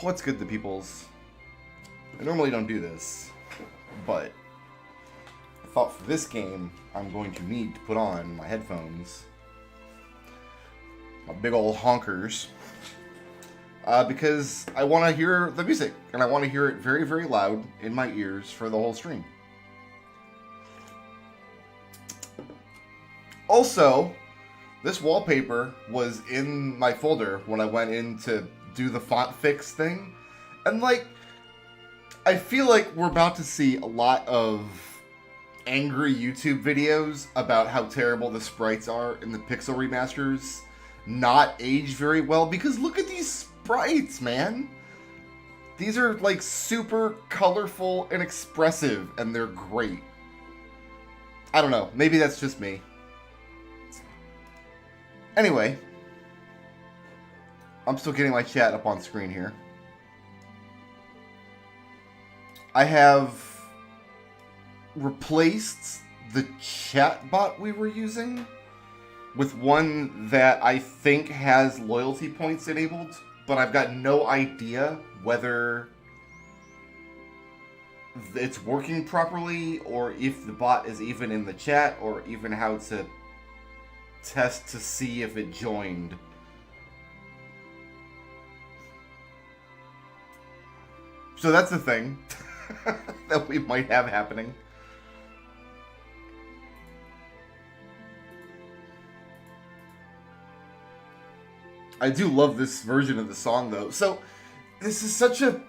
What's good, the peoples? I normally don't do this, but I thought for this game, I'm going to need to put on my headphones. My big old honkers. Because I want to hear the music, and I want to hear it very, very loud in my ears for the whole stream. Also, this wallpaper was in my folder when I went in to do the font fix thing. And, like, I feel like we're about to see a lot of angry YouTube videos about how terrible the sprites are in the pixel remasters not aged very well. Because look at these sprites, man. These are, like, super colorful and expressive, and they're great. I don't know. Maybe that's just me. Anyway, I'm still getting my chat up on screen here. I have replaced the chat bot we were using with one that I think has loyalty points enabled, but I've got no idea whether it's working properly or if the bot is even in the chat or even how to test to see if it joined. So that's the thing that we might have happening. I do love this version of the song, though. So this is such a...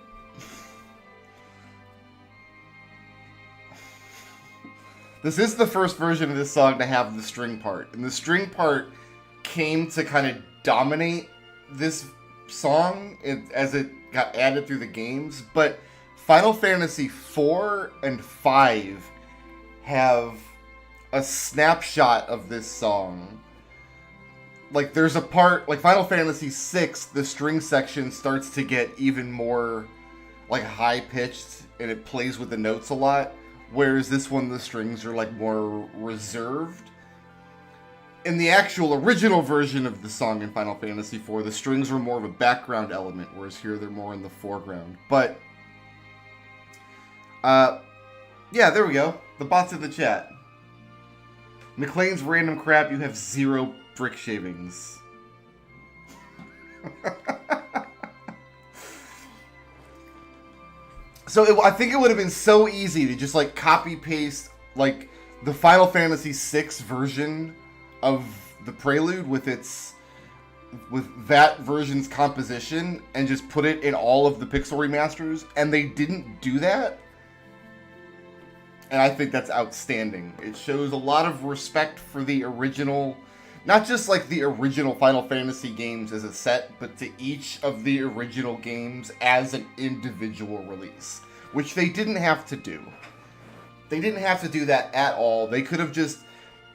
This is the first version of this song to have the string part. And the string part came to kind of dominate this song as it got added through the games. But Final Fantasy 4 and 5 have a snapshot of this song. Like, there's a part, like Final Fantasy 6, the string section starts to get even more, like, high-pitched, and it plays with the notes a lot. Whereas this one, the strings are, like, more reserved. In the actual original version of the song in Final Fantasy IV, the strings were more of a background element, whereas here they're more in the foreground. But, yeah, there we go. The bot's in the chat. McLean's random crap, you have 0 brick shavings. So I think it would have been so easy to just like copy paste like the Final Fantasy VI version of the Prelude with that version's composition and just put it in all of the pixel remasters, and they didn't do that. And I think that's outstanding. It shows a lot of respect for the original, not just like the original Final Fantasy games as a set, but to each of the original games as an individual release, which they didn't have to do. They didn't have to do that at all. They could have just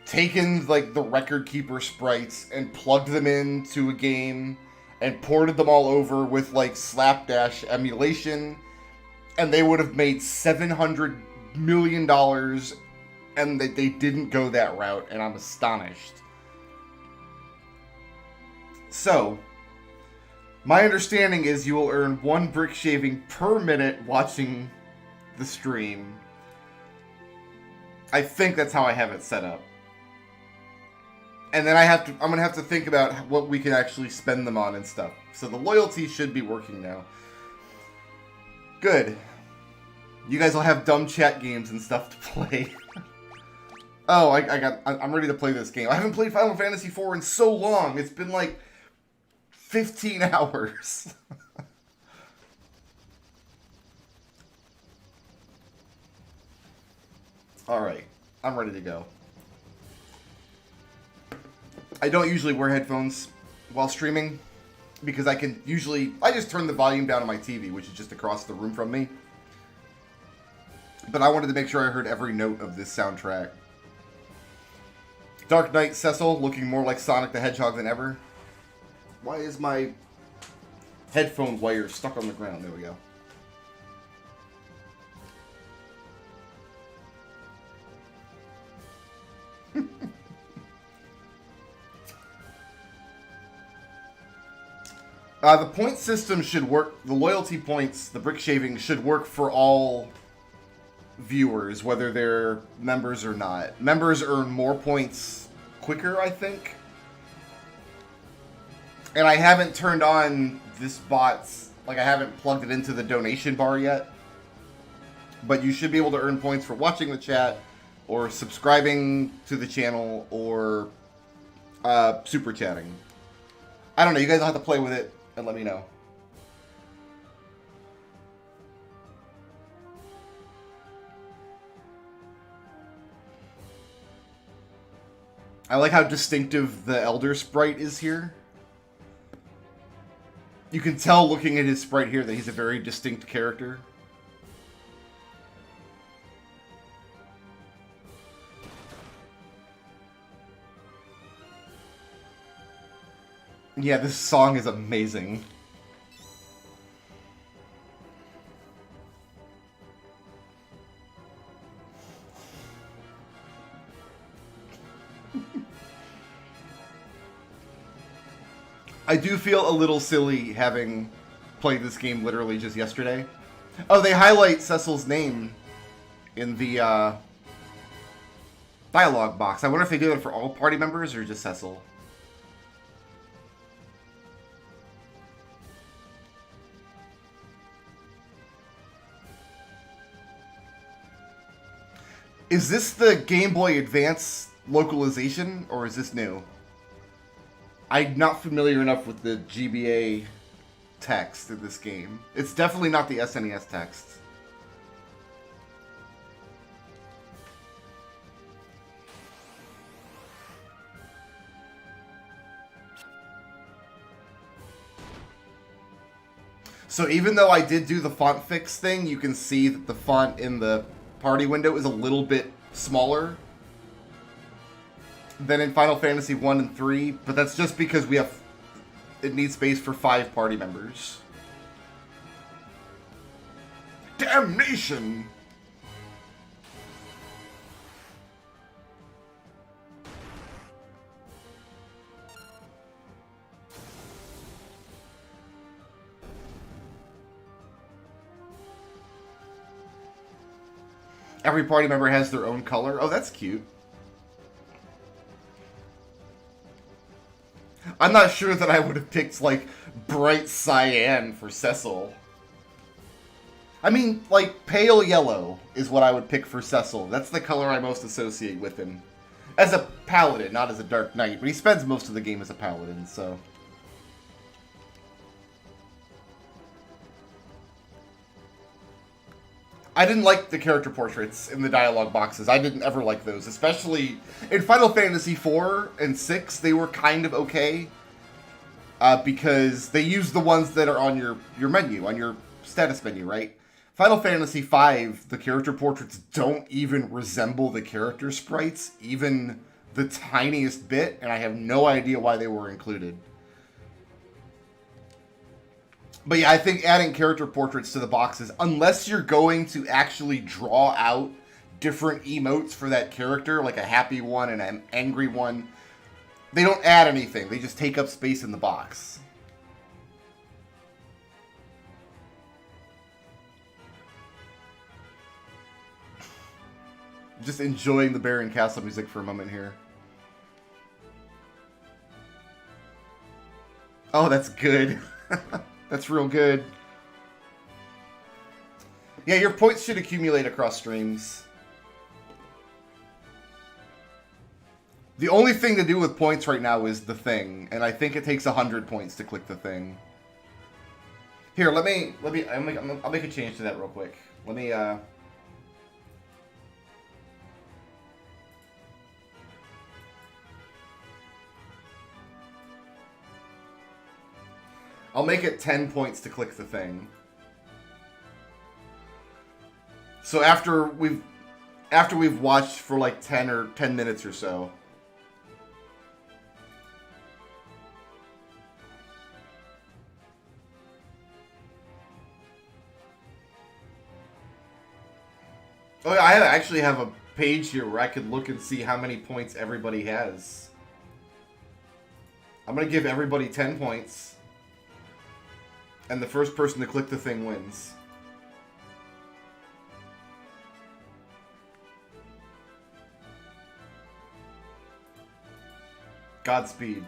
taken like the Record Keeper sprites and plugged them into a game and ported them all over with like slapdash emulation, and they would have made $700 million, and they didn't go that route, and I'm astonished. So, my understanding is you will earn 1 brick shaving per minute watching the stream. I think that's how I have it set up. And then I'm gonna have to think about what we can actually spend them on and stuff. So the loyalty should be working now. Good. You guys will have dumb chat games and stuff to play. Oh, I'm ready to play this game. I haven't played Final Fantasy IV in so long. It's been like 15 hours. Alright, I'm ready to go. I don't usually wear headphones while streaming because I just turn the volume down on my TV, which is just across the room from me. But I wanted to make sure I heard every note of this soundtrack. Dark Knight Cecil looking more like Sonic the Hedgehog than ever. Why is my headphone wire stuck on the ground? There we go. The point system should work. The loyalty points, the brick shaving, should work for all viewers, whether they're members or not. Members earn more points quicker, I think. And I haven't turned on this bot's, like I haven't plugged it into the donation bar yet. But you should be able to earn points for watching the chat, or subscribing to the channel, or super chatting. I don't know, you guys will have to play with it and let me know. I like how distinctive the Elder sprite is here. You can tell looking at his sprite here that he's a very distinct character. Yeah, this song is amazing. I do feel a little silly having played this game literally just yesterday. Oh, they highlight Cecil's name in the dialogue box. I wonder if they do that for all party members or just Cecil. Is this the Game Boy Advance localization, or is this new? I'm not familiar enough with the GBA text in this game. It's definitely not the SNES text. So even though I did do the font fix thing, you can see that the font in the party window is a little bit smaller than in Final Fantasy 1 and 3, but that's just because it needs space for 5 party members. Damnation! Every party member has their own color. Oh, that's cute. I'm not sure that I would have picked, like, bright cyan for Cecil. I mean, like, pale yellow is what I would pick for Cecil. That's the color I most associate with him. As a paladin, not as a dark knight. But he spends most of the game as a paladin, so... I didn't like the character portraits in the dialogue boxes. I didn't ever like those. Especially in Final Fantasy 4 and 6, they were kind of okay. Because they use the ones that are on your menu, on your status menu, right? Final Fantasy 5, the character portraits don't even resemble the character sprites, even the tiniest bit, and I have no idea why they were included. But yeah, I think adding character portraits to the boxes, unless you're going to actually draw out different emotes for that character, like a happy one and an angry one, they don't add anything. They just take up space in the box. Just enjoying the Dwarven Castle music for a moment here. Oh, that's good. That's real good. Yeah, your points should accumulate across streams. The only thing to do with points right now is the thing, and I think it takes 100 points to click the thing. Here, I'll make a change to that real quick. Let me, I'll make it 10 points to click the thing. So after we've watched for like 10 minutes or so. Oh, I actually have a page here where I could look and see how many points everybody has. I'm gonna give everybody 10 points. And the first person to click the thing wins. Godspeed.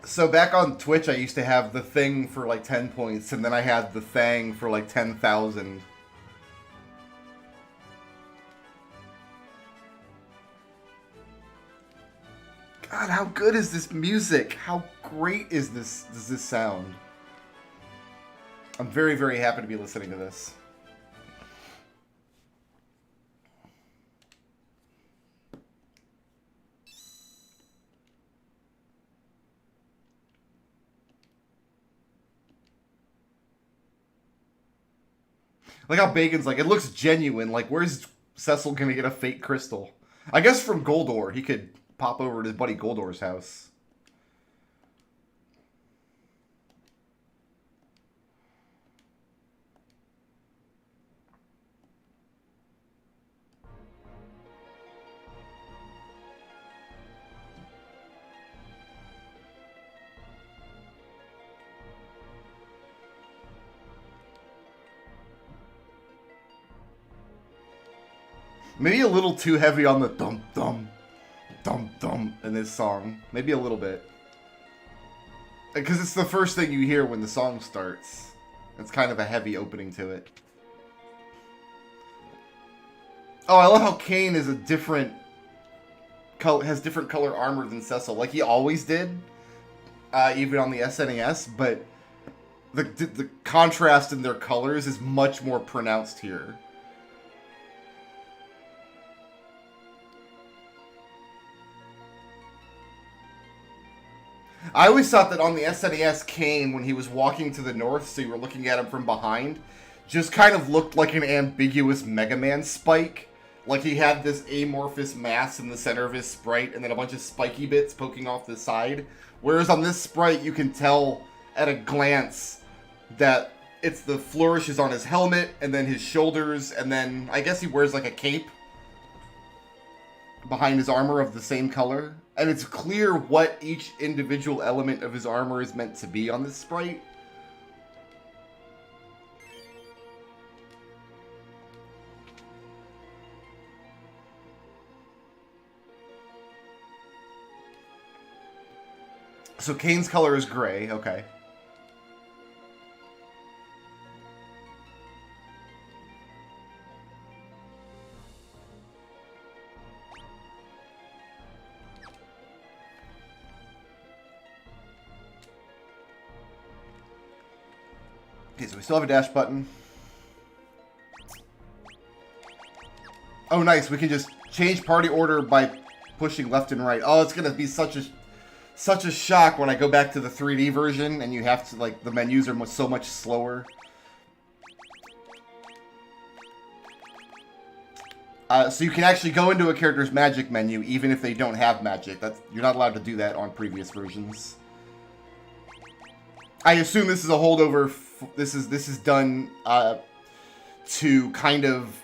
So back on Twitch, I used to have the thing for like 10 points, and then I had the thing for like 10,000. God, how good is this music? How great is this? Does this sound? I'm very, very happy to be listening to this. Like how Bacon's like, it looks genuine. Like, where's Cecil gonna get a fake crystal? I guess from Goldor. He could pop over to his buddy Goldor's house. Maybe a little too heavy on the dum-dum, dum-dum in this song. Maybe a little bit. Because it's the first thing you hear when the song starts. It's kind of a heavy opening to it. Oh, I love how Kain is a different has different color armor than Cecil, like he always did, even on the SNES. But the contrast in their colors is much more pronounced here. I always thought that on the SNES, Kain, when he was walking to the north, so you were looking at him from behind, just kind of looked like an ambiguous Mega Man spike. Like he had this amorphous mass in the center of his sprite, and then a bunch of spiky bits poking off the side. Whereas on this sprite, you can tell at a glance that it's the flourishes on his helmet, and then his shoulders, and then I guess he wears like a cape behind his armor of the same color. And it's clear what each individual element of his armor is meant to be on this sprite. So Kain's color is gray, okay. Okay, so we still have a dash button. Oh, nice. We can just change party order by pushing left and right. Oh, it's going to be such a shock when I go back to the 3D version and you have to, like, the menus are so much slower. So you can actually go into a character's magic menu even if they don't have magic. You're not allowed to do that on previous versions. I assume this is a holdover. This is done to kind of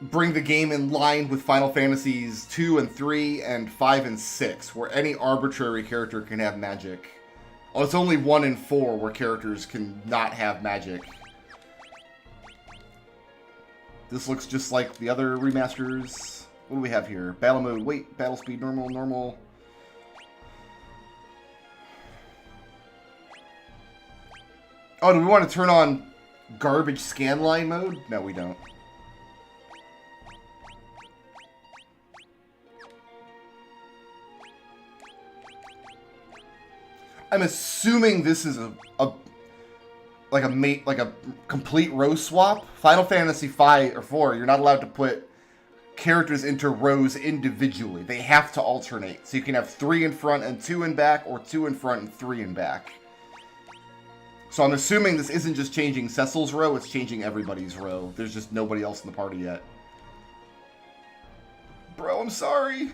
bring the game in line with Final Fantasies 2 and 3 and 5 and 6, where any arbitrary character can have magic. Oh, it's only 1 and 4 where characters can not have magic. This looks just like the other remasters. What do we have here? Battle mode. Wait, battle speed, normal, normal. Oh, do we want to turn on garbage scanline mode? No, we don't. I'm assuming this is a complete row swap. Final Fantasy 5 or 4, you're not allowed to put characters into rows individually. They have to alternate. So you can have 3 in front and 2 in back, or 2 in front and 3 in back. So I'm assuming this isn't just changing Cecil's row, it's changing everybody's row. There's just nobody else in the party yet. Bro, I'm sorry.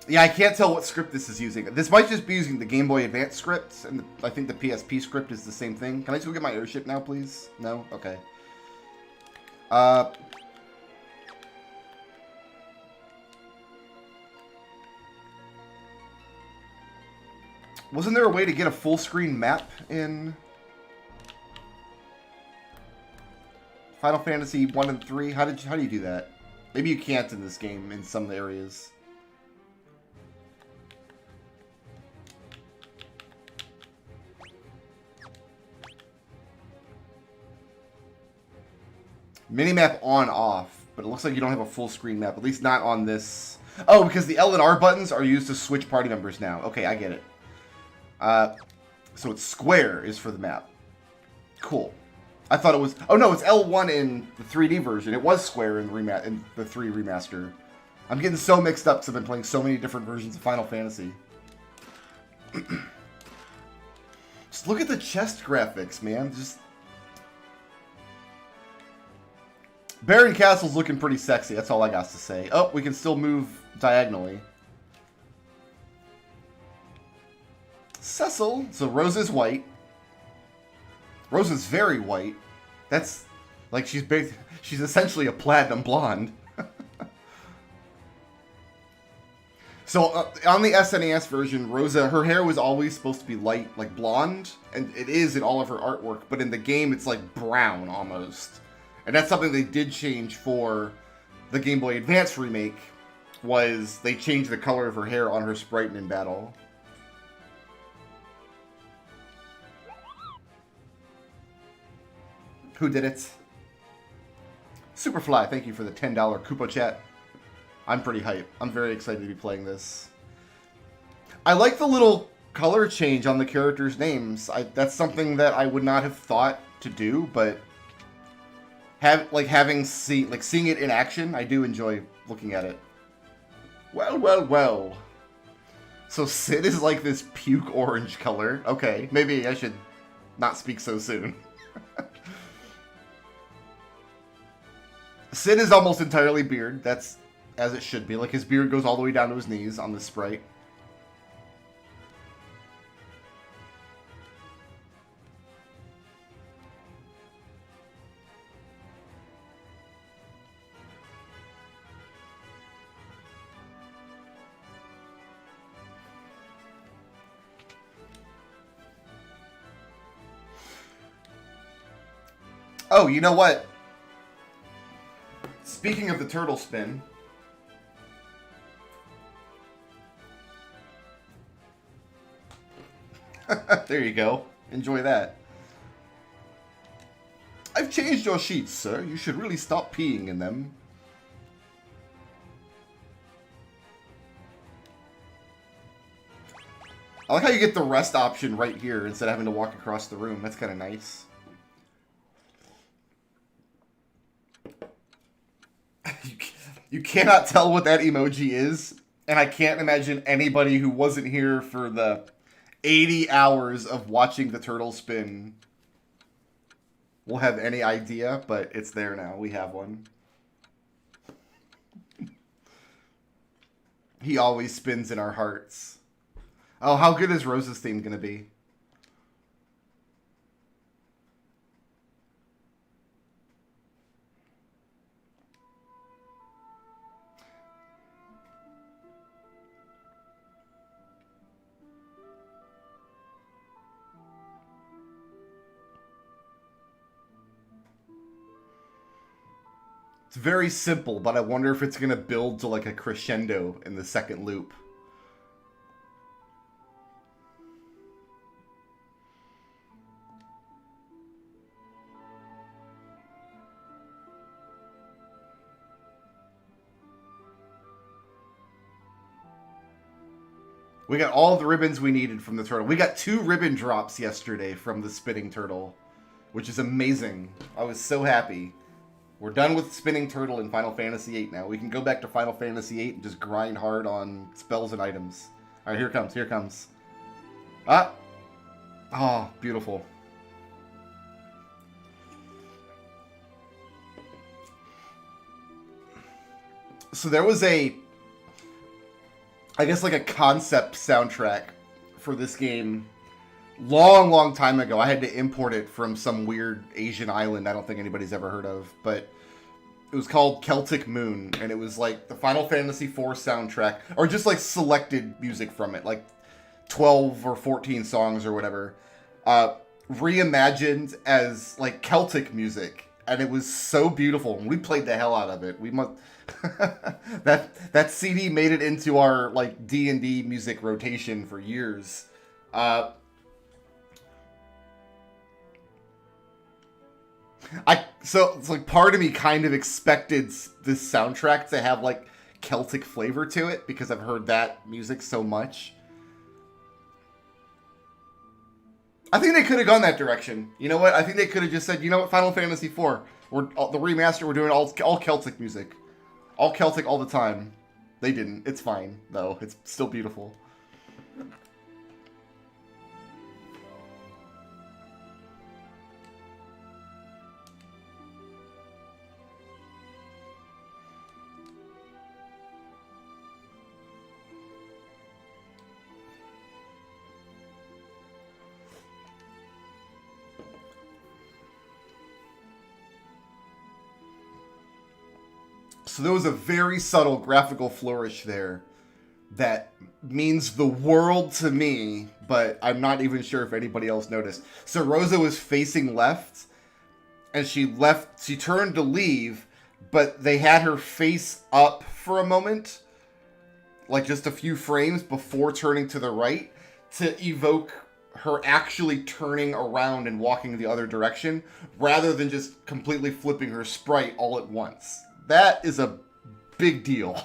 Yeah, I can't tell what script this is using. This might just be using the Game Boy Advance script, and I think the PSP script is the same thing. Can I just go get my airship now, please? No? Okay. Wasn't there a way to get a full screen map in Final Fantasy 1 and 3? How do you do that? Maybe you can't in this game in some areas. Minimap on off, but it looks like you don't have a full screen map, at least not on this. Oh, because the L and R buttons are used to switch party members now. Okay, I get it. So it's square is for the map. Cool. I thought it was... Oh no, it's L1 in the 3D version. It was square in the 3 remaster. I'm getting so mixed up because I've been playing so many different versions of Final Fantasy. Just look at the chest graphics, man. Just... Baron Castle's looking pretty sexy. That's all I got to say. Oh, we can still move diagonally. Cecil. So Rose is white. Rose is very white. That's like she's essentially a platinum blonde. So on the SNES version, Rosa, her hair was always supposed to be light, like blonde, and it is in all of her artwork. But in the game, it's like brown almost. And that's something they did change for the Game Boy Advance remake, was they changed the color of her hair on her sprite in battle. Who did it? Superfly, thank you for the $10 Koopa chat. I'm pretty hype. I'm very excited to be playing this. I like the little color change on the characters' names. That's something that I would not have thought to do, but... seeing it in action, I do enjoy looking at it. Well, well, well. So Sid is like this puke orange color. Okay, maybe I should not speak so soon. Sid is almost entirely beard. That's as it should be. Like his beard goes all the way down to his knees on this sprite. Oh, you know what? Speaking of the turtle spin... There you go. Enjoy that. I've changed your sheets, sir. You should really stop peeing in them. I like how you get the rest option right here instead of having to walk across the room. That's kind of nice. You cannot tell what that emoji is, and I can't imagine anybody who wasn't here for the 80 hours of watching the turtle spin will have any idea, but it's there now. We have one. He always spins in our hearts. Oh, how good is Rose's theme going to be? It's very simple, but I wonder if it's going to build to like a crescendo in the second loop. We got all the ribbons we needed from the turtle. We got 2 ribbon drops yesterday from the spinning turtle, which is amazing. I was so happy. We're done with spinning turtle in Final Fantasy VIII now. We can go back to Final Fantasy VIII and just grind hard on spells and items. Alright, here it comes, here it comes. Ah! Oh, beautiful. So there was a I guess like a concept soundtrack for this game long time ago. I had to import it from some weird Asian island I don't think anybody's ever heard of, but it was called Celtic Moon, and it was like the Final Fantasy IV soundtrack, or just like selected music from it, like 12 or 14 songs or whatever, reimagined as like Celtic music, and it was so beautiful. And we played the hell out of it. We must that CD made it into our like D&D music rotation for years. So it's like part of me kind of expected this soundtrack to have like Celtic flavor to it because I've heard that music so much. I think they could have gone that direction. You know what? I think they could have just said, you know what, Final Fantasy IV, the remaster, we're doing all Celtic music. All Celtic all the time. They didn't. It's fine, though. It's still beautiful. So there was a very subtle graphical flourish there that means the world to me, but I'm not even sure if anybody else noticed. So Rosa was facing left, and she turned to leave, but they had her face up for a moment, like just a few frames before turning to the right, to evoke her actually turning around and walking the other direction, rather than just completely flipping her sprite all at once. That is a big deal.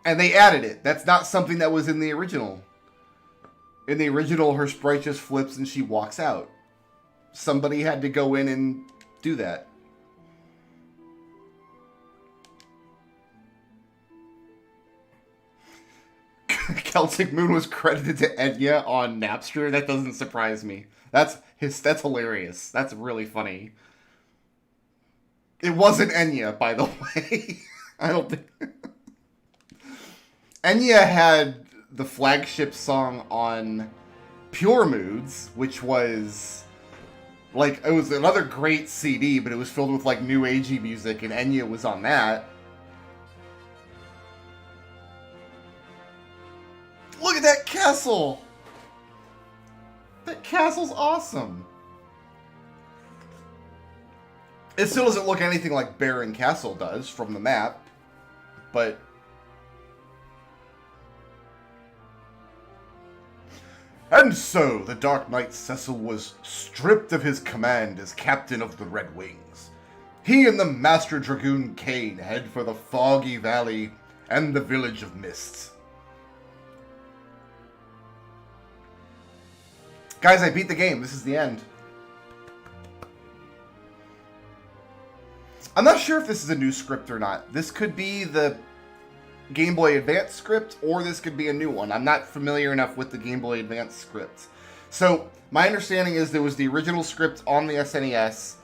And they added it. That's not something that was in the original. In the original, her sprite just flips and she walks out. Somebody had to go in and do that. Celtic Moon was credited to Enya on Napster. That doesn't surprise me. That's hilarious. That's really funny. It wasn't Enya, by the way. I don't think... Enya had the flagship song on Pure Moods, which was... like, it was another great CD, but it was filled with, like, new agey music, and Enya was on that. Look at that castle! That castle's awesome! It still doesn't look anything like Baron Castle does from the map, but... And so, the Dark Knight Cecil was stripped of his command as captain of the Red Wings. He and the Master Dragoon Kane head for the Foggy Valley and the Village of Mist. Guys, I beat the game. This is the end. I'm not sure if this is a new script or not. This could be the Game Boy Advance script, or this could be a new one. I'm not familiar enough with the Game Boy Advance script. So, my understanding is there was the original script on the SNES.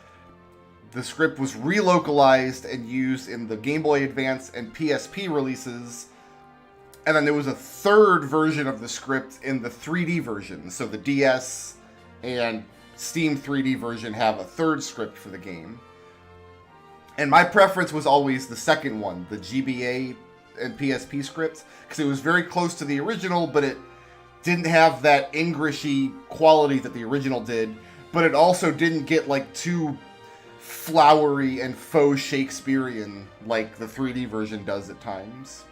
The script was relocalized and used in the Game Boy Advance and PSP releases. And then there was a third version of the script in the 3D version. So the DS and Steam 3D version have a third script for the game. And my preference was always the second one, the GBA and PSP script, because it was very close to the original, but it didn't have that Englishy quality that the original did, but it also didn't get like too flowery and faux Shakespearean like the 3D version does at times.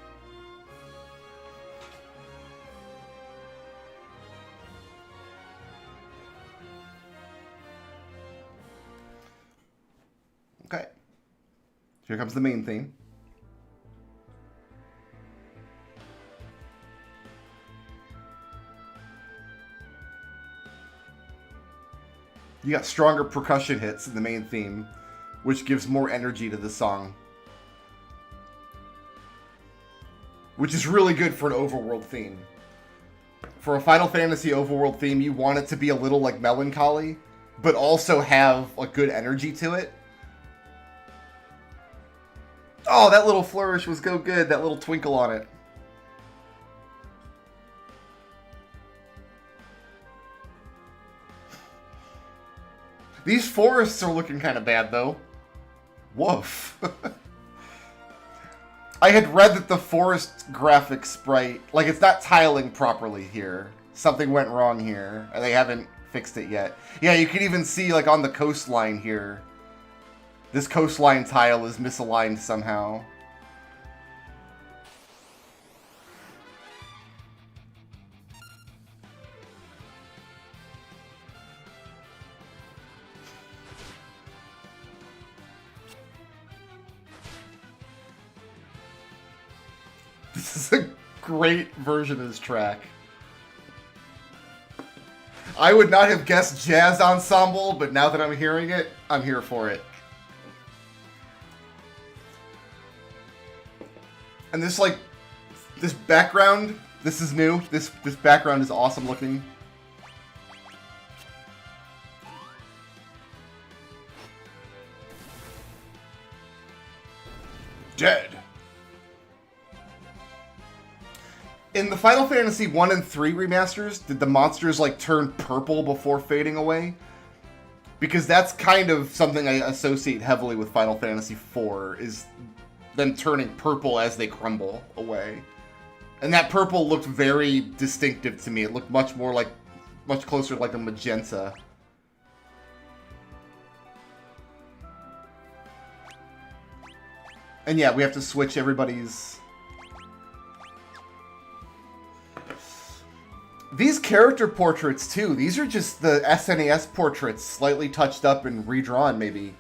Okay. Here comes the main theme. You got stronger percussion hits in the main theme, which gives more energy to the song. Which is really good for an overworld theme. For a Final Fantasy overworld theme, you want it to be a little like melancholy, but also have a good energy to it. Oh, that little flourish was so good. That little twinkle on it. These forests are looking kind of bad, though. Woof. I had read that the forest graphic sprite, like, it's not tiling properly here. Something went wrong here, and they haven't fixed it yet. Yeah, you can even see, like, on the coastline here. This coastline tile is misaligned somehow. This is a great version of this track. I would not have guessed jazz ensemble, but now that I'm hearing it, I'm here for it. And this, like, this background, this is new. This background is awesome looking. Dead. In the Final Fantasy 1 and 3 remasters, did the monsters, like, turn purple before fading away? Because that's kind of something I associate heavily with Final Fantasy 4, is them turning purple as they crumble away. And that purple looked very distinctive to me. It looked much closer to like a magenta. And yeah, we have to switch everybody's... These character portraits, too, these are just the SNES portraits, slightly touched up and redrawn, maybe.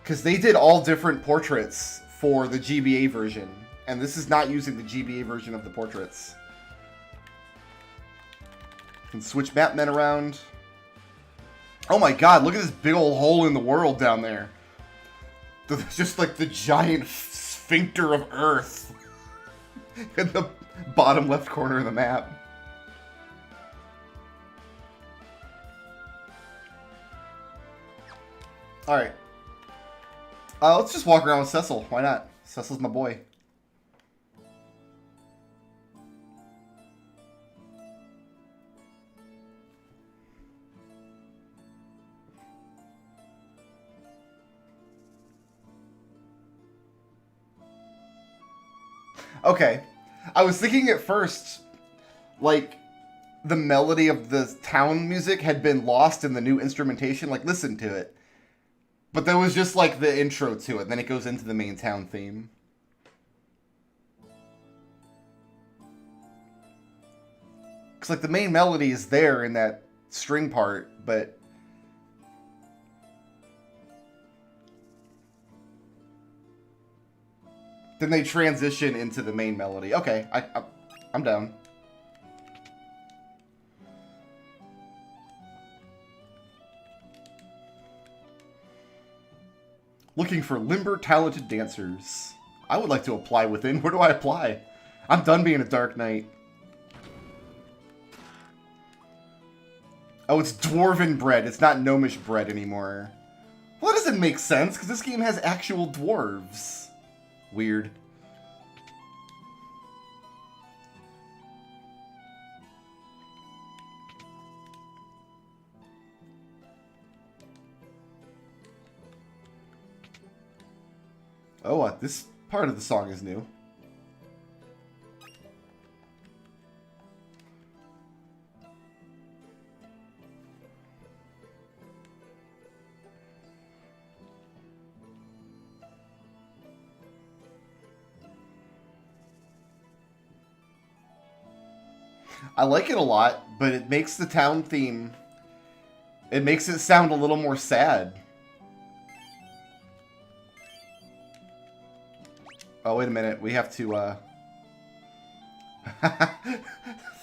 Because they did all different portraits for the GBA version. And this is not using the GBA version of the portraits. You can switch map men around. Oh my god, look at this big old hole in the world down there. Just like the giant sphincter of Earth. In the bottom left corner of the map. Alright. Let's just walk around with Cecil. Why not? Cecil's my boy. Okay. I was thinking at first, like, the melody of the town music had been lost in the new instrumentation. Like, listen to it. But that was just like the intro to it. Then it goes into the main town theme. Because like the main melody is there in that string part, but... then they transition into the main melody. Okay, I'm down. Looking for limber, talented dancers. I would like to apply within. Where do I apply? I'm done being a Dark Knight. Oh, it's Dwarven bread. It's not Gnomish bread anymore. Well, that doesn't make sense, because this game has actual dwarves. Weird. Oh, this part of the song is new. I like it a lot, but it makes the town theme... it makes it sound a little more sad. Oh, wait a minute. We have to,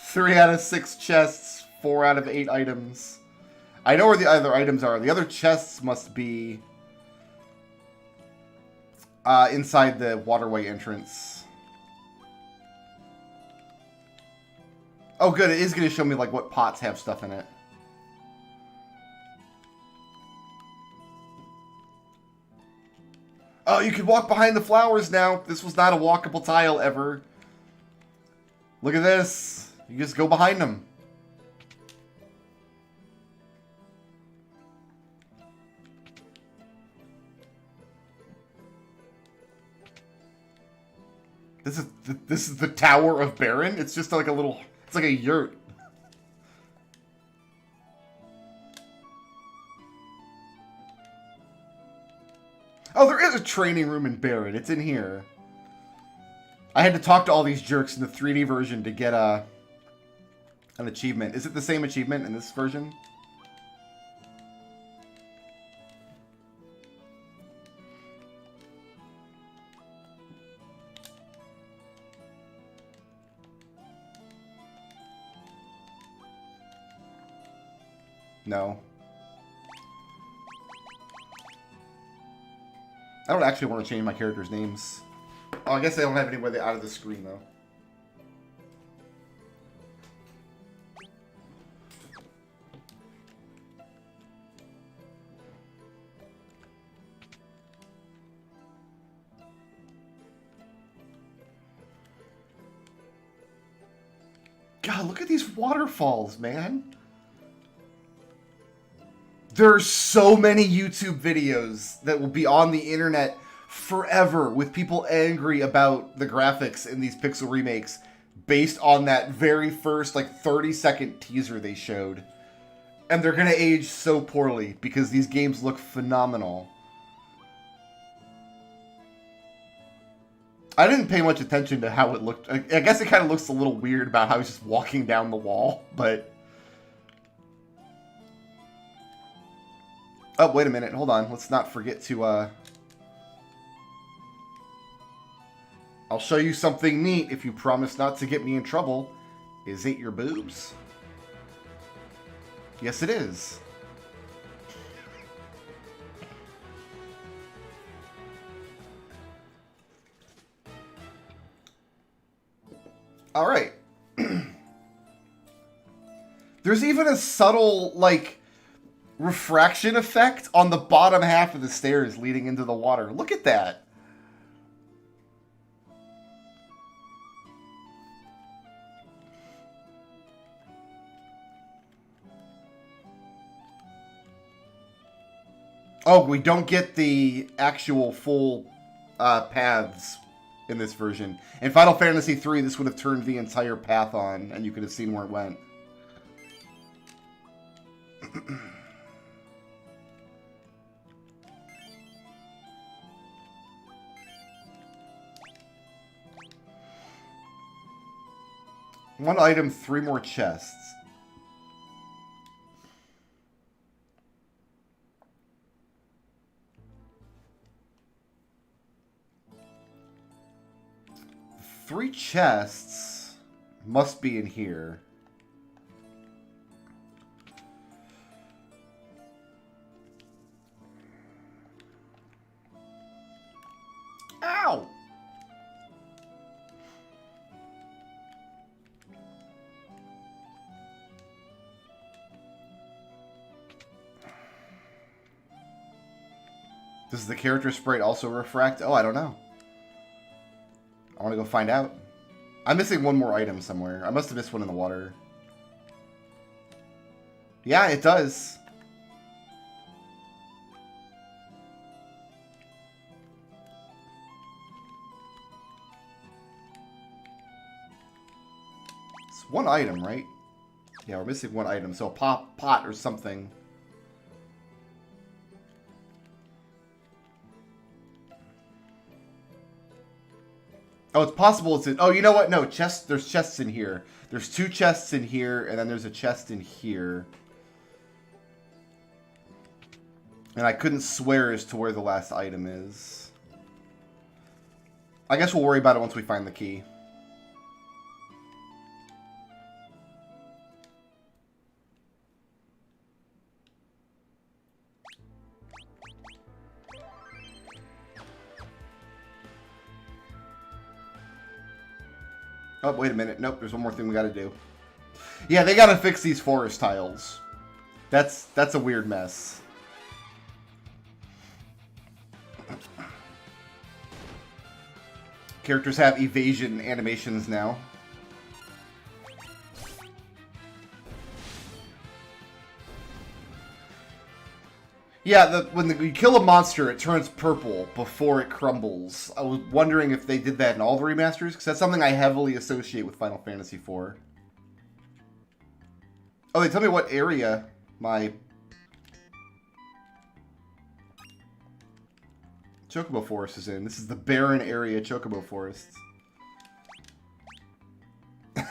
3 out of 6 chests, 4 out of 8 items. I know where the other items are. The other chests must be inside the Waterway entrance. Oh, good. It is going to show me, like, what pots have stuff in it. Oh, you can walk behind the flowers now. This was not a walkable tile ever. Look at this. You just go behind them. This is the Tower of Baron. It's just like a little. It's like a yurt. Oh, there is a training room in Baron. It's in here. I had to talk to all these jerks in the 3D version to get an achievement. Is it the same achievement in this version? No. I don't actually want to change my characters' names. Oh, I guess I don't have any way out of the screen, though. God, look at these waterfalls, man. There's so many YouTube videos that will be on the internet forever with people angry about the graphics in these pixel remakes based on that very first, like, 30-second teaser they showed. And they're going to age so poorly because these games look phenomenal. I didn't pay much attention to how it looked. I guess it kind of looks a little weird about how he's just walking down the wall, but... Oh, wait a minute. Hold on. Let's not forget to, I'll show you something neat if you promise not to get me in trouble. Is it your boobs? Yes, it is. All right. There's even a subtle, like... refraction effect on the bottom half of the stairs leading into the water. Look at that. Oh, we don't get the actual full paths in this version. In Final Fantasy III, this would have turned the entire path on, and you could have seen where it went. One item, 3 more chests. Three chests must be in here. Ow! Does the character sprite also refract? Oh, I don't know. I want to go find out. I'm missing one more item somewhere. I must have missed one in the water. Yeah, it does. It's one item, right? Yeah, we're missing one item. So a pot or something. Oh, it's possible it's in... Oh, you know what? No, there's chests in here. There's 2 chests in here, and then there's a chest in here. And I couldn't swear as to where the last item is. I guess we'll worry about it once we find the key. Oh, wait a minute. Nope, there's one more thing we gotta do. Yeah, they gotta fix these forest tiles. That's a weird mess. Characters have evasion animations now. Yeah, when you kill a monster, it turns purple before it crumbles. I was wondering if they did that in all the remasters, because that's something I heavily associate with Final Fantasy IV. Oh, they tell me what area my Chocobo Forest is in. This is the barren area Chocobo Forest.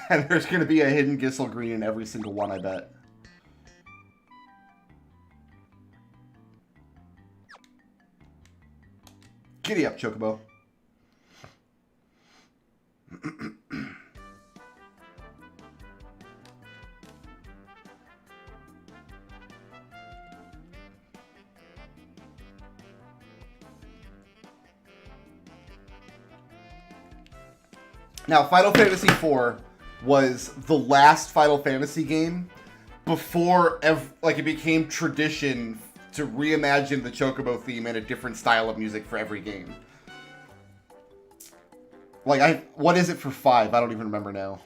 And there's going to be a hidden Gissel Green in every single one, I bet. Giddy up, Chocobo. Now, Final Fantasy IV was the last Final Fantasy game before it became tradition to reimagine the Chocobo theme in a different style of music for every game. What is it for 5? I don't even remember now.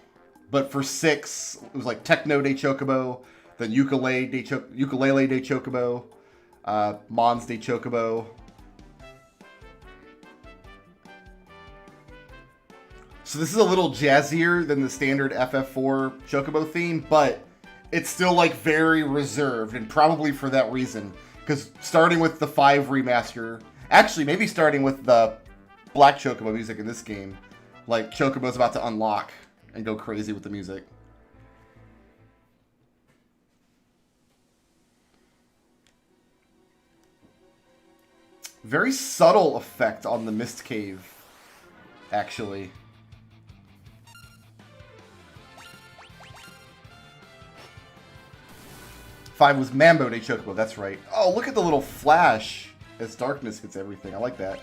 But for 6, it was like Techno de Chocobo, then Ukulele de Chocobo, Mons de Chocobo. So this is a little jazzier than the standard FF4 Chocobo theme, but it's still like very reserved, and probably for that reason. Because starting with the 5 remaster, actually maybe starting with the Black Chocobo music in this game, like Chocobo's about to unlock and go crazy with the music. Very subtle effect on the Mist Cave, actually. Five was Mambo de Chocobo, that's right. Oh, look at the little flash as darkness hits everything. I like that.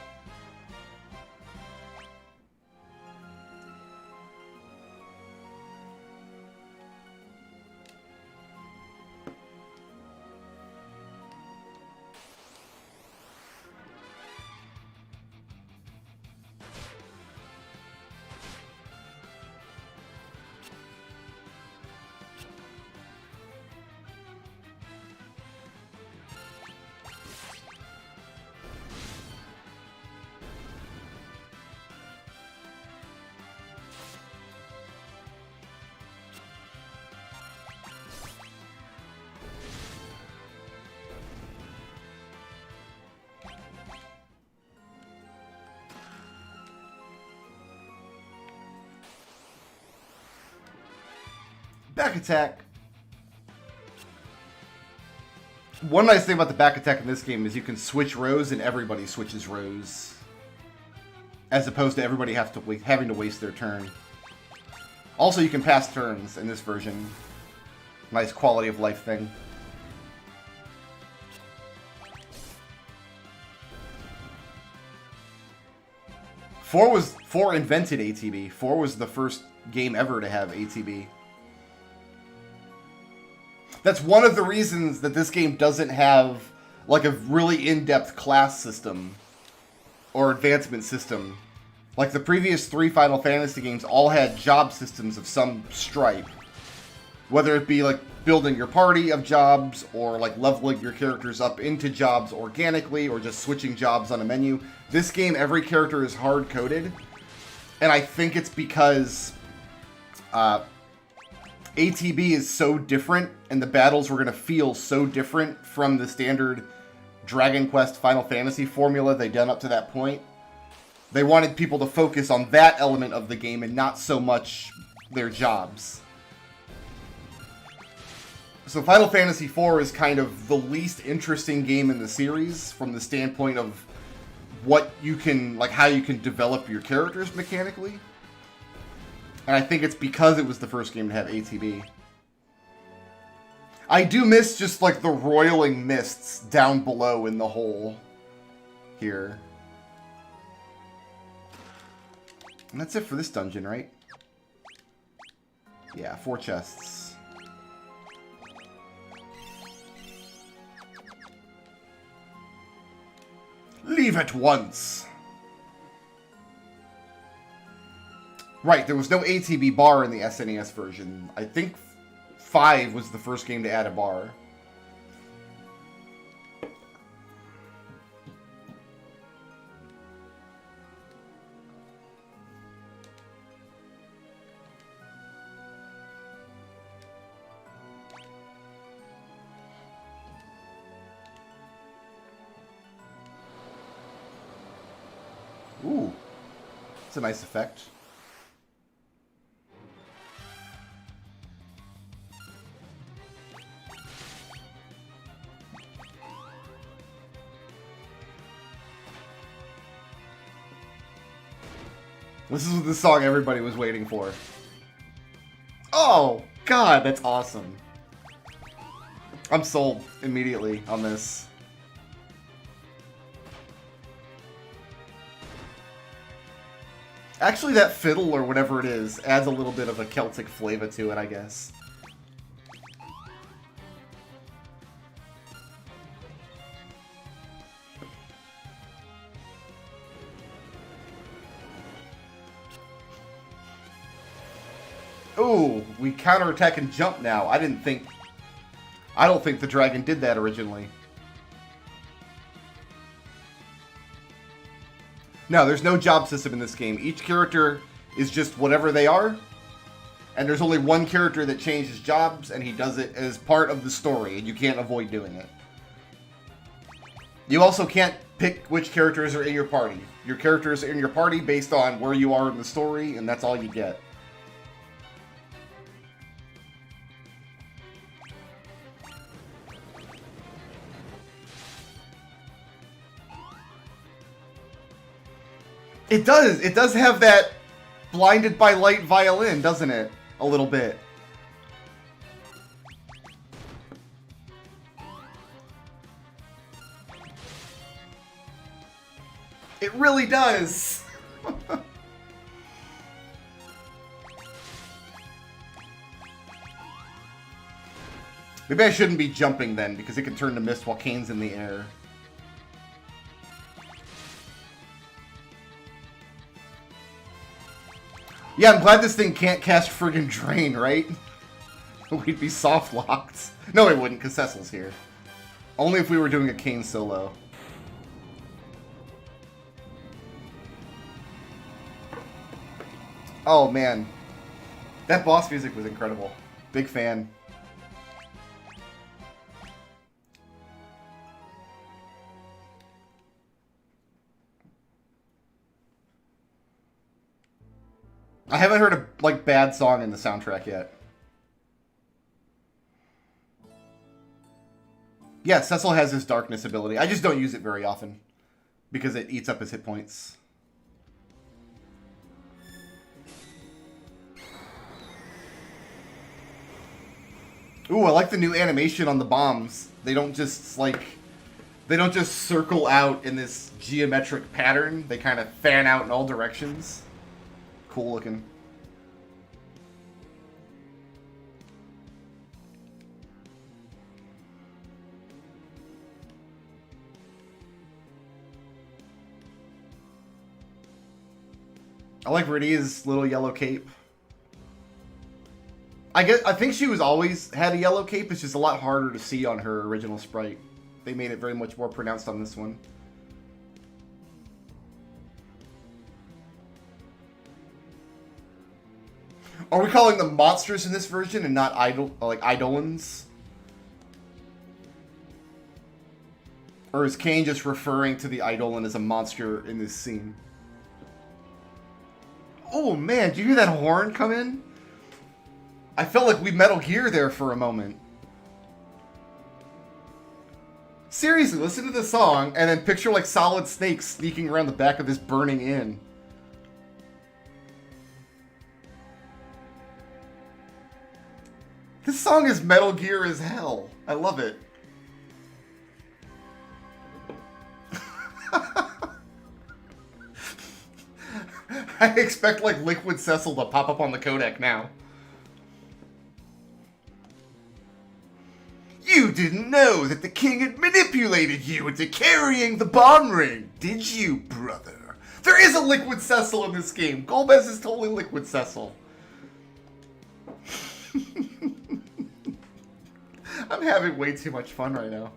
Back attack. One nice thing about the back attack in this game is you can switch rows and everybody switches rows. As opposed to everybody having to waste their turn. Also, you can pass turns in this version. Nice quality of life thing. Four invented ATB. 4 was the first game ever to have ATB. That's one of the reasons that this game doesn't have like a really in-depth class system or advancement system. Like the previous 3 Final Fantasy games all had job systems of some stripe. Whether it be like building your party of jobs or like leveling your characters up into jobs organically or just switching jobs on a menu. This game, every character is hard-coded. And I think it's because ATB is so different, and the battles were going to feel so different from the standard Dragon Quest Final Fantasy formula they'd done up to that point. They wanted people to focus on that element of the game and not so much their jobs. So Final Fantasy IV is kind of the least interesting game in the series from the standpoint of what you can, like how you can develop your characters mechanically. And I think it's because it was the first game to have ATB. I do miss just like the roiling mists down below in the hole here. And that's it for this dungeon, right? Yeah, 4 chests. Leave at once! Right, there was no ATB bar in the SNES version. I think 5 was the first game to add a bar. Ooh, it's a nice effect. This is the song everybody was waiting for. Oh, God, that's awesome. I'm sold immediately on this. Actually, that fiddle or whatever it is adds a little bit of a Celtic flavor to it, I guess. Ooh, we counterattack and jump now. I don't think the dragon did that originally. No, there's no job system in this game. Each character is just whatever they are. And there's only one character that changes jobs, and he does it as part of the story, and you can't avoid doing it. You also can't pick which characters are in your party. Your characters are in your party based on where you are in the story, and that's all you get. It does. It does have that blinded by light violin, doesn't it? A little bit. It really does. Maybe I shouldn't be jumping then, because it can turn to mist while Kane's in the air. Yeah, I'm glad this thing can't cast friggin' Drain, right? We'd be soft-locked. No, it wouldn't, because Cecil's here. Only if we were doing a Kane solo. Oh, man. That boss music was incredible. Big fan. I haven't heard a, like, bad song in the soundtrack yet. Yeah, Cecil has his darkness ability. I just don't use it very often. Because it eats up his hit points. Ooh, I like the new animation on the bombs. They don't just, like... They don't just circle out in this geometric pattern. They kind of fan out in all directions. Cool looking. I like Rydia's little yellow cape. I think she was always had a yellow cape. It's just a lot harder to see on her original sprite. They made it very much more pronounced on this one. Are we calling them monsters in this version and not Eidolons? Or is Kane just referring to the Eidolon as a monster in this scene? Oh man, do you hear that horn come in? I felt like we Metal Gear there for a moment. Seriously, listen to the song and then picture like Solid Snake sneaking around the back of this burning inn. This song is Metal Gear as hell. I love it. I expect like Liquid Cecil to pop up on the codec now. You didn't know that the king had manipulated you into carrying the bomb ring, did you, brother? There is a Liquid Cecil in this game. Golbez is totally Liquid Cecil. I'm having way too much fun right now.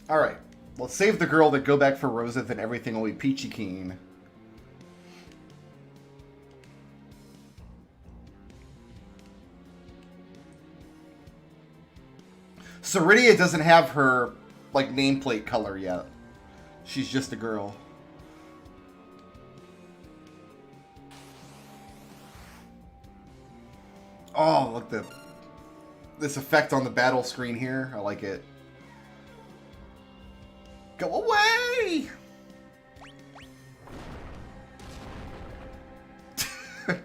Alright, let's save the girl that go back for Roseth and everything will be peachy keen. Ceridia doesn't have her, like, nameplate color yet. She's just a girl. Oh, look this effect on the battle screen here. I like it. Go away!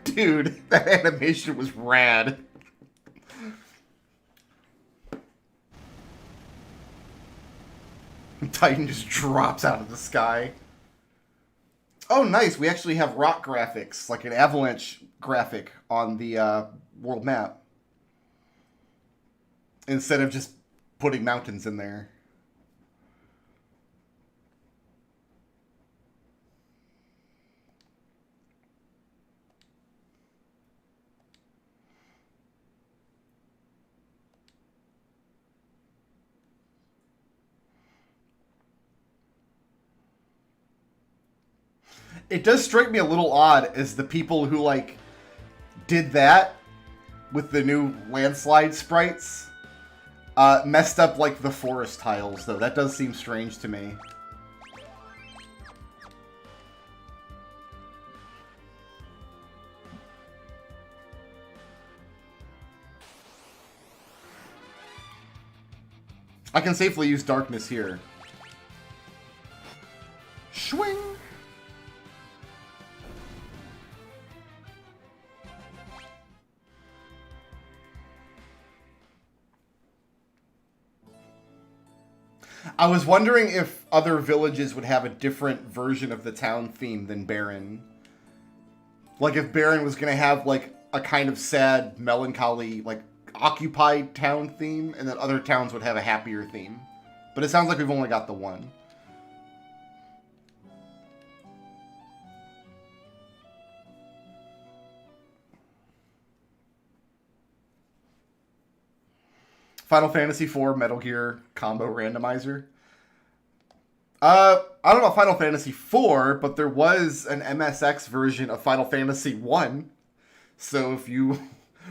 Dude, that animation was rad. Titan just drops out of the sky. Oh, nice. We actually have rock graphics, like an avalanche graphic on the world map. Instead of just putting mountains in there. It does strike me a little odd as the people who, like, did that with the new landslide sprites messed up, like, the forest tiles, though. That does seem strange to me. I can safely use darkness here. Swing! I was wondering if other villages would have a different version of the town theme than Baron. Like if Baron was going to have like a kind of sad, melancholy, like occupied town theme, and then other towns would have a happier theme. But it sounds like we've only got the one. Final Fantasy IV Metal Gear combo randomizer. I don't know Final Fantasy IV, but there was an MSX version of Final Fantasy 1. So if you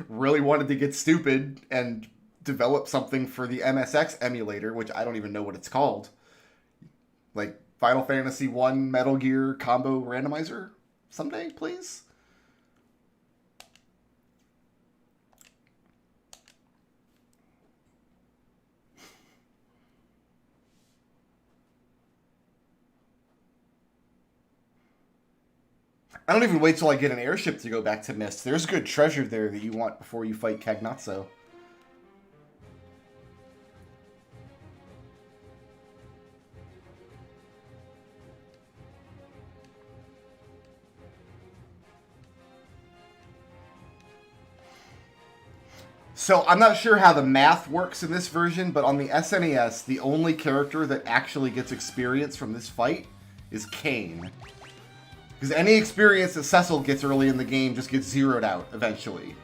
really wanted to get stupid and develop something for the MSX emulator, which I don't even know what it's called, like Final Fantasy 1 Metal Gear combo randomizer, someday, please? I don't even wait till I get an airship to go back to Mist. There's good treasure there that you want before you fight Cagnazzo. So I'm not sure how the math works in this version, but on the SNES, the only character that actually gets experience from this fight is Kain. Because any experience that Cecil gets early in the game just gets zeroed out eventually.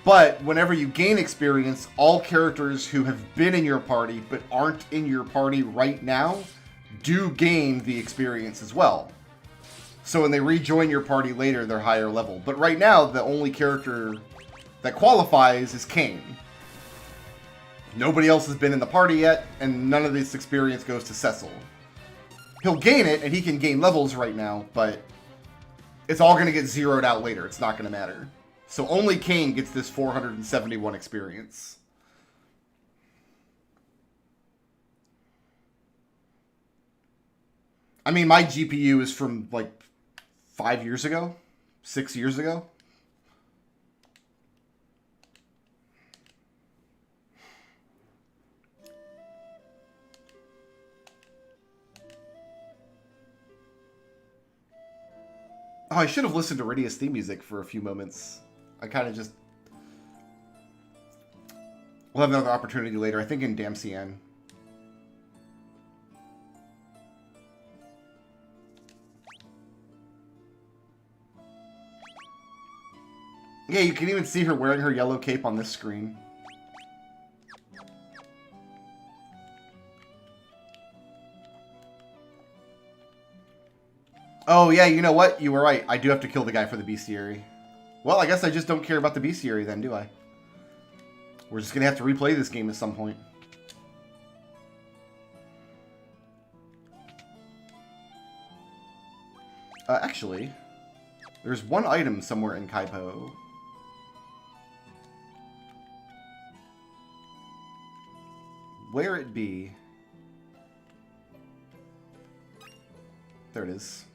But whenever you gain experience, all characters who have been in your party but aren't in your party right now do gain the experience as well. So when they rejoin your party later, they're higher level. But right now, the only character that qualifies is Kain. Nobody else has been in the party yet, and none of this experience goes to Cecil. He'll gain it, and he can gain levels right now, but it's all going to get zeroed out later. It's not going to matter. So only Kain gets this 471 experience. I mean, my GPU is from, like, 5 years ago? 6 years ago? I should have listened to Rydia's theme music for a few moments. I kind of just... We'll have another opportunity later, I think in Damcyan. Yeah, you can even see her wearing her yellow cape on this screen. Oh, yeah, you know what? You were right. I do have to kill the guy for the bestiary. Well, I guess I just don't care about the bestiary then, do I? We're just going to have to replay this game at some point. Actually, there's one item somewhere in Kaipo. Where it be? There it is.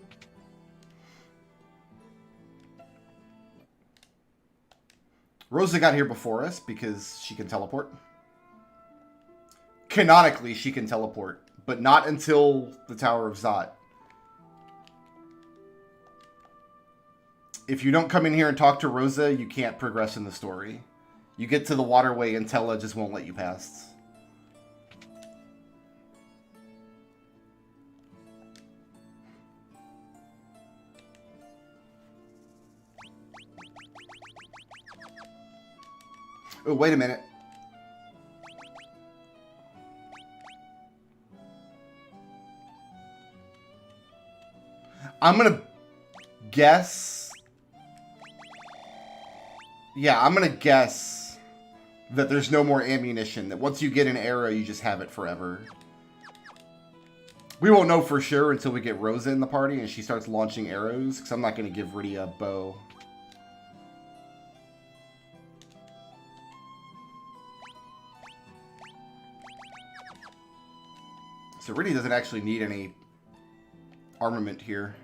Rosa got here before us because she can teleport. Canonically, she can teleport, but not until the Tower of Zot. If you don't come in here and talk to Rosa, you can't progress in the story. You get to the Waterway and Tella just won't let you pass. Oh, wait a minute. I'm gonna guess... Yeah, I'm gonna guess that there's no more ammunition. That once you get an arrow, you just have it forever. We won't know for sure until we get Rosa in the party and she starts launching arrows, because I'm not gonna give Rydia a bow. So Rydia doesn't actually need any armament here.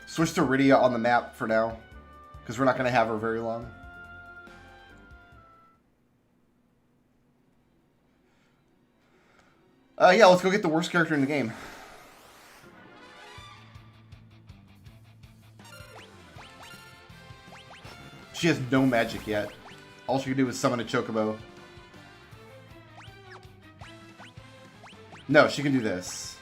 Switch to Rydia on the map for now, because we're not going to have her very long. Yeah, let's go get the worst character in the game. She has no magic yet. All she can do is summon a chocobo. No, she can do this.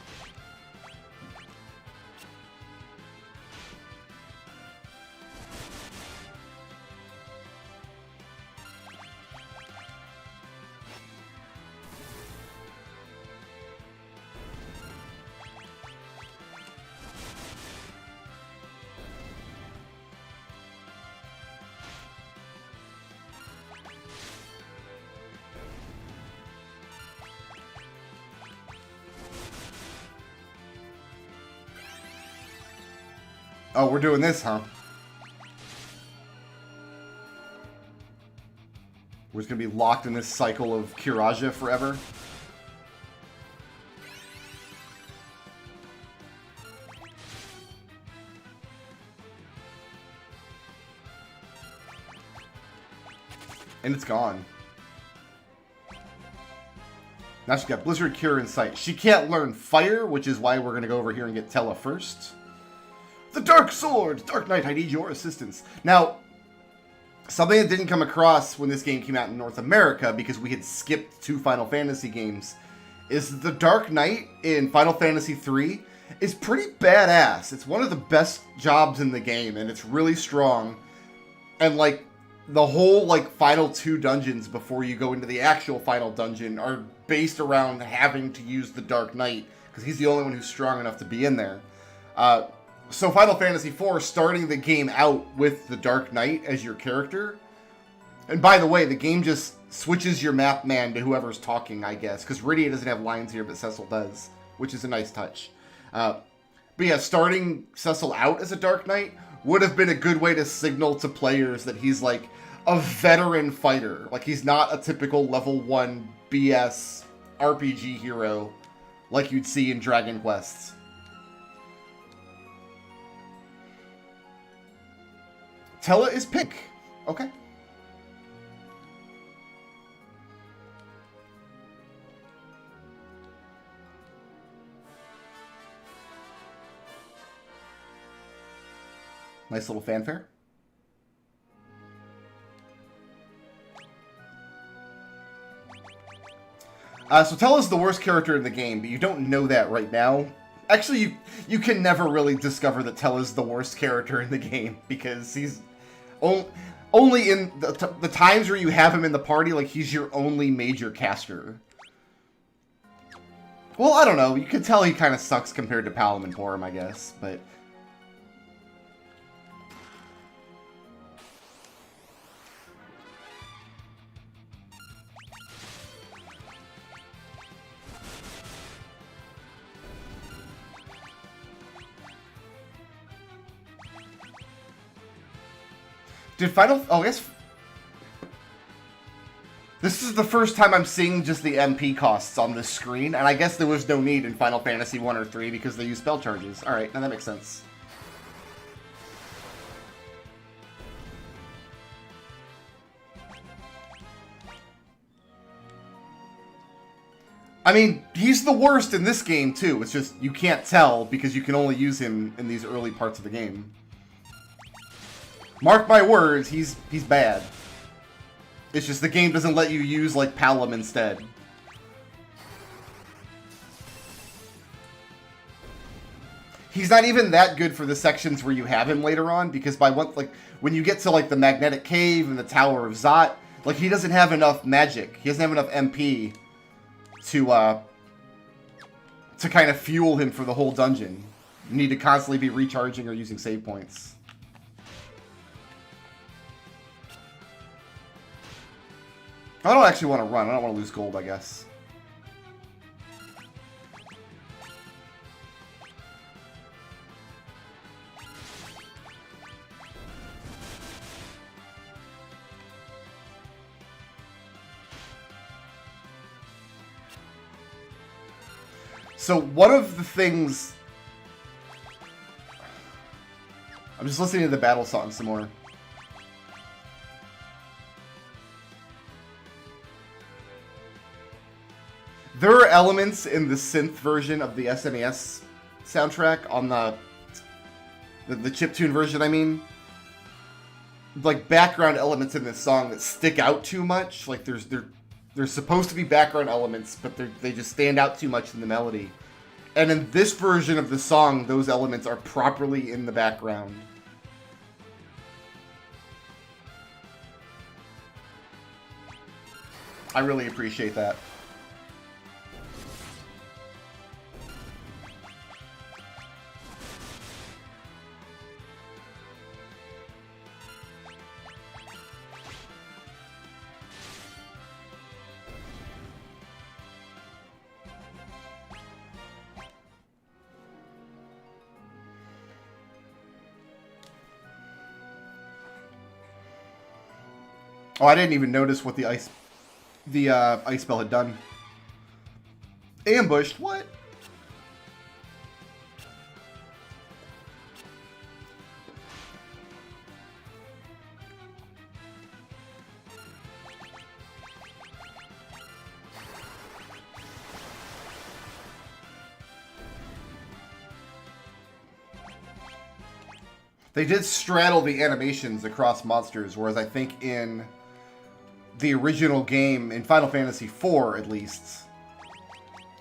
Oh, we're doing this, huh? We're just gonna be locked in this cycle of Kiraja forever. And it's gone. Now she's got Blizzard Cure in sight. She can't learn Fire, which is why we're gonna go over here and get Tella first. The Dark Sword! Dark Knight, I need your assistance. Now, something that didn't come across when this game came out in North America, because we had skipped 2 Final Fantasy games, is that the Dark Knight in Final Fantasy III is pretty badass. It's one of the best jobs in the game, and it's really strong. And, like, the whole, like, final 2 dungeons before you go into the actual final dungeon are based around having to use the Dark Knight, because he's the only one who's strong enough to be in there. So Final Fantasy IV, starting the game out with the Dark Knight as your character. And by the way, the game just switches your map man to whoever's talking, I guess. Because Rydia doesn't have lines here, but Cecil does. Which is a nice touch. But yeah, starting Cecil out as a Dark Knight would have been a good way to signal to players that he's like a veteran fighter. Like he's not a typical level 1 BS RPG hero like you'd see in Dragon Quest. Tella is pink. Okay. Nice little fanfare. So Tella's the worst character in the game, but you don't know that right now. Actually, you can never really discover that Tella's the worst character in the game, because he's only in the times where you have him in the party, like, he's your only major caster. Well, I don't know. You could tell he kind of sucks compared to Paladin and Porum, I guess, but... Did Final... Oh, I guess... This is the first time I'm seeing just the MP costs on this screen, and I guess there was no need in Final Fantasy 1 or 3 because they use spell charges. Alright, now that makes sense. I mean, he's the worst in this game, too. It's just, you can't tell because you can only use him in these early parts of the game. Mark my words, he's bad. It's just the game doesn't let you use, like, Palom instead. He's not even that good for the sections where you have him later on, because by when you get to, like, the Magnetic Cave and the Tower of Zot, like, he doesn't have enough magic. He doesn't have enough MP to kind of fuel him for the whole dungeon. You need to constantly be recharging or using save points. I don't actually want to run. I don't want to lose gold, I guess. So one of the things... I'm just listening to the battle song some more. There are elements in the synth version of the SNES soundtrack on the chiptune version, I mean. Like, background elements in this song that stick out too much. Like, there's supposed to be background elements, but they just stand out too much in the melody. And in this version of the song, those elements are properly in the background. I really appreciate that. Oh, I didn't even notice what the ice spell had done. Ambushed? What? They did straddle the animations across monsters, whereas I think in the original game, in Final Fantasy IV at least,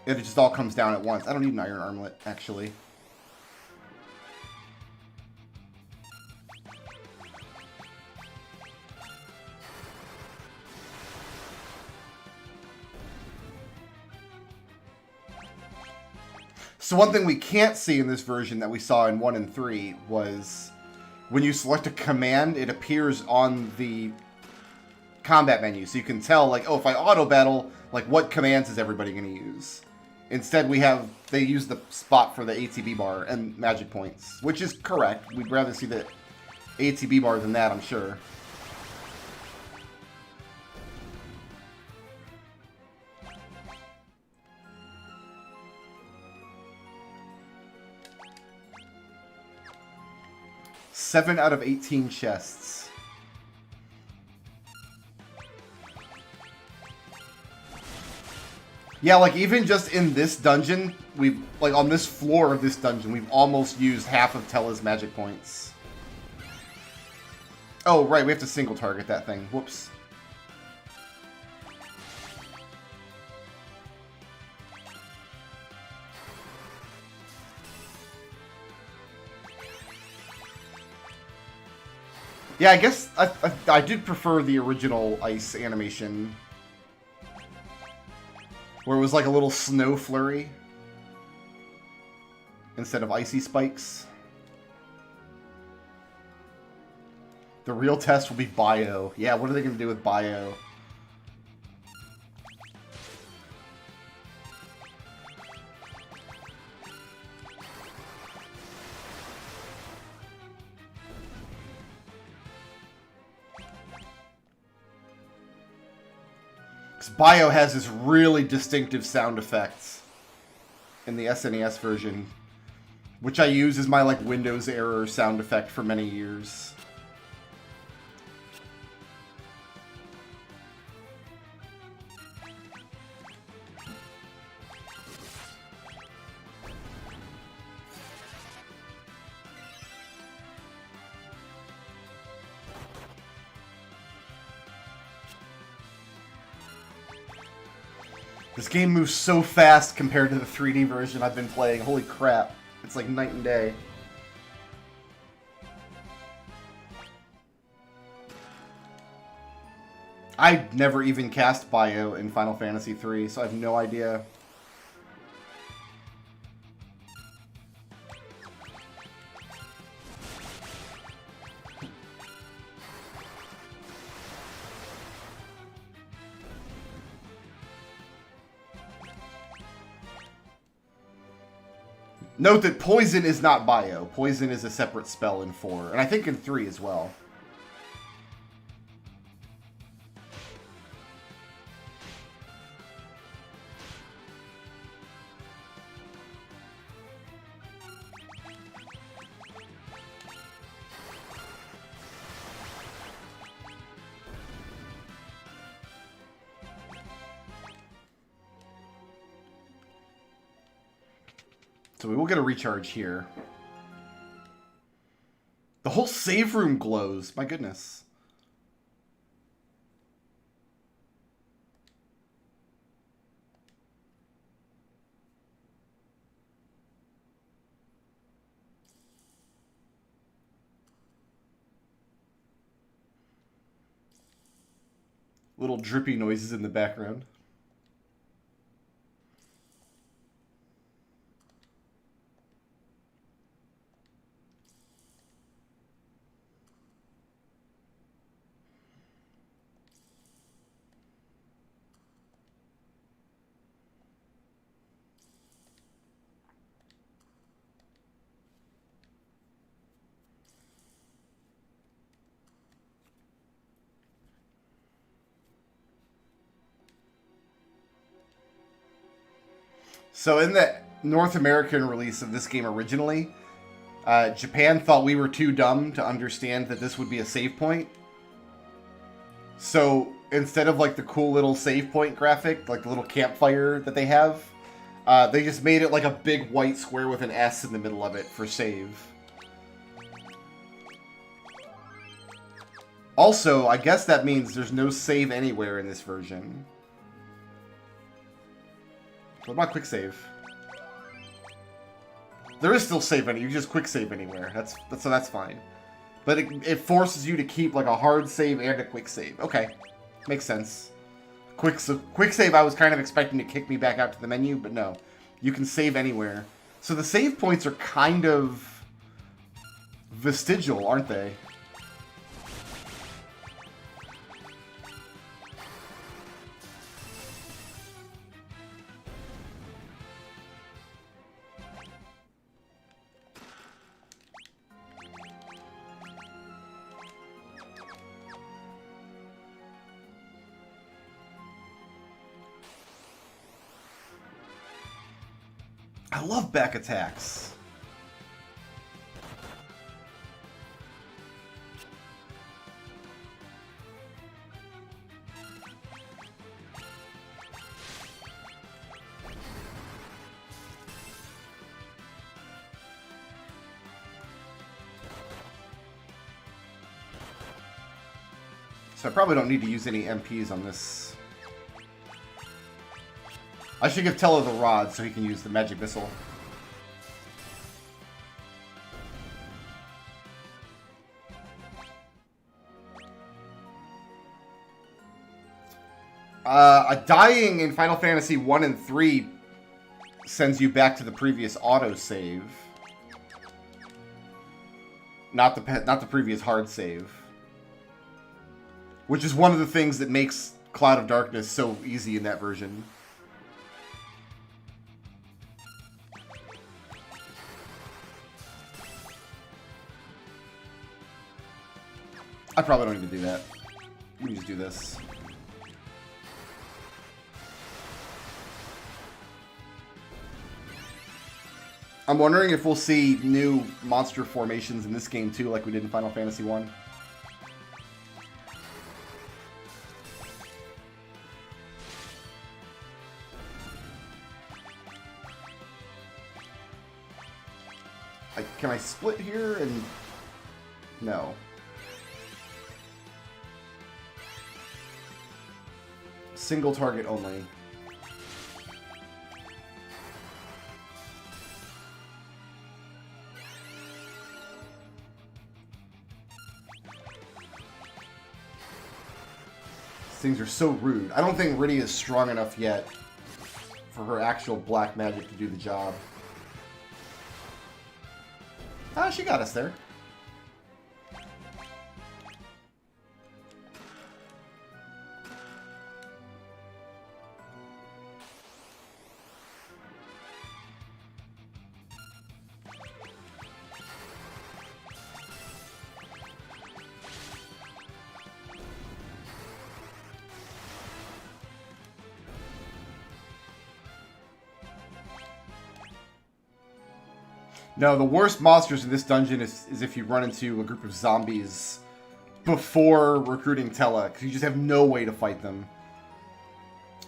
it just all comes down at once. I don't need an iron armlet, actually. So one thing we can't see in this version that we saw in 1 and 3 was when you select a command, it appears on the combat menu, so you can tell, like, oh, if I auto battle, like, what commands is everybody going to use? Instead, they use the spot for the ATB bar and magic points, which is correct. We'd rather see the ATB bar than that, I'm sure. Seven out of 18 chests. Yeah, like, even just in this dungeon, on this floor of this dungeon, we've almost used half of Tella's magic points. Oh, right, we have to single target that thing. Whoops. Yeah, I guess I did prefer the original ice animation. Where it was like a little snow flurry. Instead of icy spikes. The real test will be bio. Yeah, what are they going to do with bio? Because bio has this really distinctive sound effects in the SNES version, which I use as my like Windows error sound effect for many years. This game moves so fast compared to the 3D version I've been playing. Holy crap. It's like night and day. I never even cast bio in Final Fantasy III, so I have no idea. Note that Poison is not bio. Poison is a separate spell in 4, and I think in 3 as well. So we will get a recharge here. The whole save room glows. My goodness. Little drippy noises in the background. So in the North American release of this game originally, Japan thought we were too dumb to understand that this would be a save point. So instead of like the cool little save point graphic, like the little campfire that they have, they just made it like a big white square with an S in the middle of it for save. Also, I guess that means there's no save anywhere in this version. What about quick save? There is still save any. You just quick save anywhere. That's fine. But it forces you to keep like a hard save and a quick save. Okay, makes sense. Quick save. I was kind of expecting to kick me back out to the menu, but no, you can save anywhere. So the save points are kind of vestigial, aren't they? I love back attacks. So I probably don't need to use any MPs on this. I should give Tello the rod so he can use the magic missile. A dying in Final Fantasy 1 and 3 sends you back to the previous autosave. Not the previous hard save. Which is one of the things that makes Cloud of Darkness so easy in that version. I probably don't even do that. Let me just do this. I'm wondering if we'll see new monster formations in this game too, like we did in Final Fantasy 1. Can I split here and... No. Single target only. These things are so rude. I don't think Riddy is strong enough yet for her actual black magic to do the job. Ah, she got us there. No, the worst monsters in this dungeon is if you run into a group of zombies before recruiting Tella, because you just have no way to fight them.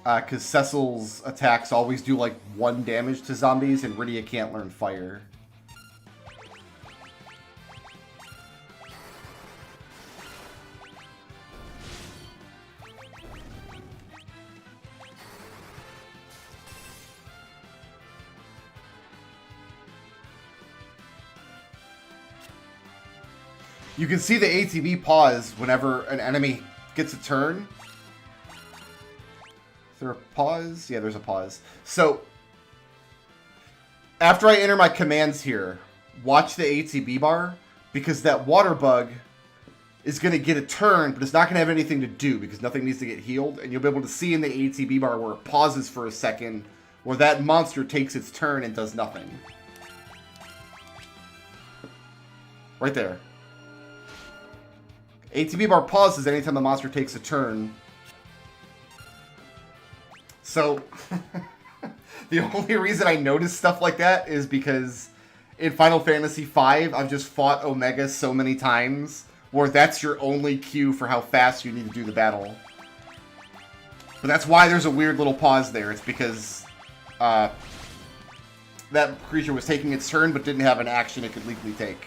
Because Cecil's attacks always do like 1 damage to zombies, and Rydia can't learn fire. You can see the ATB pause whenever an enemy gets a turn. Is there a pause? Yeah, there's a pause. So, after I enter my commands here, watch the ATB bar, because that water bug is going to get a turn, but it's not going to have anything to do, because nothing needs to get healed, and you'll be able to see in the ATB bar where it pauses for a second, where that monster takes its turn and does nothing. Right there. ATB bar pauses anytime the monster takes a turn. So, the only reason I notice stuff like that is because in Final Fantasy V, I've just fought Omega so many times where that's your only cue for how fast you need to do the battle. But that's why there's a weird little pause there. It's because that creature was taking its turn but didn't have an action it could legally take.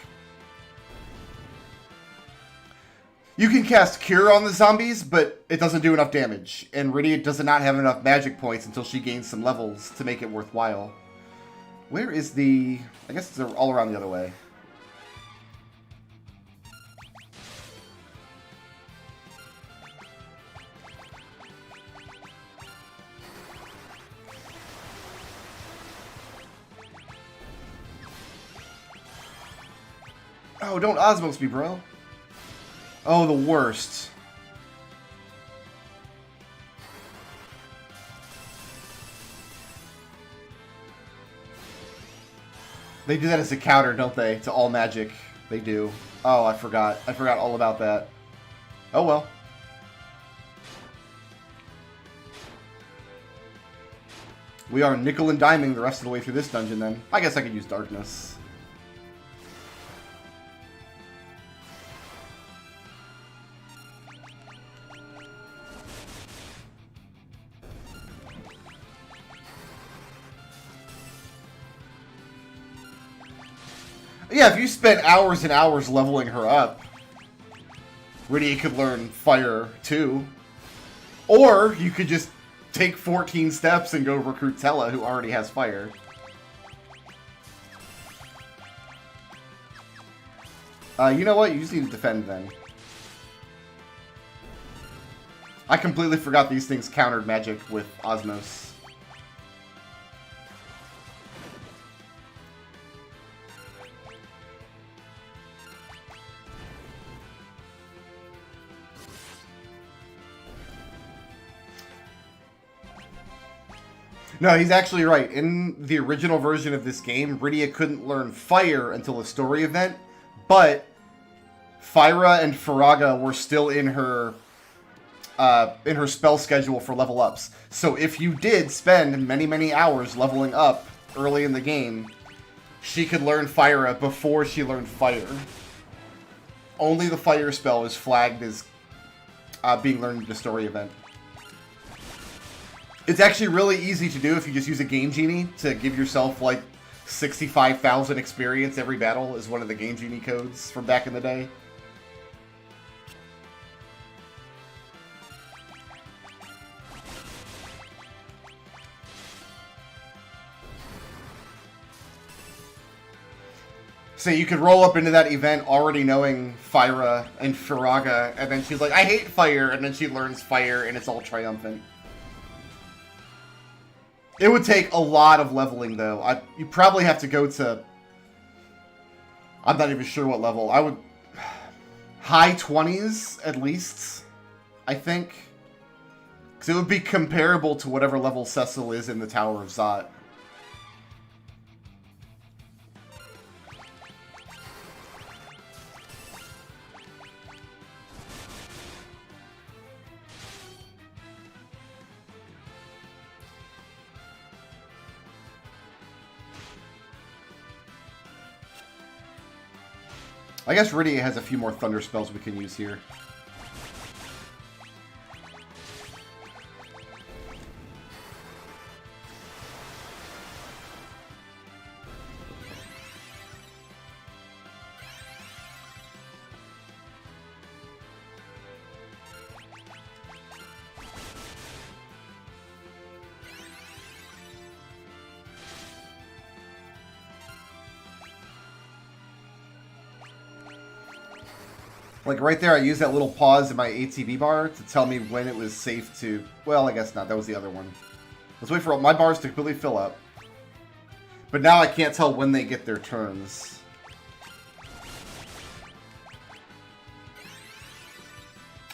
You can cast Cure on the zombies, but it doesn't do enough damage. And Rydia does not have enough magic points until she gains some levels to make it worthwhile. Where is the... I guess it's all around the other way. Oh, don't Osmos me, bro. Oh, the worst. They do that as a counter, don't they? To all magic. They do. Oh, I forgot. I forgot all about that. Oh, well. We are nickel and diming the rest of the way through this dungeon, then. I guess I could use darkness. Yeah, if you spent hours and hours leveling her up, Rydia could learn fire too. Or you could just take 14 steps and go recruit Tella, who already has fire. You know what? You just need to defend then. I completely forgot these things countered magic with Osmos. No, he's actually right. In the original version of this game, Rydia couldn't learn fire until a story event, but Fyra and Faraga were still in her spell schedule for level ups. So if you did spend many, many hours leveling up early in the game, she could learn Fyra before she learned fire. Only the fire spell is flagged as being learned in the story event. It's actually really easy to do if you just use a Game Genie to give yourself like 65,000 experience every battle is one of the Game Genie codes from back in the day. So you could roll up into that event already knowing Fyra and Faraga, and then she's like, I hate fire, and then she learns fire, and it's all triumphant. It would take a lot of leveling, though. You probably have to go to... I'm not even sure what level. I would... High 20s, at least, I think. Because it would be comparable to whatever level Cecil is in the Tower of Zot. I guess Rydia has a few more thunder spells we can use here. Like right there, I used that little pause in my ATB bar to tell me when it was safe to... Well, I guess not. That was the other one. Let's wait for my bars to completely fill up. But now I can't tell when they get their turns.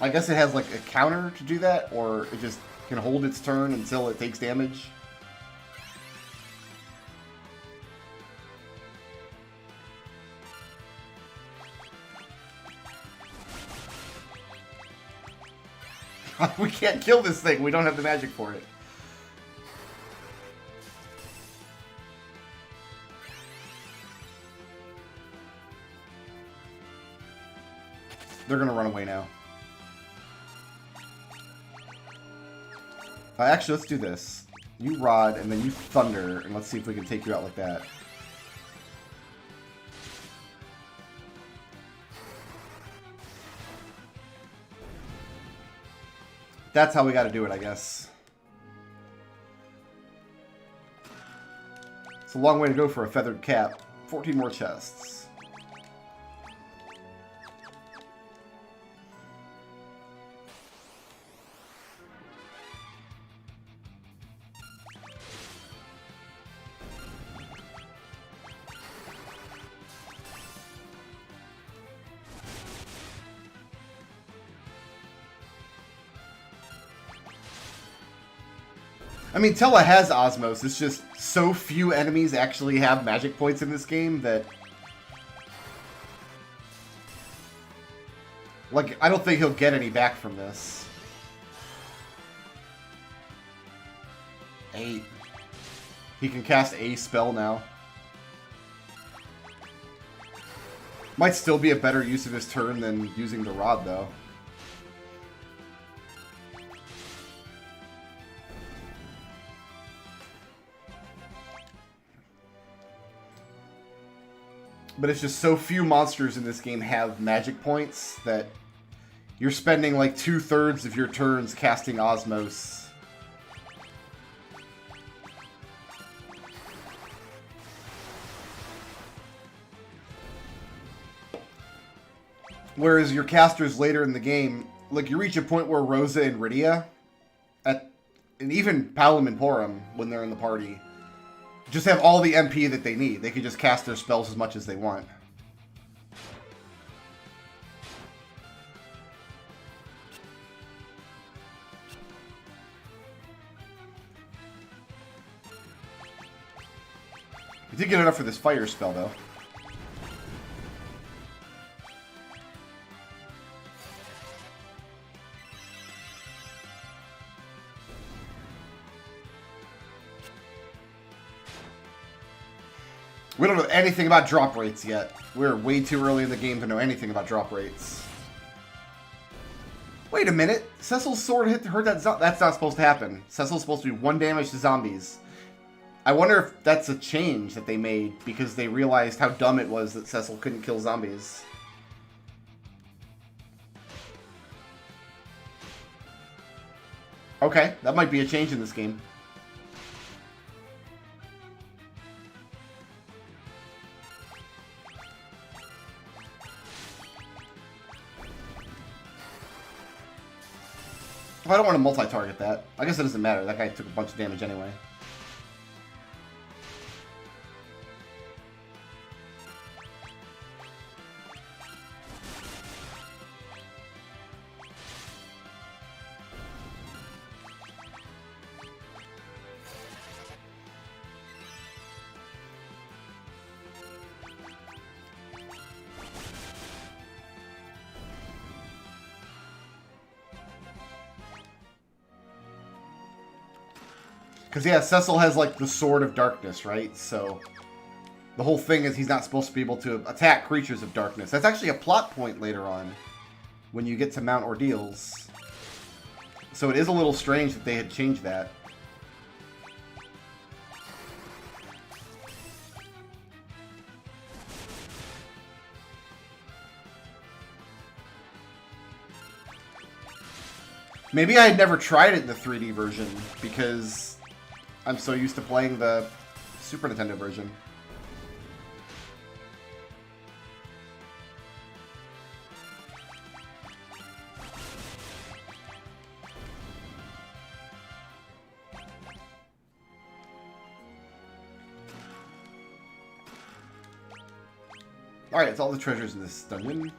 I guess it has like a counter to do that, or it just can hold its turn until it takes damage. We can't kill this thing. We don't have the magic for it. They're going to run away now. Actually, let's do this. You Rod, and then you Thunder, and let's see if we can take you out like that. That's how we gotta do it, I guess. It's a long way to go for a feathered cap. 14 more chests. I mean, Tella has Osmos. It's just so few enemies actually have magic points in this game that... Like, I don't think he'll get any back from this. 8. He can cast a spell now. Might still be a better use of his turn than using the rod, though. But it's just so few monsters in this game have magic points that you're spending like 2/3 of your turns casting Osmos. Whereas your casters later in the game, like you reach a point where Rosa and Rydia, and even Paladin and Porum, when they're in the party, just have all the MP that they need. They can just cast their spells as much as they want. We did get enough for this fire spell, though. We don't know anything about drop rates yet. We're way too early in the game to know anything about drop rates. Wait a minute. Cecil's sword hurt that zombie. That's not supposed to happen. Cecil's supposed to do 1 damage to zombies. I wonder if that's a change that they made because they realized how dumb it was that Cecil couldn't kill zombies. Okay, that might be a change in this game. I don't want to multi-target that. I guess it doesn't matter. That guy took a bunch of damage anyway. Because, yeah, Cecil has, like, the Sword of Darkness, right? So, the whole thing is he's not supposed to be able to attack creatures of darkness. That's actually a plot point later on, when you get to Mount Ordeals. So it is a little strange that they had changed that. Maybe I had never tried it in the 3D version, because I'm so used to playing the Super Nintendo version. Alright, it's all the treasures in this dungeon.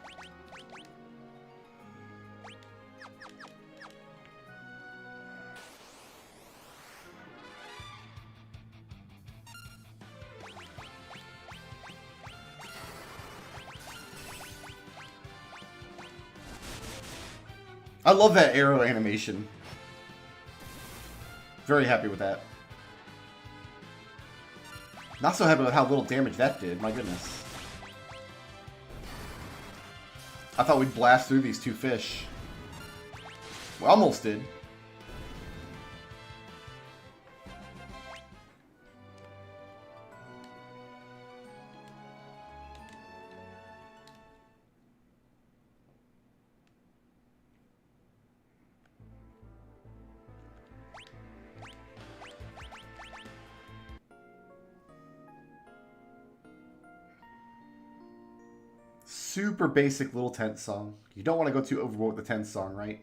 I love that arrow animation. Very happy with that. Not so happy with how little damage that did, my goodness. I thought we'd blast through these 2 fish. We almost did. Super basic little tent song. You don't want to go too overboard with the tent song, right?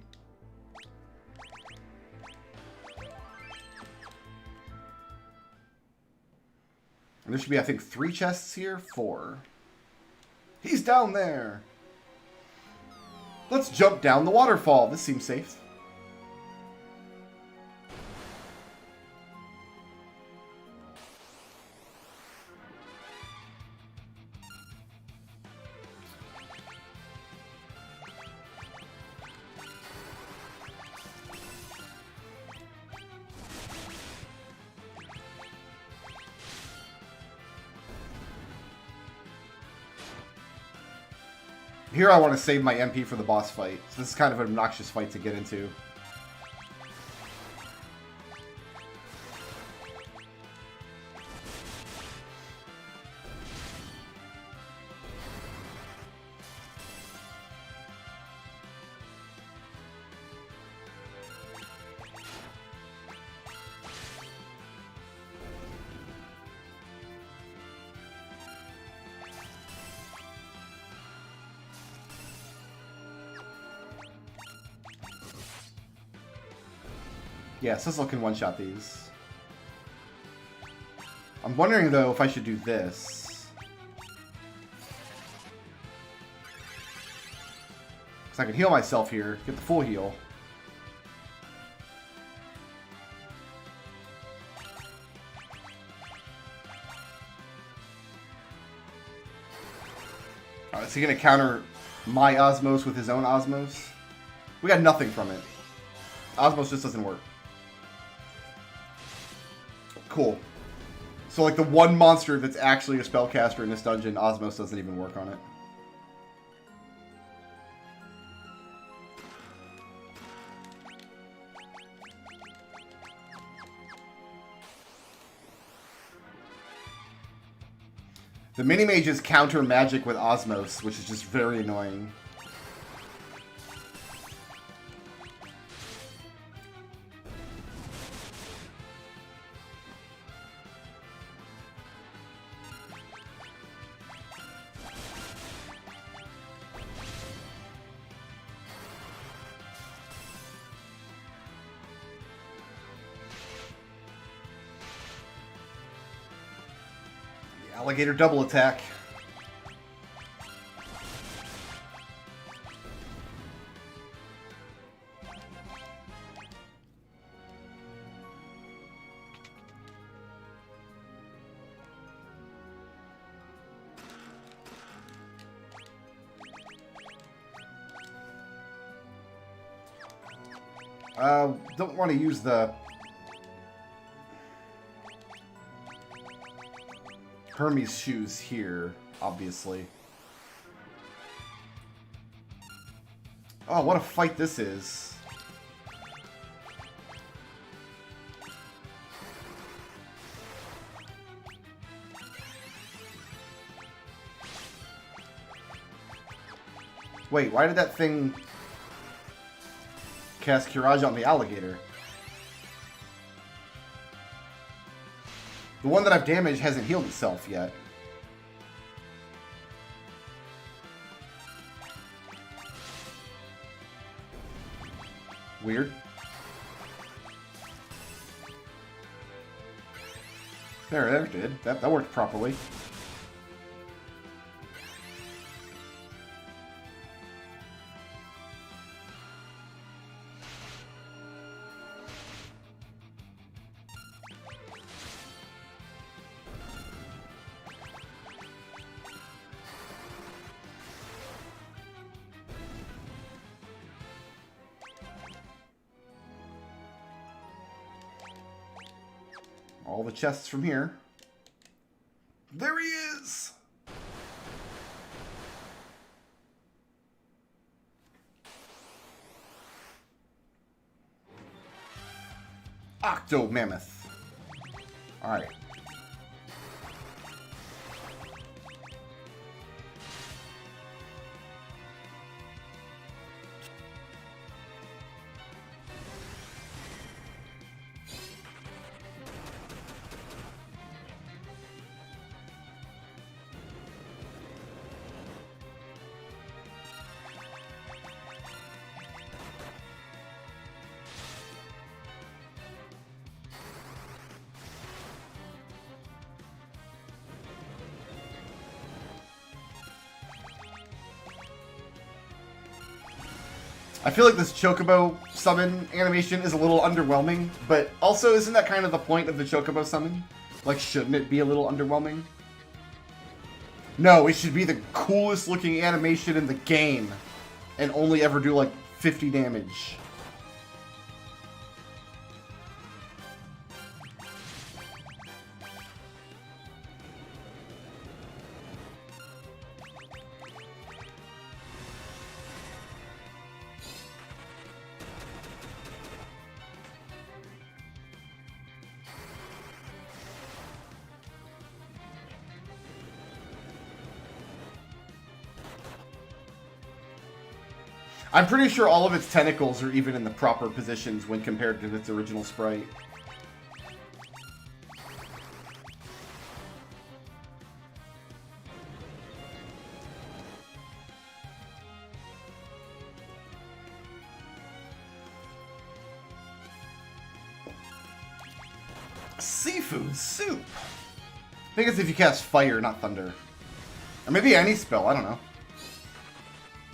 And there should be, I think, 3 chests here? 4. He's down there! Let's jump down the waterfall. This seems safe. Here I want to save my MP for the boss fight. So this is kind of an obnoxious fight to get into. Yeah, Sissel can one-shot these. I'm wondering, though, if I should do this. Because I can heal myself here, get the full heal. Alright, is he going to counter my Osmos with his own Osmos? We got nothing from it. Osmos just doesn't work. Cool. So, like, the one monster that's actually a spellcaster in this dungeon, Osmos doesn't even work on it. The mini-mages counter magic with Osmos, which is just very annoying. Alligator double attack. Don't want to use the Hermes shoes here, obviously. Oh, what a fight this is. Wait, why did that thing cast Courage on the alligator? The one that I've damaged hasn't healed itself yet. Weird. There it did. That worked properly. All the chests from here. There he is! Octo Mammoth. Alright. I feel like this Chocobo summon animation is a little underwhelming, but also isn't that kind of the point of the Chocobo summon? Like, shouldn't it be a little underwhelming? No, it should be the coolest looking animation in the game, and only ever do like 50 damage. I'm pretty sure all of its tentacles are even in the proper positions when compared to its original sprite. Seafood soup. I think it's if you cast fire, not thunder. Or maybe any spell, I don't know.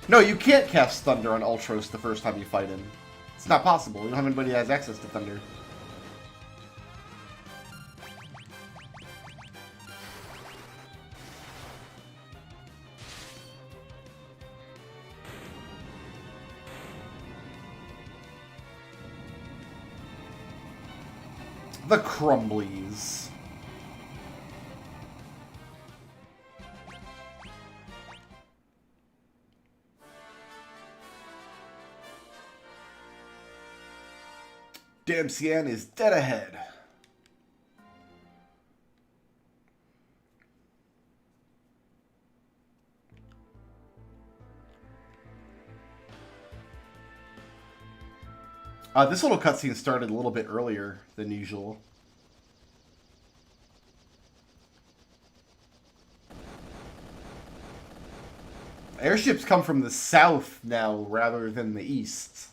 No, you can't cast thunder on Ultros the first time you fight him. It's not possible. You don't have anybody that has access to thunder. The Crumblies. Damcyan is dead ahead. This little cutscene started a little bit earlier than usual. Airships come from the south now rather than the east.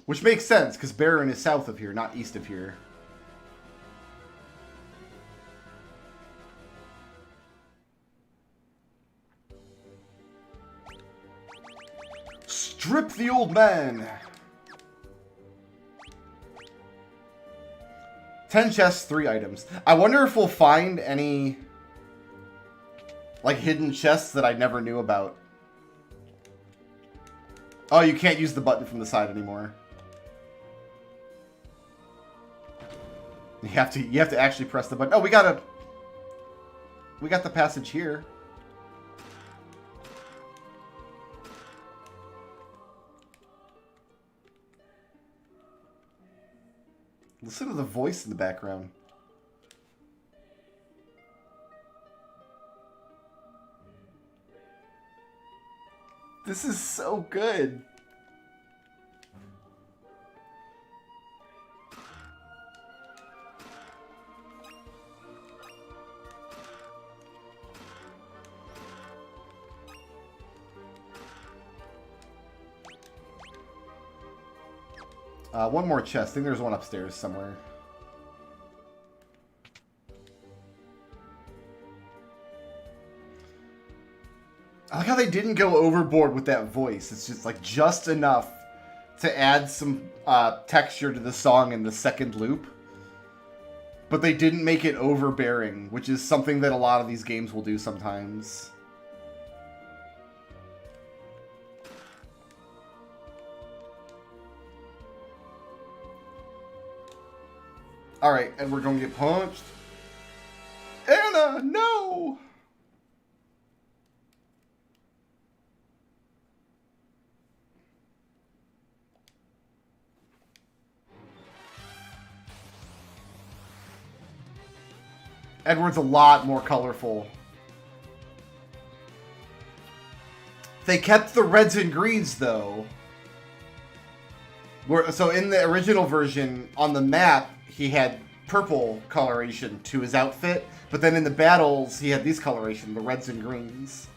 Which makes sense, because Baron is south of here, not east of here. Strip the old man! 10 chests, 3 items. I wonder if we'll find any, like, hidden chests that I never knew about. Oh, you can't use the button from the side anymore. You have to actually press the button. Oh, we got the passage here. Listen to the voice in the background. This is so good. One more chest. I think there's one upstairs somewhere. I like how they didn't go overboard with that voice. It's just like just enough to add some texture to the song in the second loop. But they didn't make it overbearing, which is something that a lot of these games will do sometimes. Alright, and we're gonna get punched. Anna, no! Edward's a lot more colorful. They kept the reds and greens, though. So in the original version, on the map, he had purple coloration to his outfit, but then in the battles, he had these coloration, the reds and greens.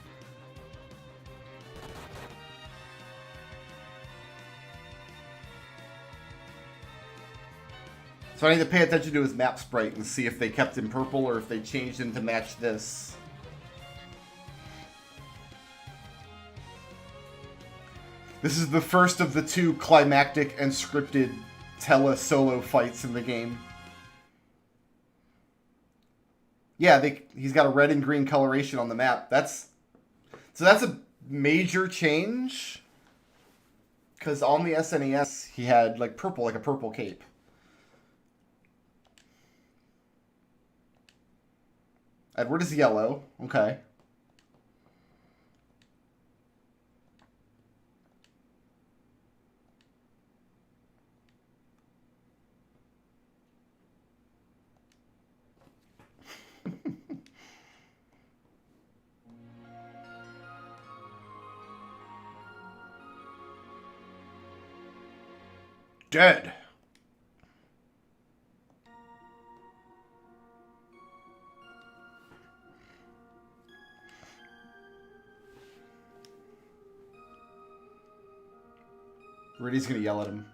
So I need to pay attention to his map sprite and see if they kept him purple or if they changed him to match this. This is the first of the 2 climactic and scripted tele-solo fights in the game. Yeah, he's got a red and green coloration on the map. That's a major change. Because on the SNES, he had like purple, like a purple cape. Edward is yellow. Okay. Dead. Riddy's gonna yell at him.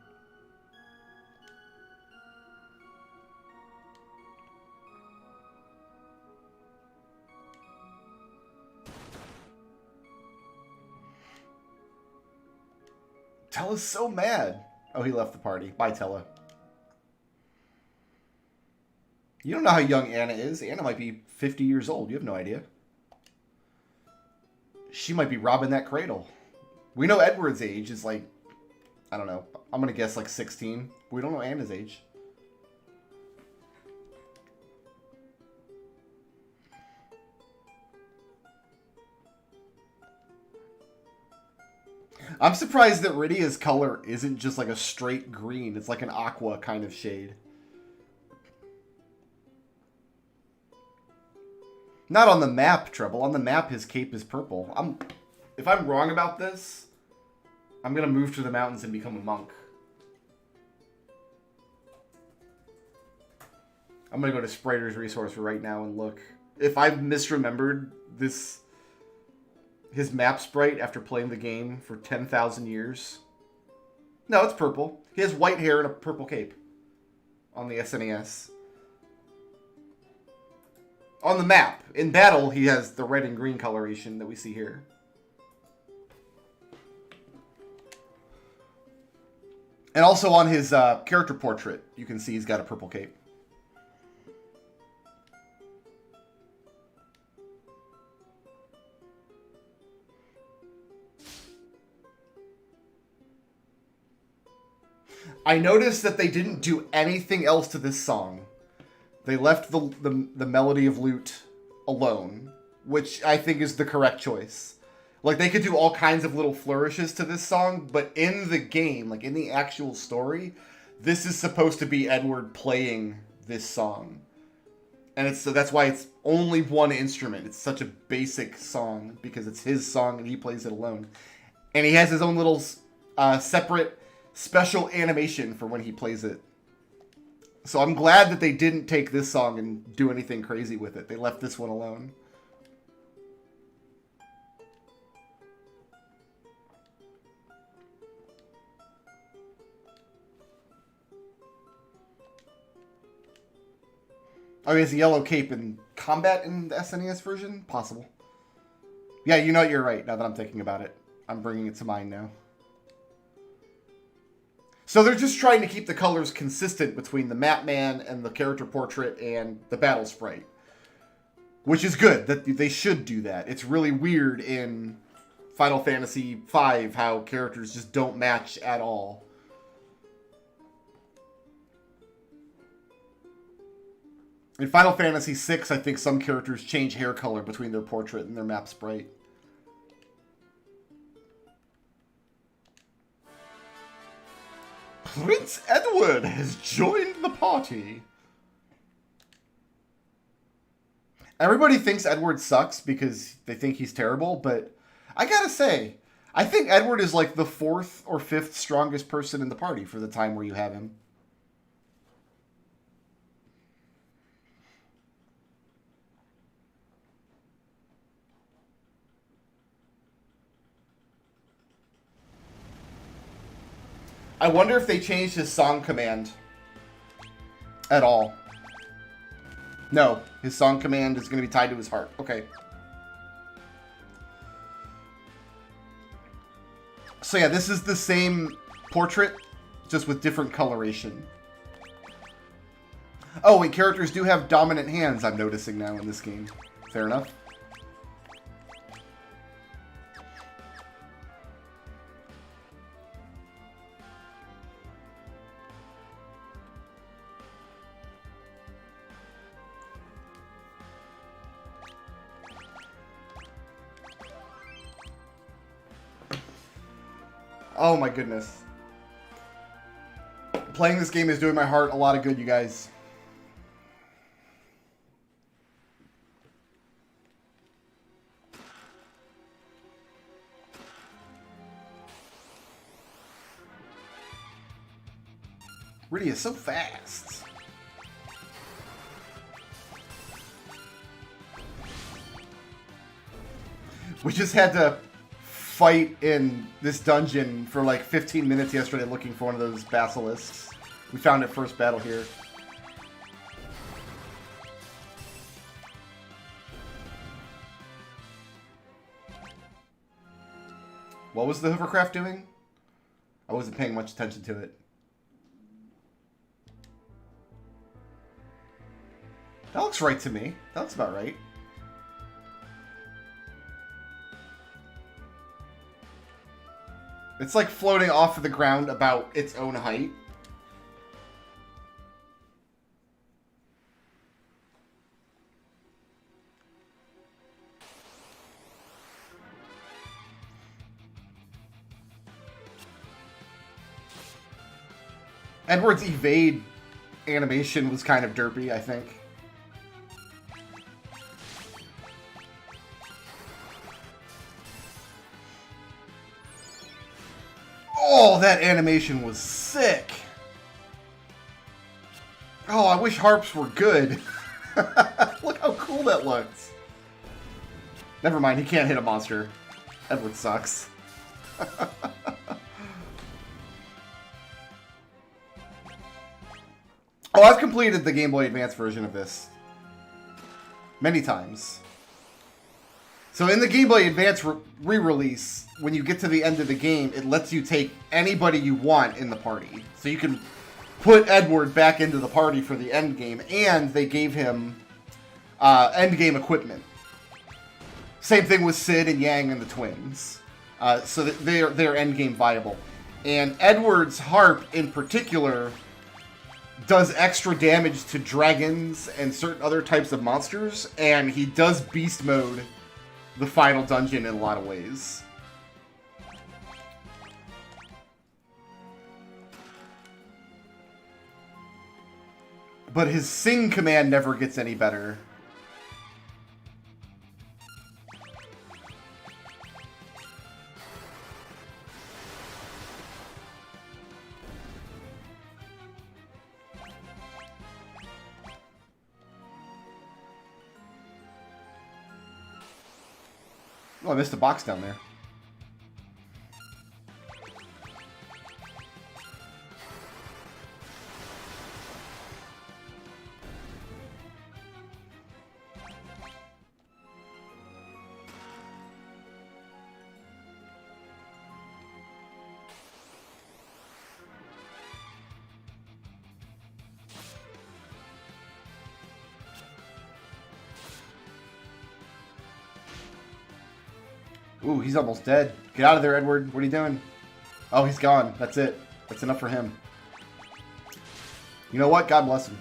Tella's so mad. Oh, he left the party. Bye, Tella. You don't know how young Anna is. Anna might be 50 years old. You have no idea. She might be robbing that cradle. We know Edward's age is like, I don't know. I'm going to guess like 16. We don't know Anna's age. I'm surprised that Rydia's color isn't just like a straight green. It's like an aqua kind of shade. Not on the map, Treble. On the map, his cape is purple. If I'm wrong about this, I'm going to move to the mountains and become a monk. I'm going to go to Spriter's Resource right now and look. If I've misremembered this, his map sprite after playing the game for 10,000 years. No, it's purple. He has white hair and a purple cape on the SNES. On the map. In battle, he has the red and green coloration that we see here. And also on his character portrait, you can see he's got a purple cape. I noticed that they didn't do anything else to this song. They left the melody of lute alone, which I think is the correct choice. Like, they could do all kinds of little flourishes to this song, but in the game, like in the actual story, this is supposed to be Edward playing this song. And so that's why it's only one instrument. It's such a basic song, because it's his song and he plays it alone. And he has his own little separate special animation for when he plays it. So I'm glad that they didn't take this song and do anything crazy with it. They left this one alone. Oh, he has a yellow cape in combat in the SNES version? Possible. Yeah, you know what, you're right, now that I'm thinking about it. I'm bringing it to mind now. So they're just trying to keep the colors consistent between the map man and the character portrait and the battle sprite. Which is good. That they should do that. It's really weird in Final Fantasy V how characters just don't match at all. In Final Fantasy VI, I think some characters change hair color between their portrait and their map sprite. Prince Edward has joined the party. Everybody thinks Edward sucks because they think he's terrible, but I gotta say, I think Edward is like the 4th or 5th strongest person in the party for the time where you have him. I wonder if they changed his song command at all. No, his song command is going to be tied to his heart. Okay. So yeah, this is the same portrait, just with different coloration. Oh, and characters do have dominant hands, I'm noticing now in this game. Fair enough. Oh my goodness. Playing this game is doing my heart a lot of good, you guys. Rydia is so fast. We just had to fight in this dungeon for like 15 minutes yesterday looking for one of those basilisks. We found it first battle here. What was the hovercraft doing? I wasn't paying much attention to it. That looks right to me. That looks about right. It's like floating off of the ground about its own height. Edward's evade animation was kind of derpy, I think. Oh, that animation was sick. Oh, I wish harps were good. Look how cool that looks. Never mind, he can't hit a monster. Edward sucks. Oh, I've completed the Game Boy Advance version of this many times. So in the Game Boy Advance re-release, when you get to the end of the game, it lets you take anybody you want in the party. So you can put Edward back into the party for the end game, and they gave him end game equipment. Same thing with Sid and Yang and the twins. So that they're end game viable. And Edward's harp in particular does extra damage to dragons and certain other types of monsters, and he does beast mode the final dungeon in a lot of ways. But his sing command never gets any better. Oh, I missed a box down there. Ooh, he's almost dead. Get out of there, Edward. What are you doing? Oh, he's gone. That's it. That's enough for him. You know what? God bless him.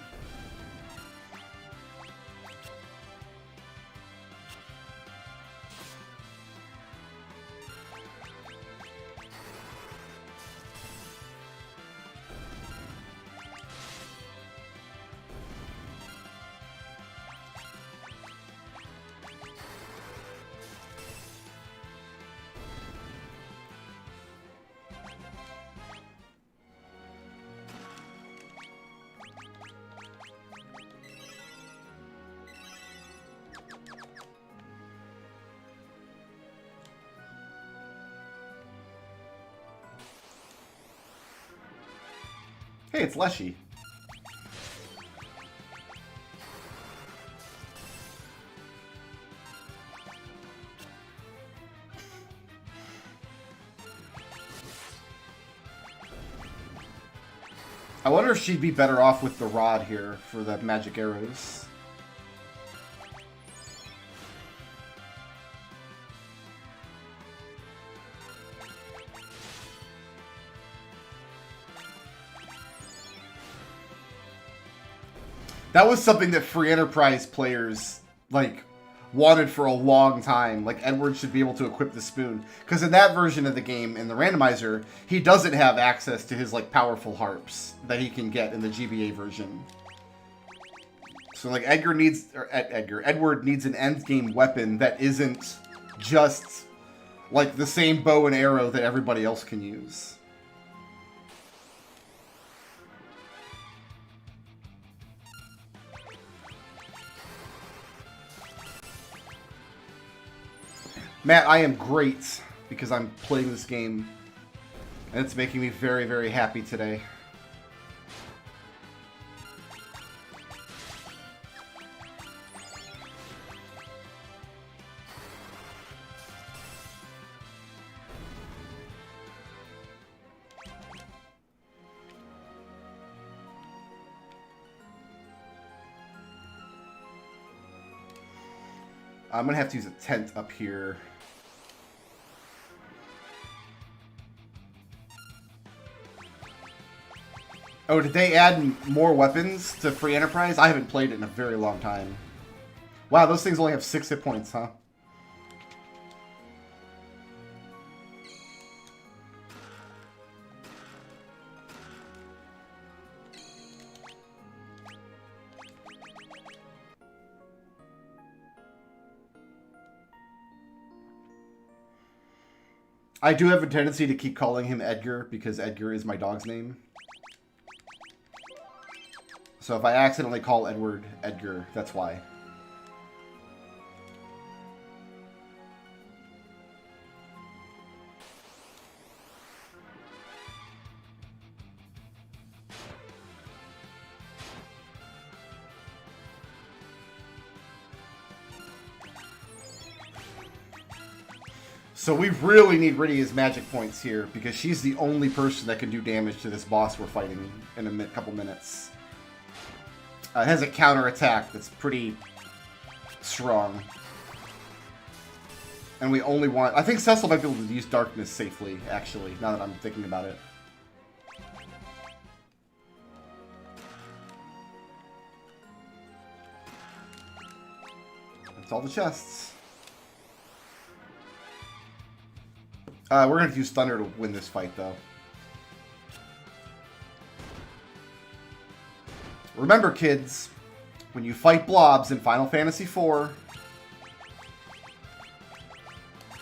Hey, it's Leshy. I wonder if she'd be better off with the rod here for the magic arrows. That was something that free enterprise players, like, wanted for a long time. Like, Edward should be able to equip the spoon. Because in that version of the game, in the randomizer, he doesn't have access to his, like, powerful harps that he can get in the GBA version. So, like, Edward needs an endgame weapon that isn't just, like, the same bow and arrow that everybody else can use. Matt, I am great because I'm playing this game, and it's making me very, very happy today. I'm going to have to use a tent up here. Oh, did they add more weapons to Free Enterprise? I haven't played it in a very long time. Wow, those things only have 6 hit points, huh? I do have a tendency to keep calling him Edgar because Edgar is my dog's name. So if I accidentally call Edward Edgar, that's why. So we really need Rydia's magic points here because she's the only person that can do damage to this boss we're fighting in a couple minutes. It has a counter attack that's pretty strong. And we only want... I think Cecil might be able to use darkness safely, actually, now that I'm thinking about it. That's all the chests. We're going to use Thunder to win this fight, though. Remember, kids, when you fight blobs in Final Fantasy IV,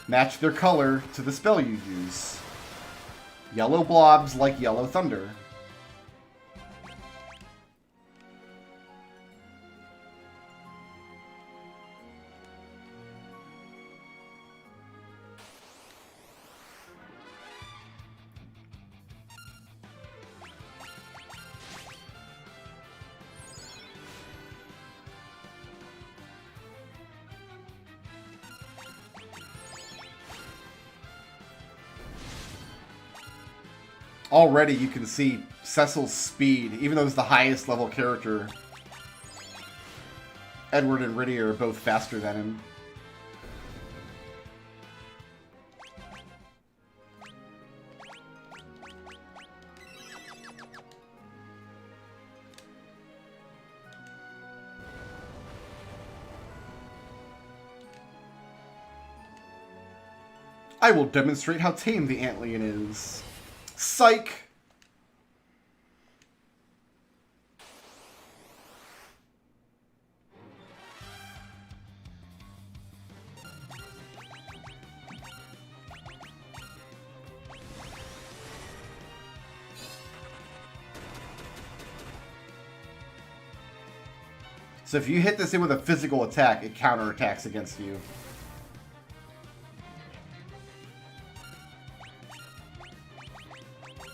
match their color to the spell you use. Yellow blobs like yellow thunder. Already you can see Cecil's speed, even though he's the highest level character. Edward and Rydia are both faster than him. I will demonstrate how tame the Antlion is. Psych! So if you hit this in with a physical attack, it counterattacks against you.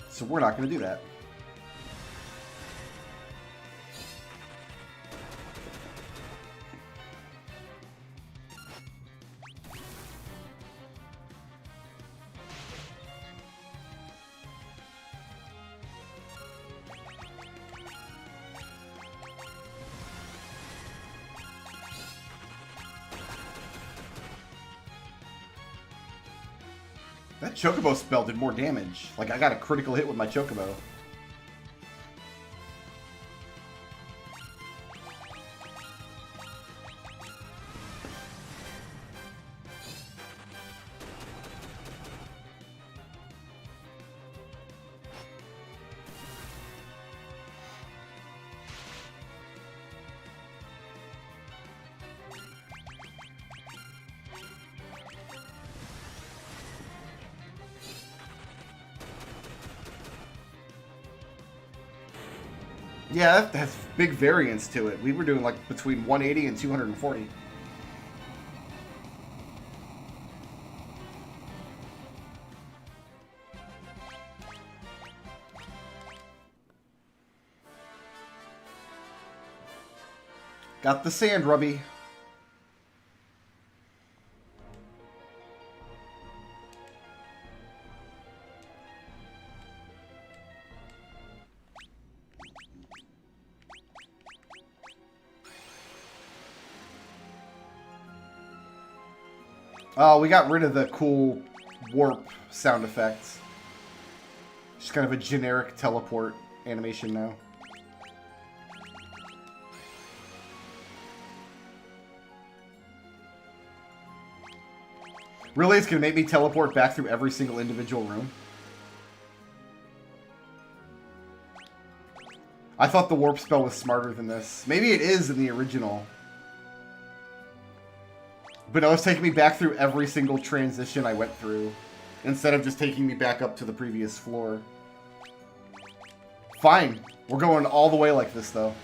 So we're not going to do that. That Chocobo spell did more damage. Like, I got a critical hit with my Chocobo. Yeah, that has big variance to it. We were doing like between 180 and 240. Got the sand, Rubby. Oh, we got rid of the cool warp sound effects. Just kind of a generic teleport animation now. Really? It's going to make me teleport back through every single individual room? I thought the warp spell was smarter than this. Maybe it is in the original. But no, it's taking me back through every single transition I went through, instead of just taking me back up to the previous floor. Fine. We're going all the way like this, though.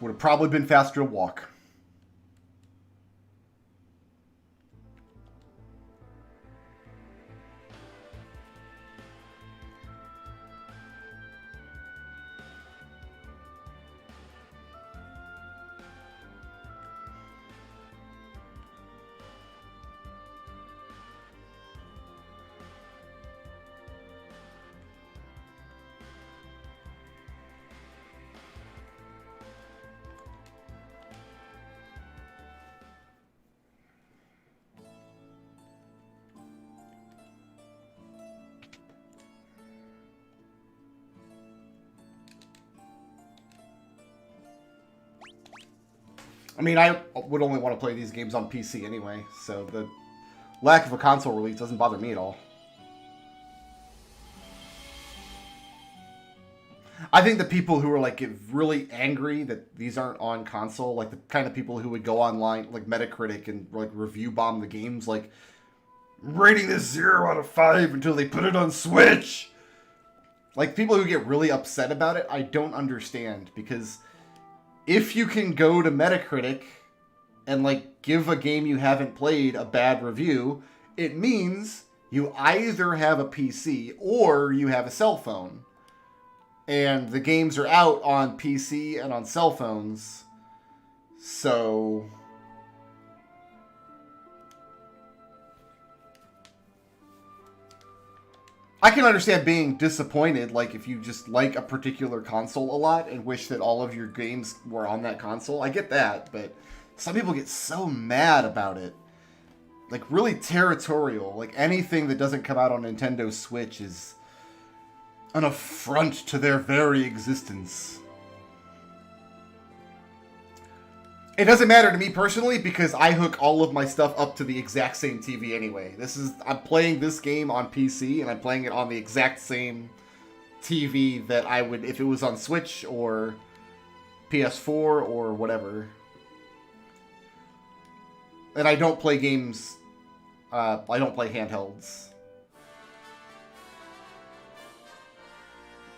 Would have probably been faster to walk. I mean, I would only want to play these games on PC anyway, so the lack of a console release doesn't bother me at all. I think the people who are like get really angry that these aren't on console, like the kind of people who would go online, like Metacritic, and like review bomb the games, like rating this 0 out of 5 until they put it on Switch. Like people who get really upset about it, I don't understand, because if you can go to Metacritic and like give a game you haven't played a bad review, it means you either have a PC or you have a cell phone. And the games are out on PC and on cell phones. So I can understand being disappointed, like if you just like a particular console a lot and wish that all of your games were on that console. I get that, but some people get so mad about it. Like really territorial. Like anything that doesn't come out on Nintendo Switch is an affront to their very existence. It doesn't matter to me personally because I hook all of my stuff up to the exact same TV anyway. I'm playing this game on PC and I'm playing it on the exact same TV that I would if it was on Switch or PS4 or whatever. And I don't play games, I don't play handhelds.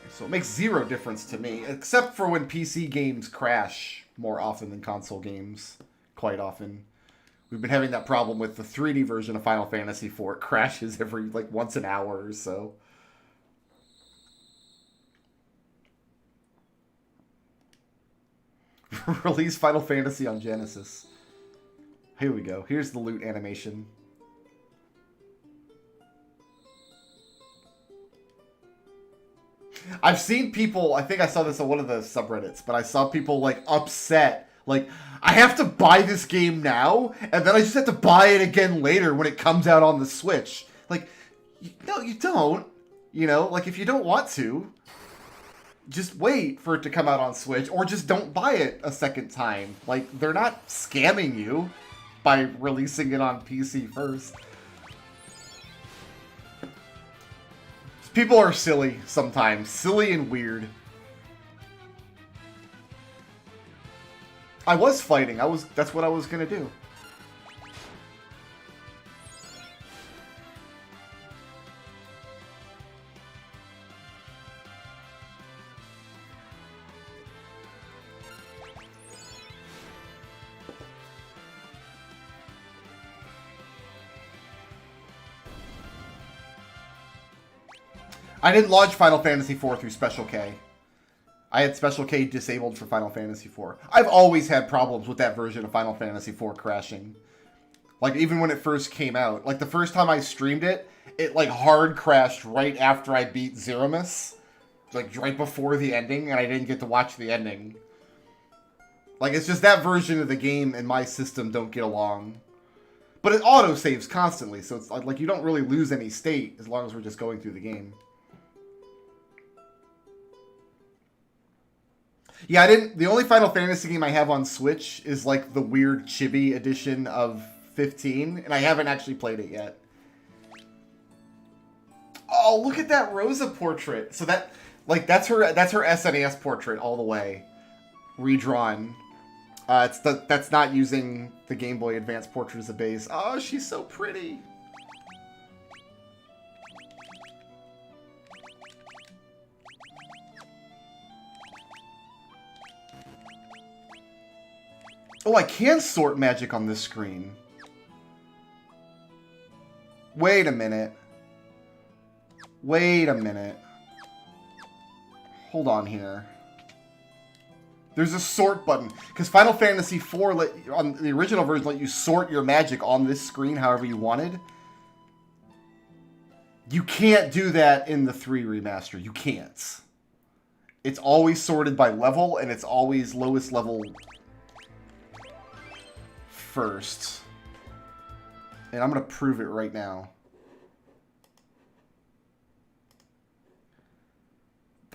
So it makes zero difference to me, except for when PC games crash more often than console games. Quite often. We've been having that problem with the 3D version of Final Fantasy IV. It crashes every, like, once an hour or so. Release Final Fantasy on Genesis. Here we go. Here's the loot animation. I've seen people, I think I saw this on one of the subreddits, but I saw people, like, upset. Like, I have to buy this game now, and then I just have to buy it again later when it comes out on the Switch. Like, no, you don't. You know, like, if you don't want to, just wait for it to come out on Switch, or just don't buy it a second time. Like, they're not scamming you by releasing it on PC first. People are silly sometimes. Silly and weird. I was fighting. That's what I was gonna do. I didn't launch Final Fantasy IV through Special K. I had Special K disabled for Final Fantasy IV. I've always had problems with that version of Final Fantasy IV crashing. Like, even when it first came out. Like, the first time I streamed it, it, like, hard crashed right after I beat Zeromus. Like, right before the ending, and I didn't get to watch the ending. Like, it's just that version of the game and my system don't get along. But it auto-saves constantly, so it's like you don't really lose any state as long as we're just going through the game. Yeah, the only Final Fantasy game I have on Switch is like the weird chibi edition of 15, and I haven't actually played it yet. Oh, look at that Rosa portrait. So that's her SNES portrait all the way, redrawn. That's not using the Game Boy Advance portrait as a base. Oh, she's so pretty. Oh, I can sort magic on this screen. Wait a minute. Wait a minute. Hold on here. There's a sort button. Because Final Fantasy IV, on the original version, let you sort your magic on this screen however you wanted. You can't do that in the 3 remaster. You can't. It's always sorted by level, and it's always lowest level first. And I'm going to prove it right now.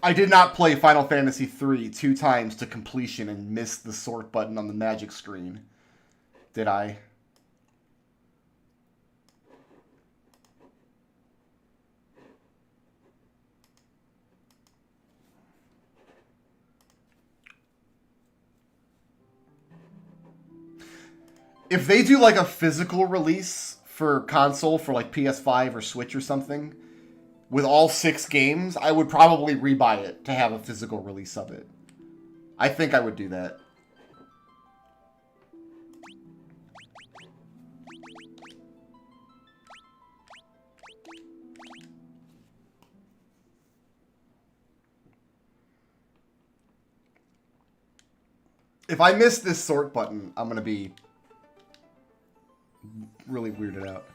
I did not play Final Fantasy III 2 times to completion and miss the sort button on the magic screen. Did I? If they do like a physical release for console for like PS5 or Switch or something, with all 6 games, I would probably rebuy it to have a physical release of it. I think I would do that. If I miss this sort button, I'm going to be really weirded out.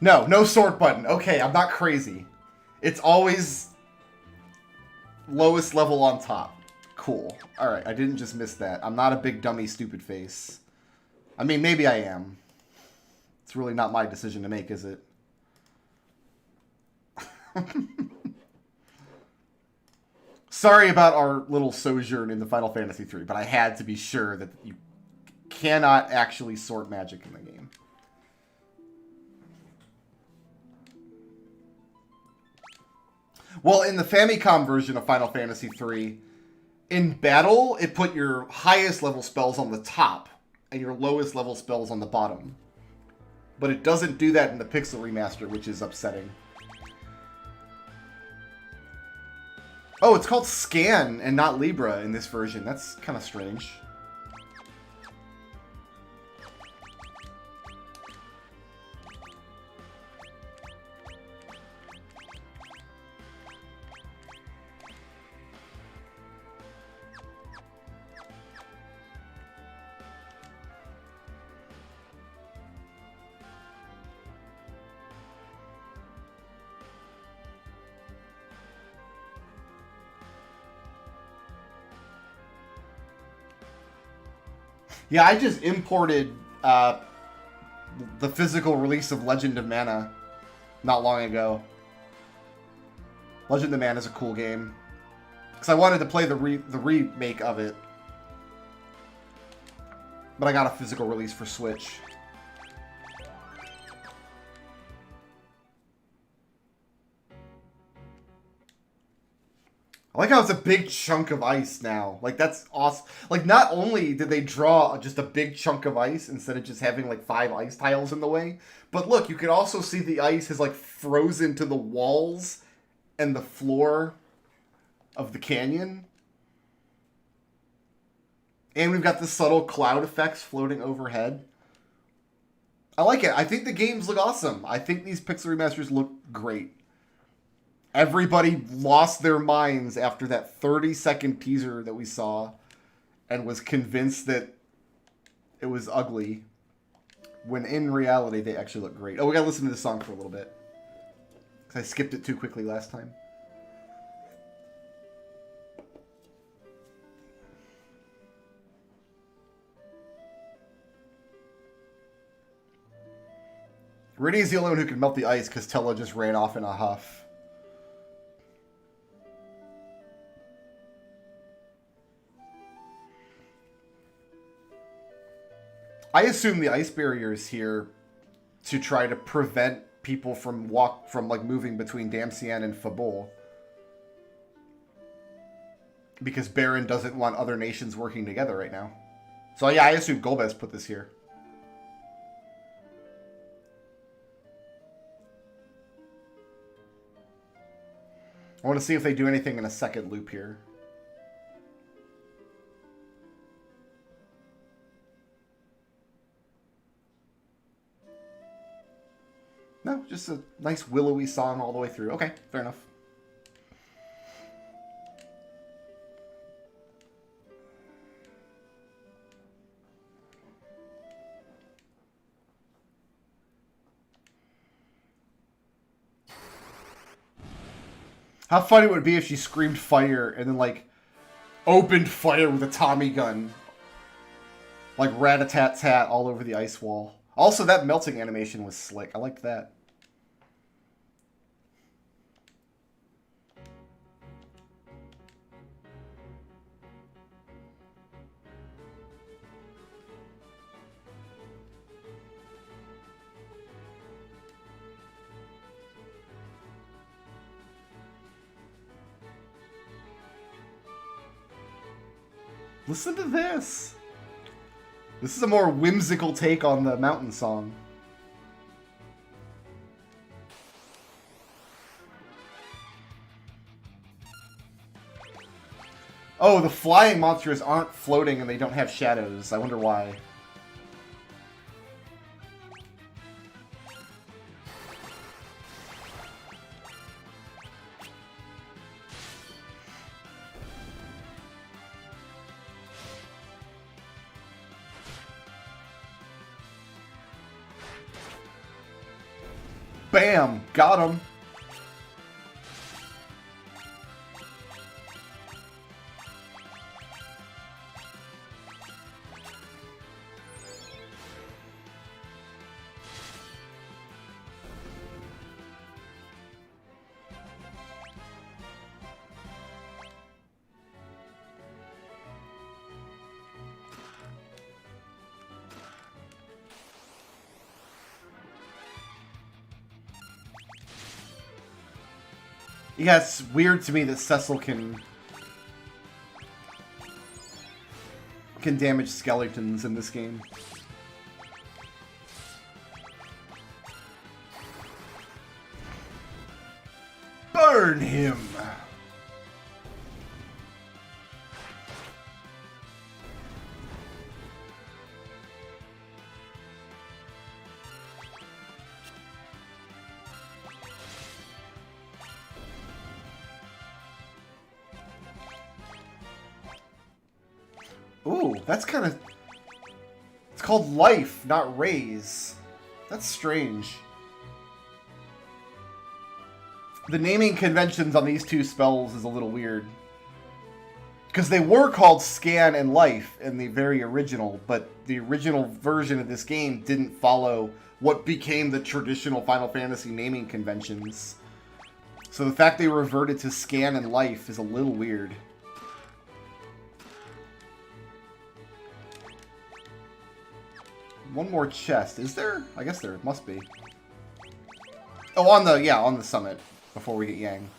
No sort button. Okay, I'm not crazy. It's always lowest level on top. Cool. Alright, I didn't just miss that. I'm not a big dummy stupid face. I mean, maybe I am. It's really not my decision to make, is it? Sorry about our little sojourn in the Final Fantasy III, but I had to be sure that you cannot actually sort magic in the game. Well, in the Famicom version of Final Fantasy III, in battle, it put your highest level spells on the top and your lowest level spells on the bottom. But it doesn't do that in the Pixel Remaster, which is upsetting. Oh, it's called Scan and not Libra in this version. That's kind of strange. Yeah, I just imported the physical release of Legend of Mana not long ago. Legend of Mana is a cool game. Because I wanted to play the remake of it. But I got a physical release for Switch. I like how it's a big chunk of ice now. Like, that's awesome. Like, not only did they draw just a big chunk of ice instead of just having, like, 5 ice tiles in the way, but look, you can also see the ice has, like, frozen to the walls and the floor of the canyon. And we've got the subtle cloud effects floating overhead. I like it. I think the games look awesome. I think these Pixel Remasters look great. Everybody lost their minds after that 30-second teaser that we saw. and was convinced that it was ugly, when in reality they actually look great. Oh, we gotta listen to this song for a little bit. Because I skipped it too quickly last time. Riddy's the only one who can melt the ice because Tella just ran off in a huff. I assume the ice barrier is here to try to prevent people from like moving between Damcyan and Fabul. Because Baron doesn't want other nations working together right now. So yeah, I assume Golbez put this here. I want to see if they do anything in a second loop here. No, just a nice willowy song all the way through. Okay, fair enough. How funny would it be if she screamed fire and then, like, opened fire with a Tommy gun. Like rat-a-tat-tat all over the ice wall. Also, that melting animation was slick. I liked that. Listen to this. This is a more whimsical take on the mountain song. Oh, the flying monsters aren't floating and they don't have shadows. I wonder why. Bam! Got him! Yeah, it's weird to me that Cecil can damage skeletons in this game. Burn him! Ooh, that's kind of... It's called life, not raise. That's strange. The naming conventions on these two spells is a little weird. Because they were called Scan and Life in the very original, but the original version of this game didn't follow what became the traditional Final Fantasy naming conventions. So the fact they reverted to Scan and Life is a little weird. One more chest. Is there? I guess there must be. Oh, on the summit before we get Yang.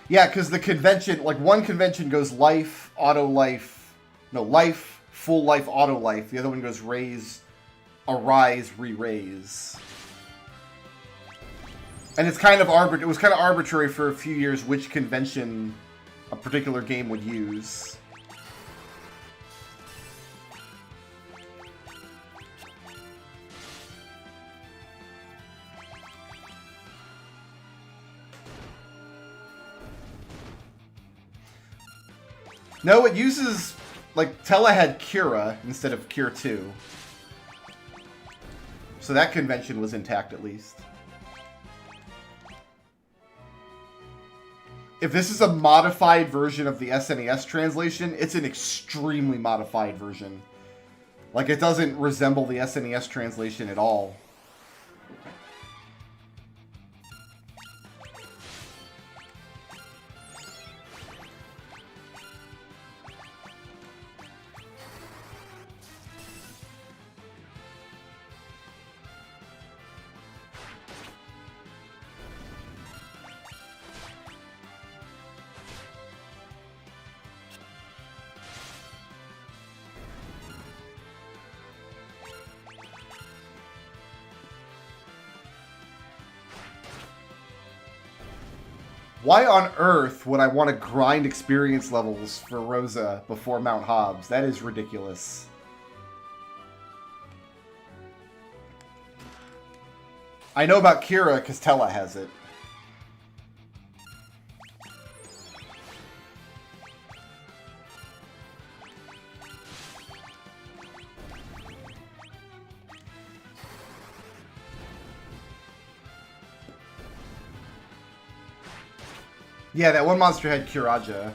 Yeah, because the convention, like one convention goes life, auto life, no, life, full life, auto life. The other one goes raise, arise, re-raise. And it's kind of it was kind of arbitrary for a few years which convention a particular game would use. No, it uses, like, Tela had Kira instead of Cure 2. So that convention was intact at least. If this is a modified version of the SNES translation, it's an extremely modified version. Like, it doesn't resemble the SNES translation at all. Why on earth would I want to grind experience levels for Rosa before Mount Hobs? That is ridiculous. I know about Kira because Tela has it. Yeah, that one monster had Kiraja.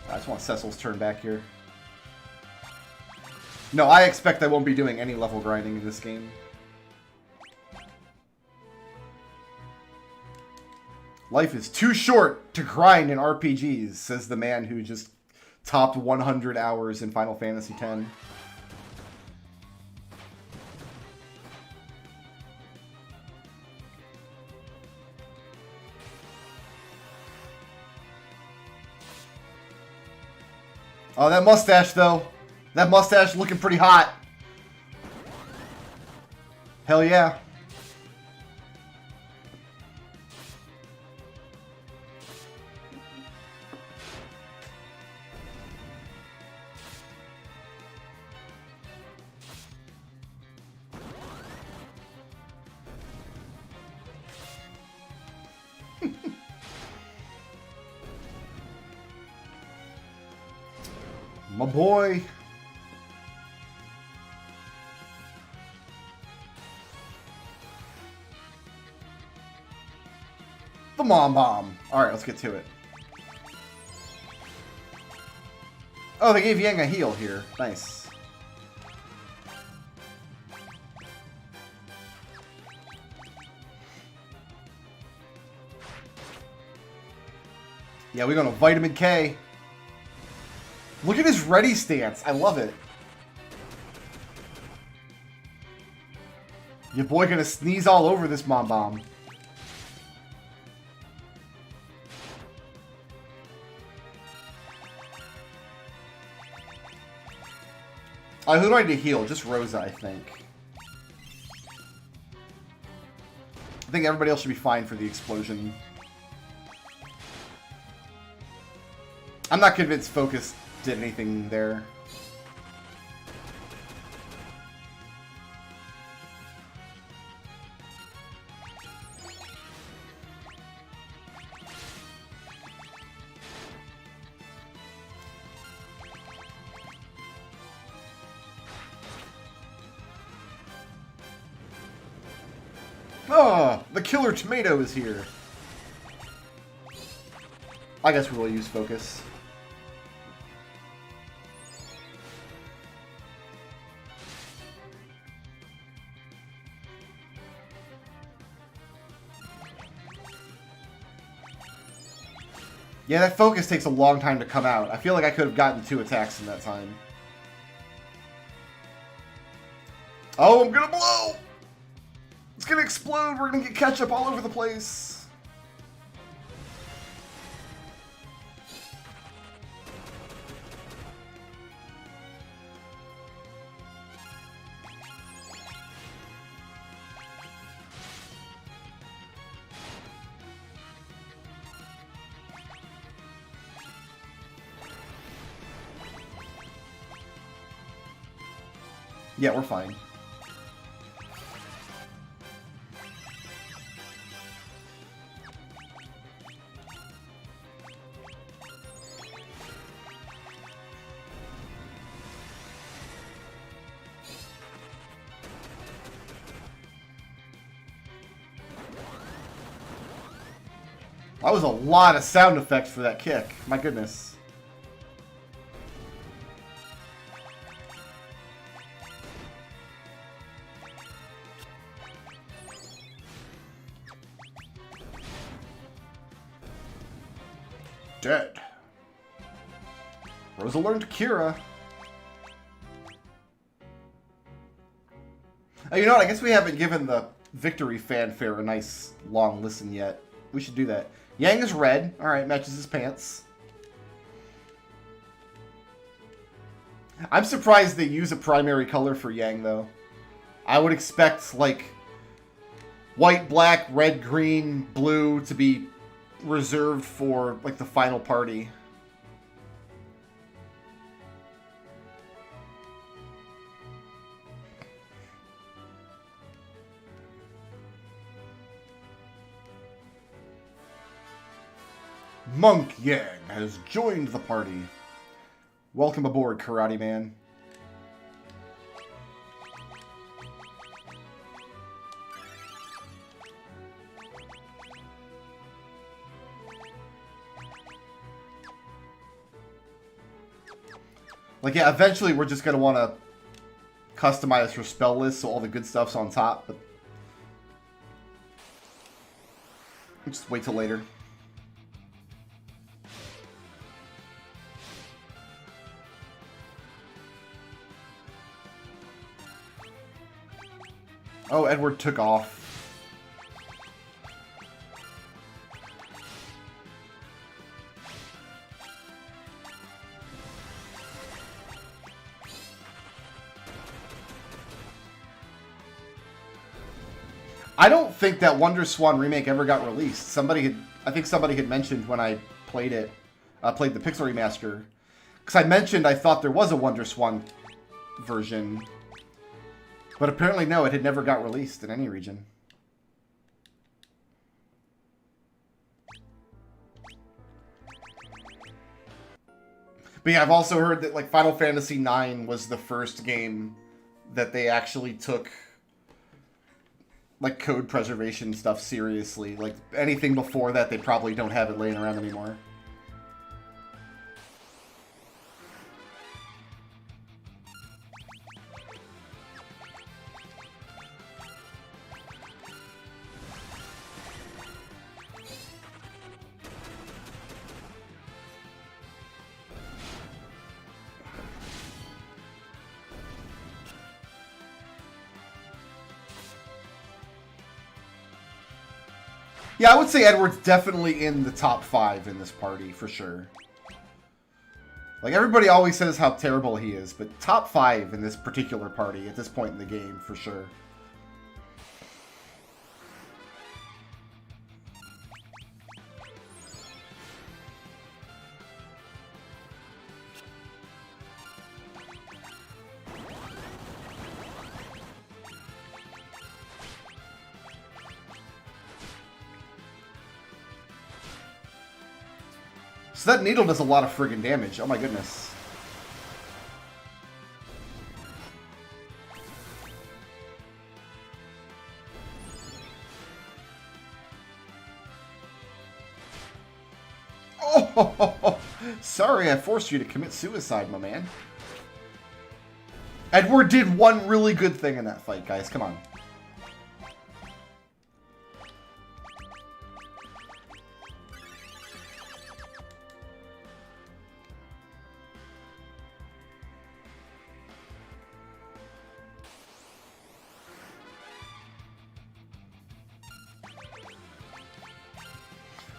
I just want Cecil's turn back here. No, I expect I won't be doing any level grinding in this game. Life is too short to grind in RPGs, says the man who just topped 100 hours in Final Fantasy X. Oh, that mustache, though. That mustache looking pretty hot. Hell yeah. My boy. The Mom Bomb. Alright, let's get to it. Oh, they gave Yang a heal here. Nice. Yeah, we're going to Vitamin K. Look at his ready stance. I love it. Your boy gonna sneeze all over this Mom Bomb. Who do I need to heal? Just Rosa, I think. I think everybody else should be fine for the explosion. I'm not convinced Focus did anything there. Oh, the killer tomato is here. I guess we will use Focus. Yeah, that Focus takes a long time to come out. I feel like I could have gotten 2 attacks in that time. Oh, I'm gonna blow! It's gonna explode! We're gonna get ketchup all over the place! Yeah, we're fine. That was a lot of sound effects for that kick. My goodness. Dead. Rosa learned Kira. Oh, you know what? I guess we haven't given the victory fanfare a nice long listen yet. We should do that. Yang is red. Alright, matches his pants. I'm surprised they use a primary color for Yang, though. I would expect, like, white, black, red, green, blue to be reserved for, like, the final party. Monk Yang has joined the party. Welcome aboard, Karate Man. Like, yeah, eventually we're just going to want to customize her spell list so all the good stuff's on top, but just wait till later. Oh, Edward took off. I don't think that Wonder Swan remake ever got released. I think somebody had mentioned when I played it, played the Pixel Remaster, because I mentioned I thought there was a Wonder Swan version. But apparently, no, it had never got released in any region. But yeah, I've also heard that, like, Final Fantasy IX was the first game that they actually took, like, code preservation stuff seriously. Like, anything before that, they probably don't have it laying around anymore. Yeah, I would say Edward's definitely in the top 5 in this party, for sure. Like, everybody always says how terrible he is, but top 5 in this particular party at this point in the game, for sure. So that needle does a lot of friggin' damage. Oh my goodness. Oh, sorry I forced you to commit suicide, my man. Edward did one really good thing in that fight, guys. Come on.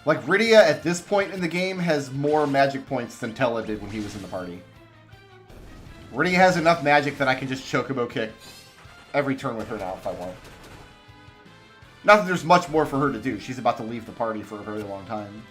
Like, Rydia, at this point in the game, has more magic points than Tella did when he was in the party. Rydia has enough magic that I can just Chocobo kick every turn with her now if I want. Not that there's much more for her to do. She's about to leave the party for a very long time.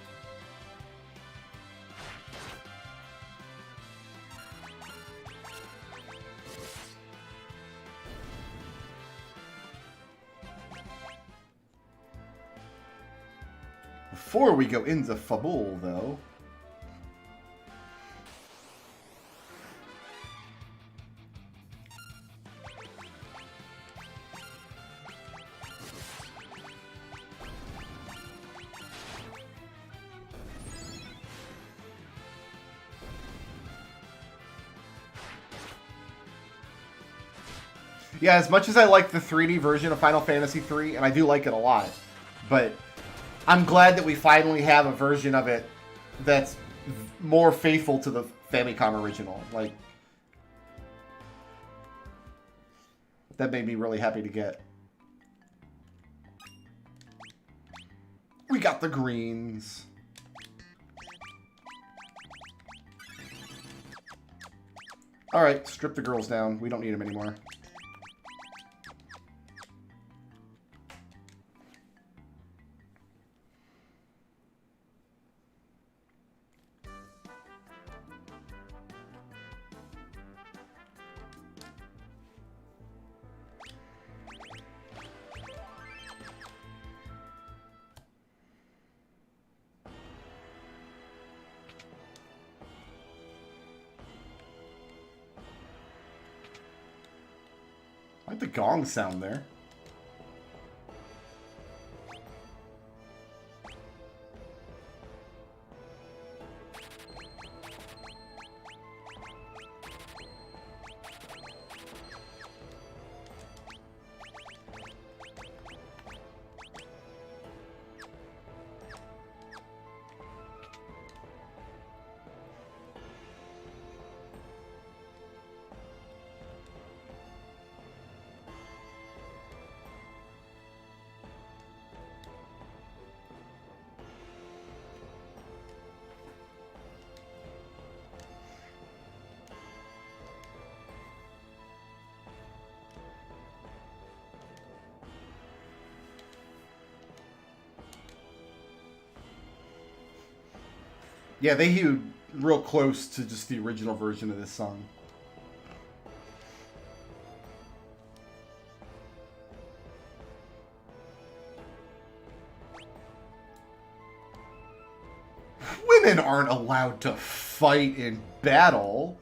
Before we go into Fabul, though... Yeah, as much as I like the 3D version of Final Fantasy III, and I do like it a lot, but I'm glad that we finally have a version of it that's more faithful to the Famicom original. Like, that made me really happy to get. We got the greens. Alright, strip the girls down. We don't need them anymore. I like the gong sound there. Yeah, they hewed real close to just the original version of this song. Women aren't allowed to fight in battle.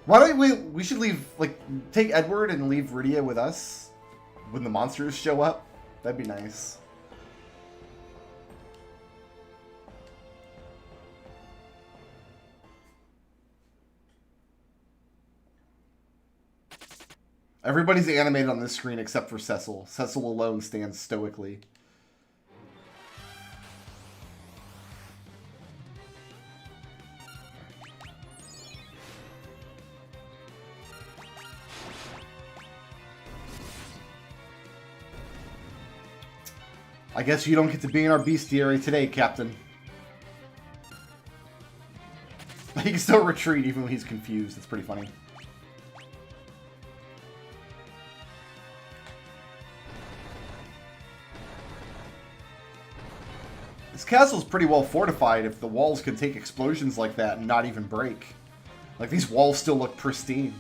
Why don't we should leave, like, take Edward and leave Rydia with us when the monsters show up? That'd be nice. Everybody's animated on this screen except for Cecil. Cecil alone stands stoically. I guess you don't get to be in our bestiary today, Captain. He can still retreat even when he's confused. It's pretty funny. This castle's pretty well fortified if the walls can take explosions like that and not even break. Like, these walls still look pristine.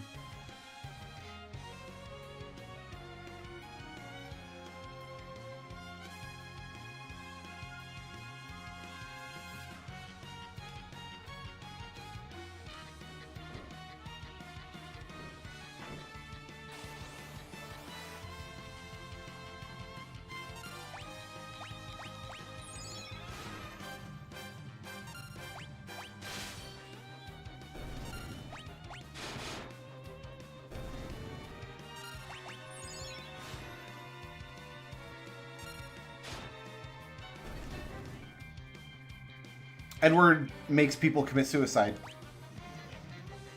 Edward makes people commit suicide.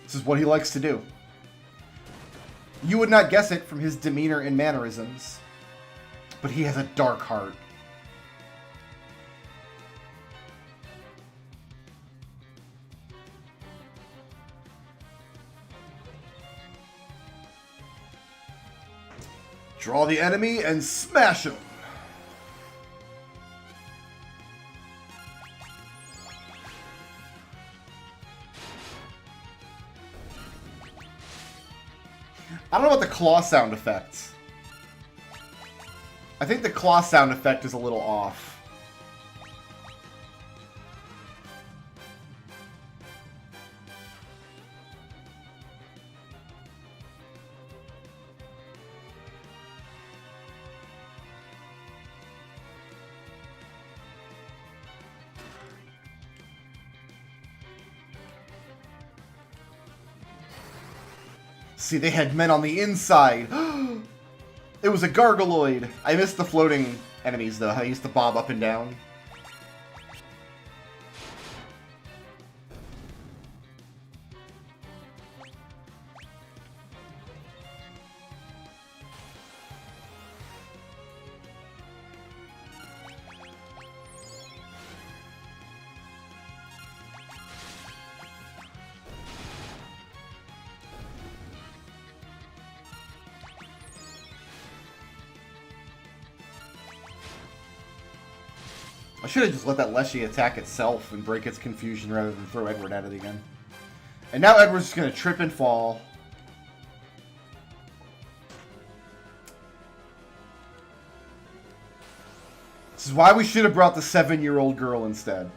This is what he likes to do. You would not guess it from his demeanor and mannerisms, but he has a dark heart. Draw the enemy and smash him. I don't know about the claw sound effects. I think the claw sound effect is a little off. See, they had men on the inside. It was a gargaloid. I missed the floating enemies, though. I used to bob up and down. I should have just let that Leshy attack itself and break its confusion rather than throw Edward at it again. And now Edward's just going to trip and fall. This is why we should have brought the 7-year-old girl instead.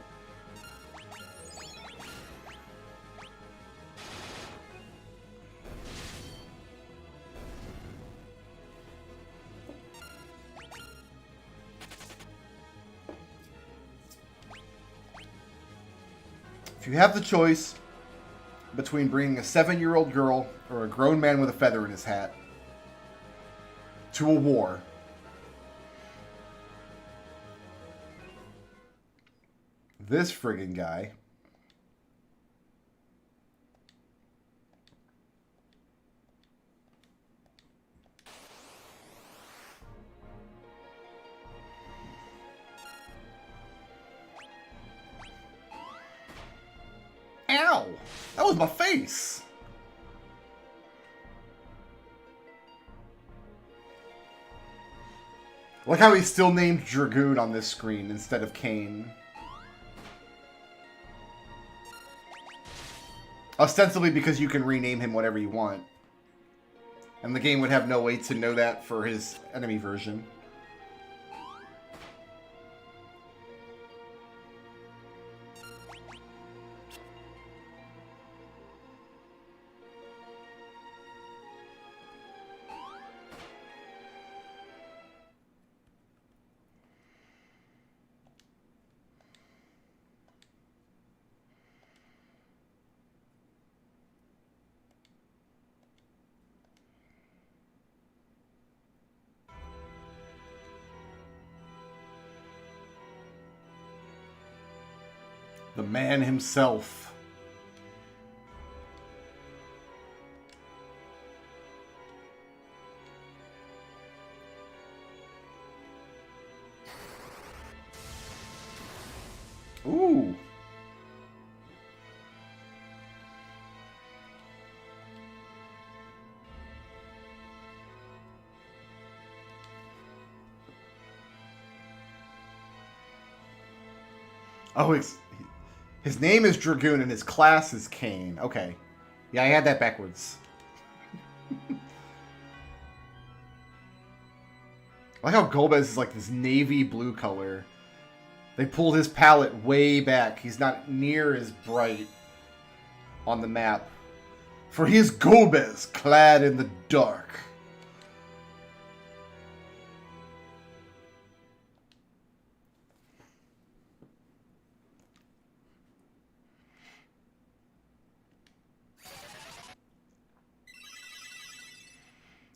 If you have the choice between bringing a 7-year-old girl or a grown man with a feather in his hat to a war, this friggin' guy Ow! That was my face! Look how he's still named Dragoon on this screen instead of Kane. Ostensibly because you can rename him whatever you want. And the game would have no way to know that for his enemy version. The man himself. Ooh. Oh, his name is Dragoon and his class is Kane. Okay. Yeah, I had that backwards. I like how Golbez is like this navy blue color. They pulled his palette way back. He's not near as bright on the map. For he is Golbez, clad in the dark.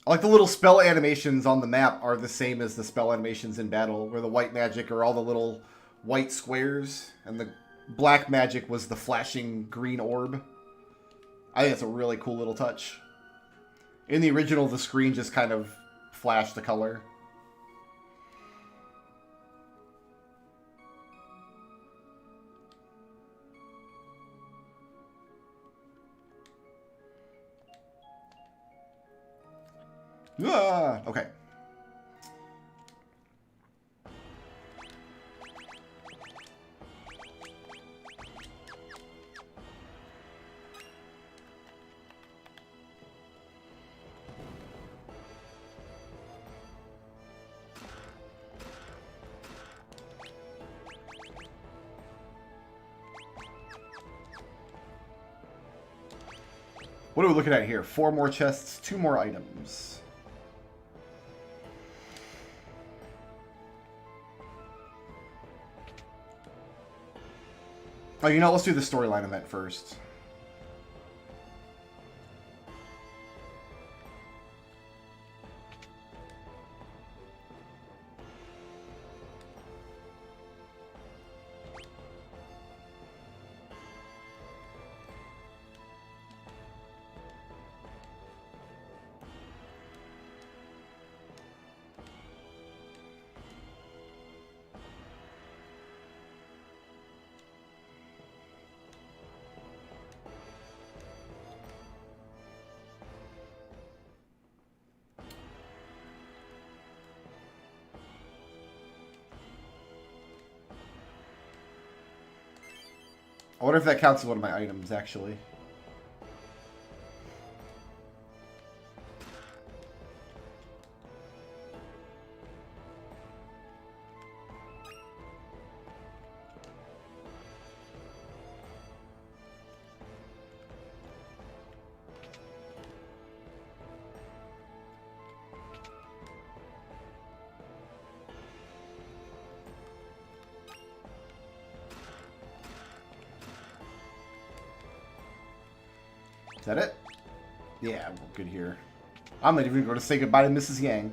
I like the little spell animations on the map are the same as the spell animations in battle, where the white magic are all the little white squares, and the black magic was the flashing green orb. I think it's a really cool little touch. In the original, the screen just kind of flashed the color. Ah, okay. What are we looking at here? 4 more chests, 2 more items. Oh, you know, let's do the storyline event first. I wonder if that counts as one of my items, actually. Is that it? Yeah, we're good here. I'm not even going to say goodbye to Mrs. Yang.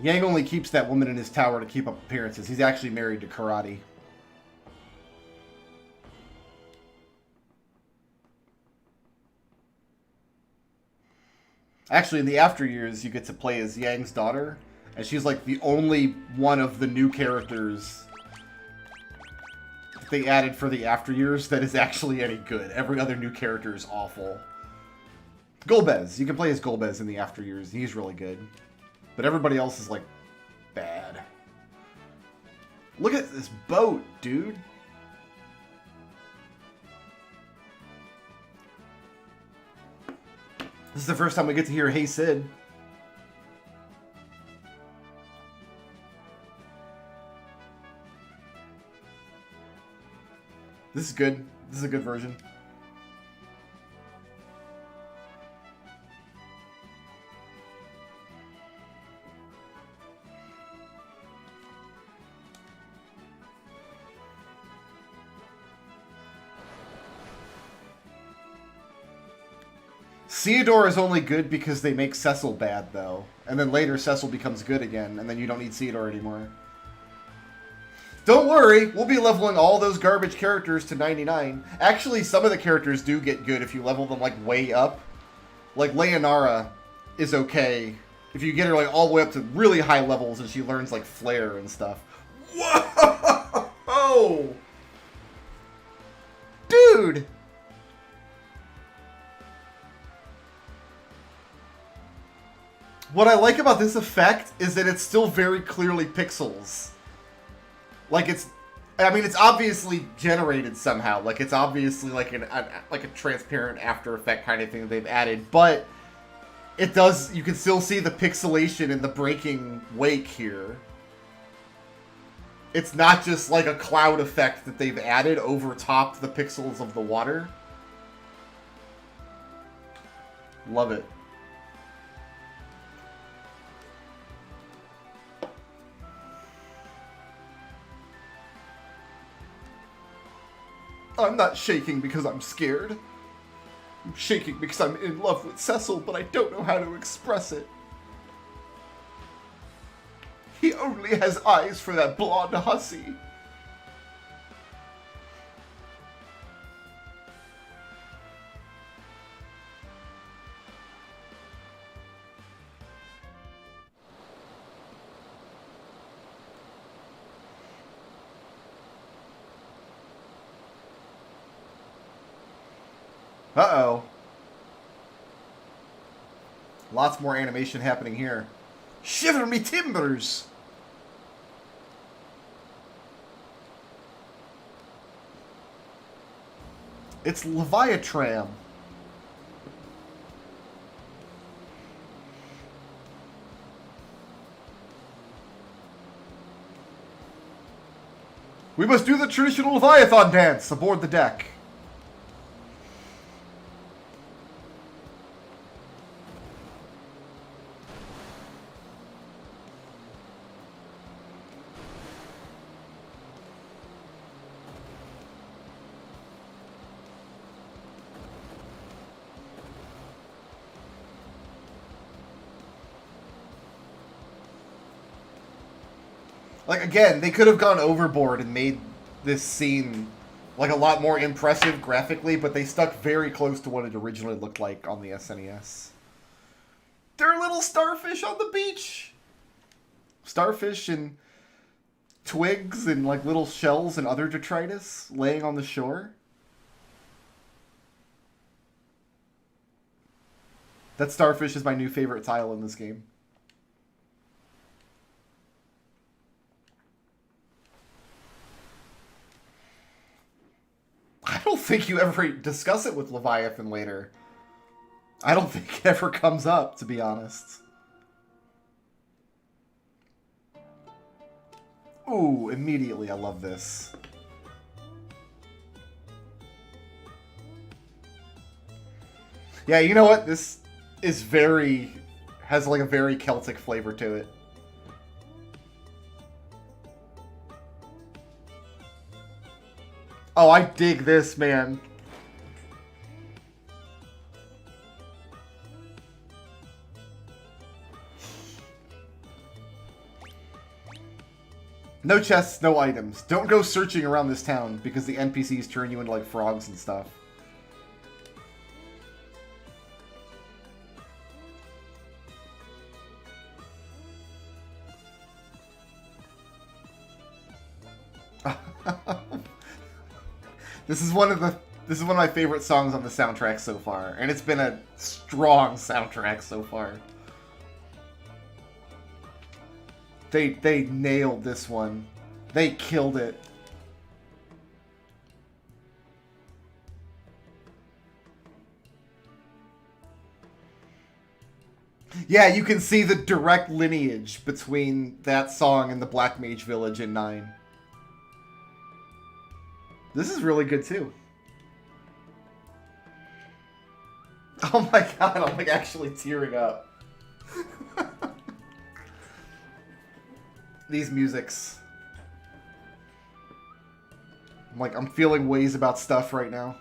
Yang only keeps that woman in his tower to keep up appearances. He's actually married to Karate. Actually, in the after years, you get to play as Yang's daughter, and she's like the only one of the new characters they added for the after years that is actually any good. Every other new character is awful. Golbez. You can play as Golbez in the after years. He's really good. But everybody else is, like, bad. Look at this boat, dude. This is the first time we get to hear Hey Sid. This is good. This is a good version. Theodore is only good because they make Cecil bad, though. And then later Cecil becomes good again, and then you don't need Theodore anymore. Don't worry, we'll be leveling all those garbage characters to 99. Actually, some of the characters do get good if you level them, like, way up. Like, Leonara is okay if you get her, like, all the way up to really high levels and she learns, like, Flare and stuff. Whoa! Dude! What I like about this effect is that it's still very clearly pixels. Like, it's... I mean, it's obviously generated somehow. Like, it's obviously like a transparent After Effect kind of thing that they've added. But it does... You can still see the pixelation in the breaking wake here. It's not just like a cloud effect that they've added over top the pixels of the water. Love it. I'm not shaking because I'm scared. I'm shaking because I'm in love with Cecil, but I don't know how to express it. He only has eyes for that blonde hussy. Uh-oh. Lots more animation happening here. Shiver me timbers! It's Leviathan. We must do the traditional Leviathan dance aboard the deck. Like, again, they could have gone overboard and made this scene, like, a lot more impressive graphically, but they stuck very close to what it originally looked like on the SNES. There are little starfish on the beach! Starfish and twigs and, like, little shells and other detritus laying on the shore. That starfish is my new favorite tile in this game. don't think you ever discuss it with Leviathan later. I don't think it ever comes up, to be honest. Ooh, immediately I love this. Yeah, you know what? This is has like a very Celtic flavor to it. Oh, I dig this, man. No chests, no items. Don't go searching around this town because the NPCs turn you into like frogs and stuff. This is one of my favorite songs on the soundtrack so far, and it's been a strong soundtrack so far. They nailed this one. They killed it. Yeah, you can see the direct lineage between that song and the Black Mage Village in 9. This is really good too. Oh my god, I'm like actually tearing up. These musics. I'm feeling ways about stuff right now.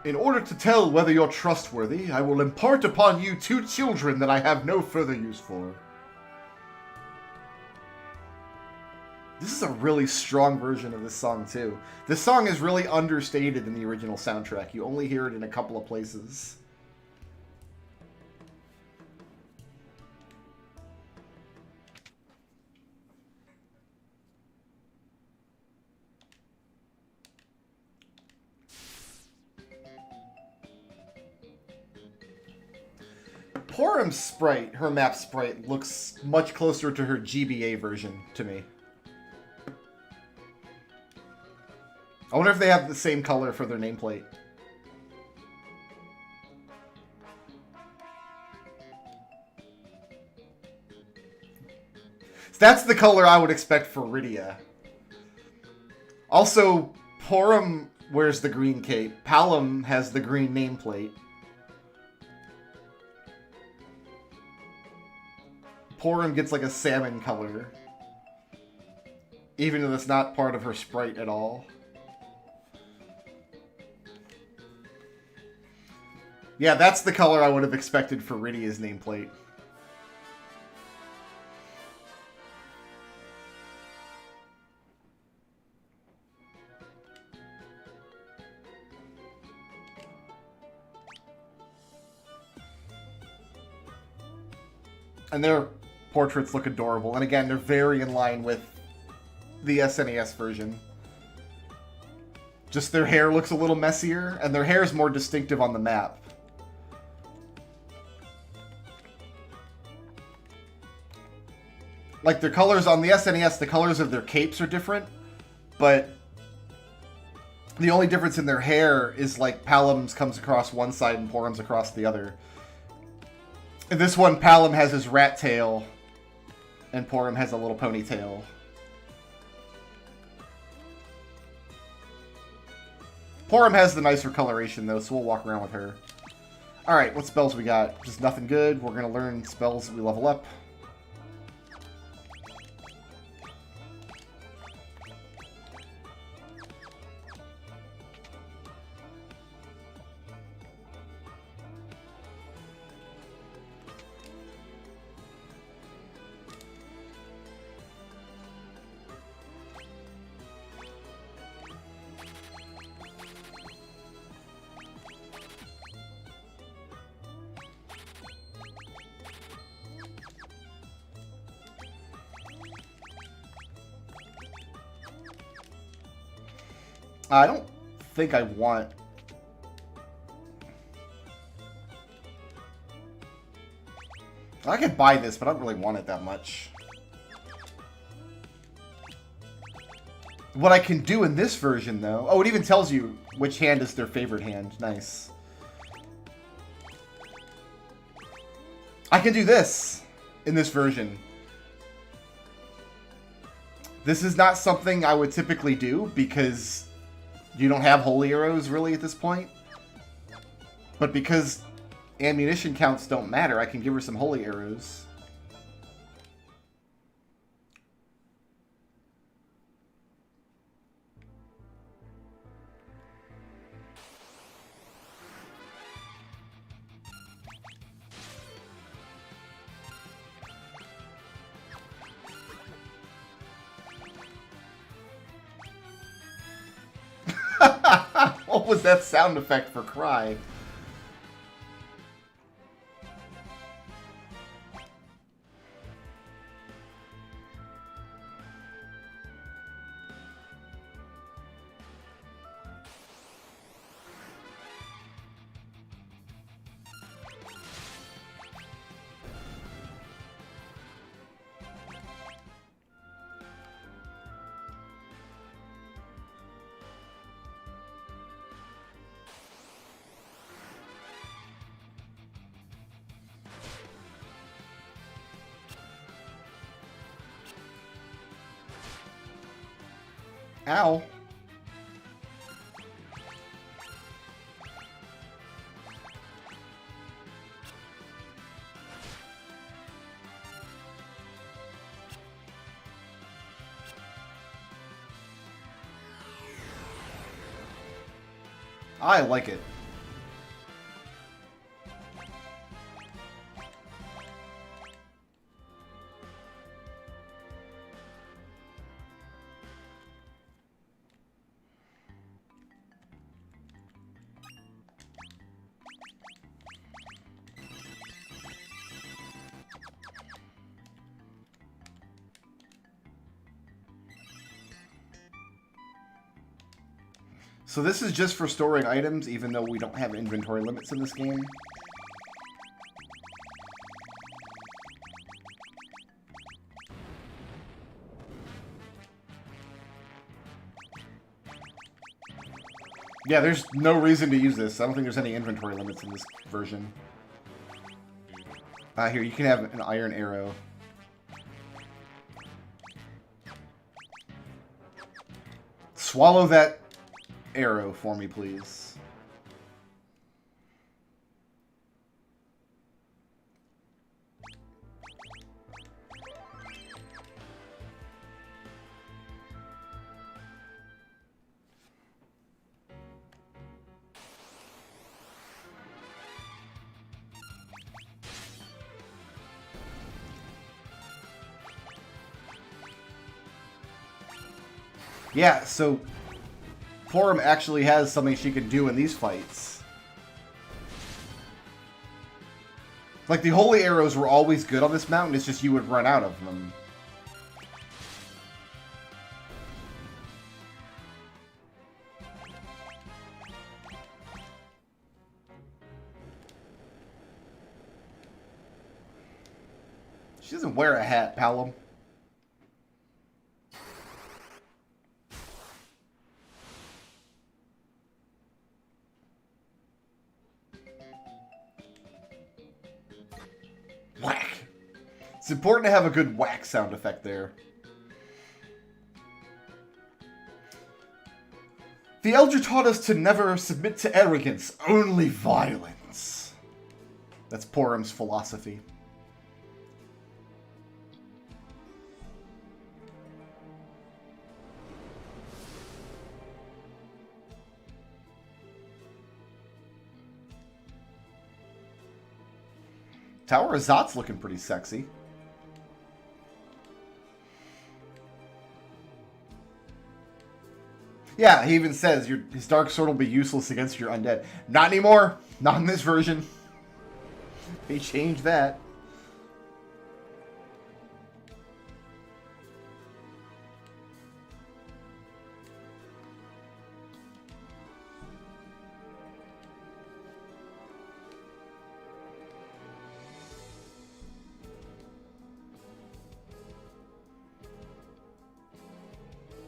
In order to tell whether you're trustworthy, I will impart upon you 2 children that I have no further use for. This is a really strong version of this song, too. This song is really understated in the original soundtrack. You only hear it in a couple of places. Porum's sprite, her map sprite, looks much closer to her GBA version to me. I wonder if they have the same color for their nameplate. That's the color I would expect for Rydia. Also, Porum wears the green cape. Palom has the green nameplate. Porum gets like a salmon color. Even though that's not part of her sprite at all. Yeah, that's the color I would have expected for Rydia's nameplate. And their portraits look adorable. And again, they're very in line with the SNES version. Just their hair looks a little messier, and their hair is more distinctive on the map. Like, their colors on the SNES, the colors of their capes are different, but the only difference in their hair is, like, Palom's comes across one side and Porum's across the other. In this one, Palom has his rat tail, and Porum has a little ponytail. Porum has the nicer coloration, though, so we'll walk around with her. Alright, what spells we got? Just nothing good. We're going to learn spells that we level up. I don't think I want... I could buy this, but I don't really want it that much. What I can do in this version, though... Oh, it even tells you which hand is their favorite hand. Nice. I can do this in this version. This is not something I would typically do because you don't have holy arrows really at this point. But because ammunition counts don't matter, I can give her some holy arrows. What was that sound effect for cry? Ow. I like it. So this is just for storing items, even though we don't have inventory limits in this game. Yeah, there's no reason to use this. I don't think there's any inventory limits in this version. Here, you can have an iron arrow. Swallow that arrow for me, please. Yeah, so Porum actually has something she can do in these fights. Like, the holy arrows were always good on this mountain, it's just you would run out of them. She doesn't wear a hat, Palom. Whack. It's important to have a good whack sound effect there. The Elder taught us to never submit to arrogance, only violence. That's Porum's philosophy. Tower of Zot's looking pretty sexy. Yeah, he even says his dark sword will be useless against your undead. Not anymore. Not in this version. They changed that.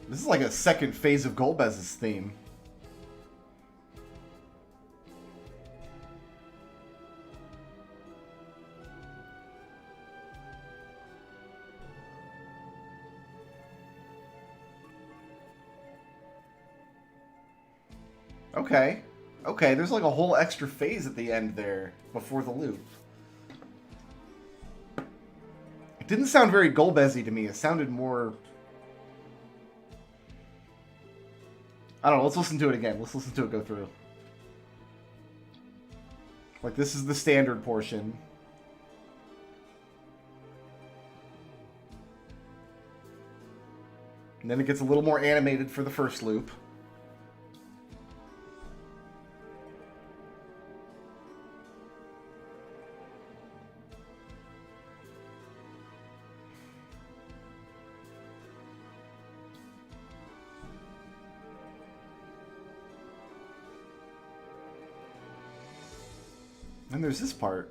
This is like a second phase of Golbez's theme. Okay. Okay, there's like a whole extra phase at the end there, before the loop. It didn't sound very Golbez-y to me. It sounded more... I don't know, let's listen to it again. Let's listen to it go through. Like, this is the standard portion. And then it gets a little more animated for the first loop. And there's this part.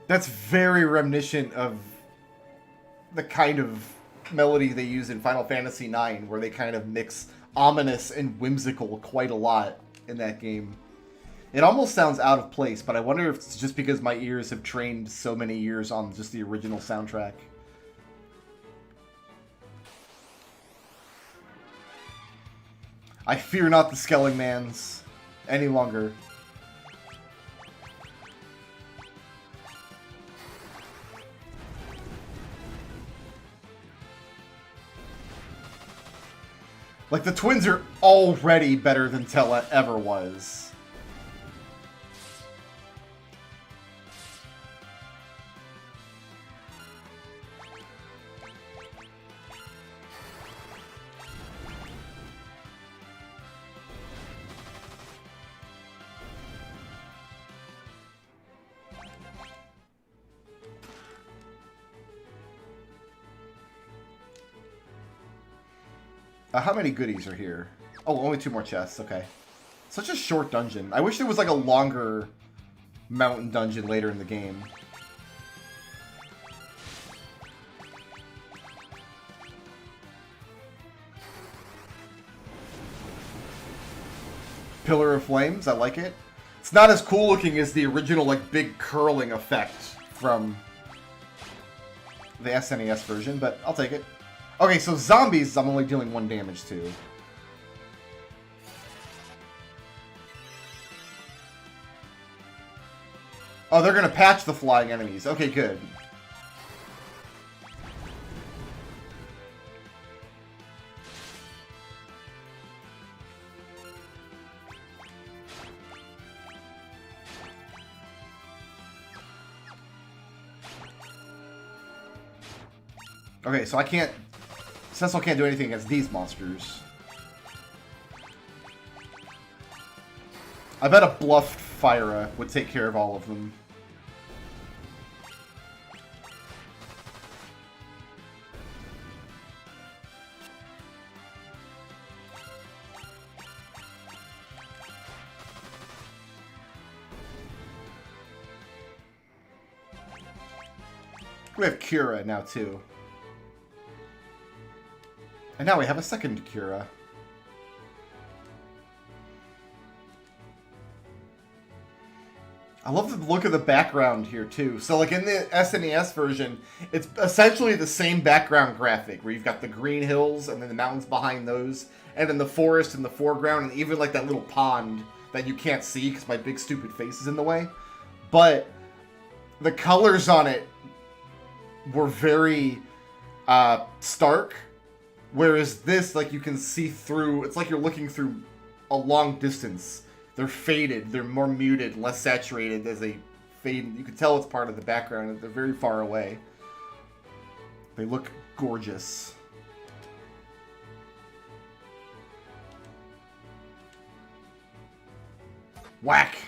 That's very reminiscent of the kind of melody they use in Final Fantasy IX, where they kind of mix ominous and whimsical quite a lot in that game. It almost sounds out of place, but I wonder if it's just because my ears have trained so many years on just the original soundtrack. I fear not the Skellingmans any longer. Like, the twins are already better than Tella ever was. How many goodies are here? Oh, only 2 more chests. Okay. Such a short dungeon. I wish there was like a longer mountain dungeon later in the game. Pillar of Flames. I like it. It's not as cool looking as the original like big curling effect from the SNES version, but I'll take it. Okay, so zombies, I'm only dealing 1 damage to. Oh, they're gonna patch the flying enemies. Okay, good. Okay, so I can't... Cecil can't do anything against these monsters. I bet a bluffed Fyra would take care of all of them. We have Cura now, too. And now we have a second Cura. I love the look of the background here, too. So, like, in the SNES version, it's essentially the same background graphic, where you've got the green hills, and then the mountains behind those, and then the forest in the foreground, and even, like, that little pond that you can't see because my big stupid face is in the way. But the colors on it were very stark, whereas this, like, you can see through, it's like you're looking through a long distance. They're faded, they're more muted, less saturated as they fade. You can tell it's part of the background, they're very far away. They look gorgeous. Whack!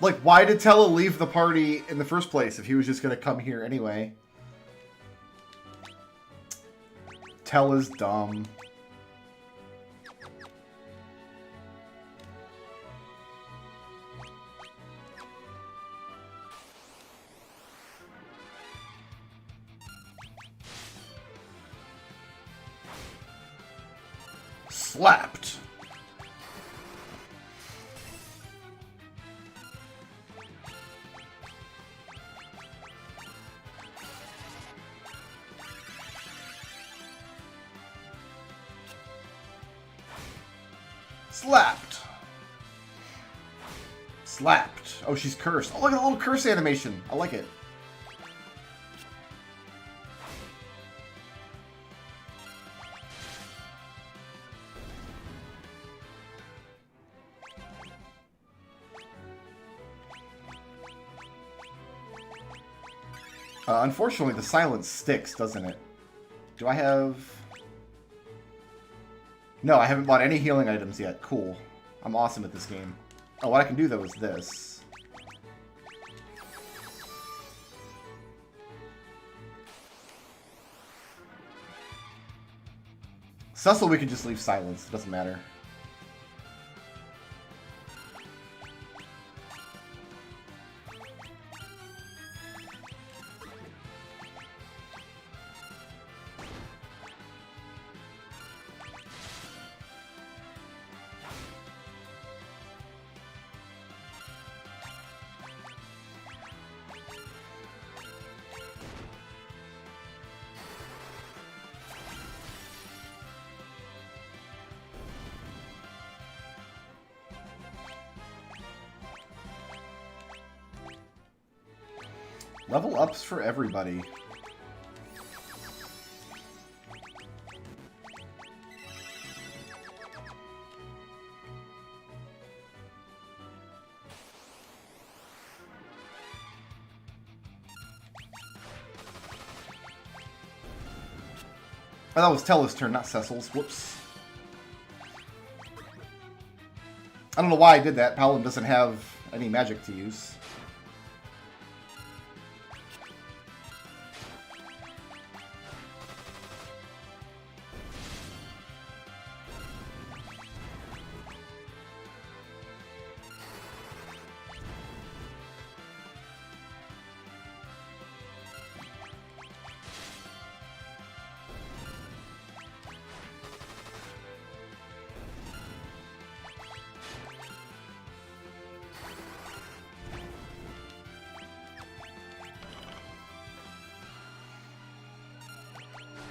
Like, why did Tella leave the party in the first place if he was just going to come here anyway? Tella's dumb. Slapped. Slapped. Slapped. Oh, she's cursed. Oh, look at the little curse animation. I like it. Unfortunately, the silence sticks, doesn't it? Do I have... No, I haven't bought any healing items yet. Cool. I'm awesome at this game. Oh, what I can do, though, is this. Cecil, we can just leave silence. It doesn't matter. Level ups for everybody. Oh, that was Tella's turn, not Cecil's. Whoops. I don't know why I did that. Paladin doesn't have any magic to use.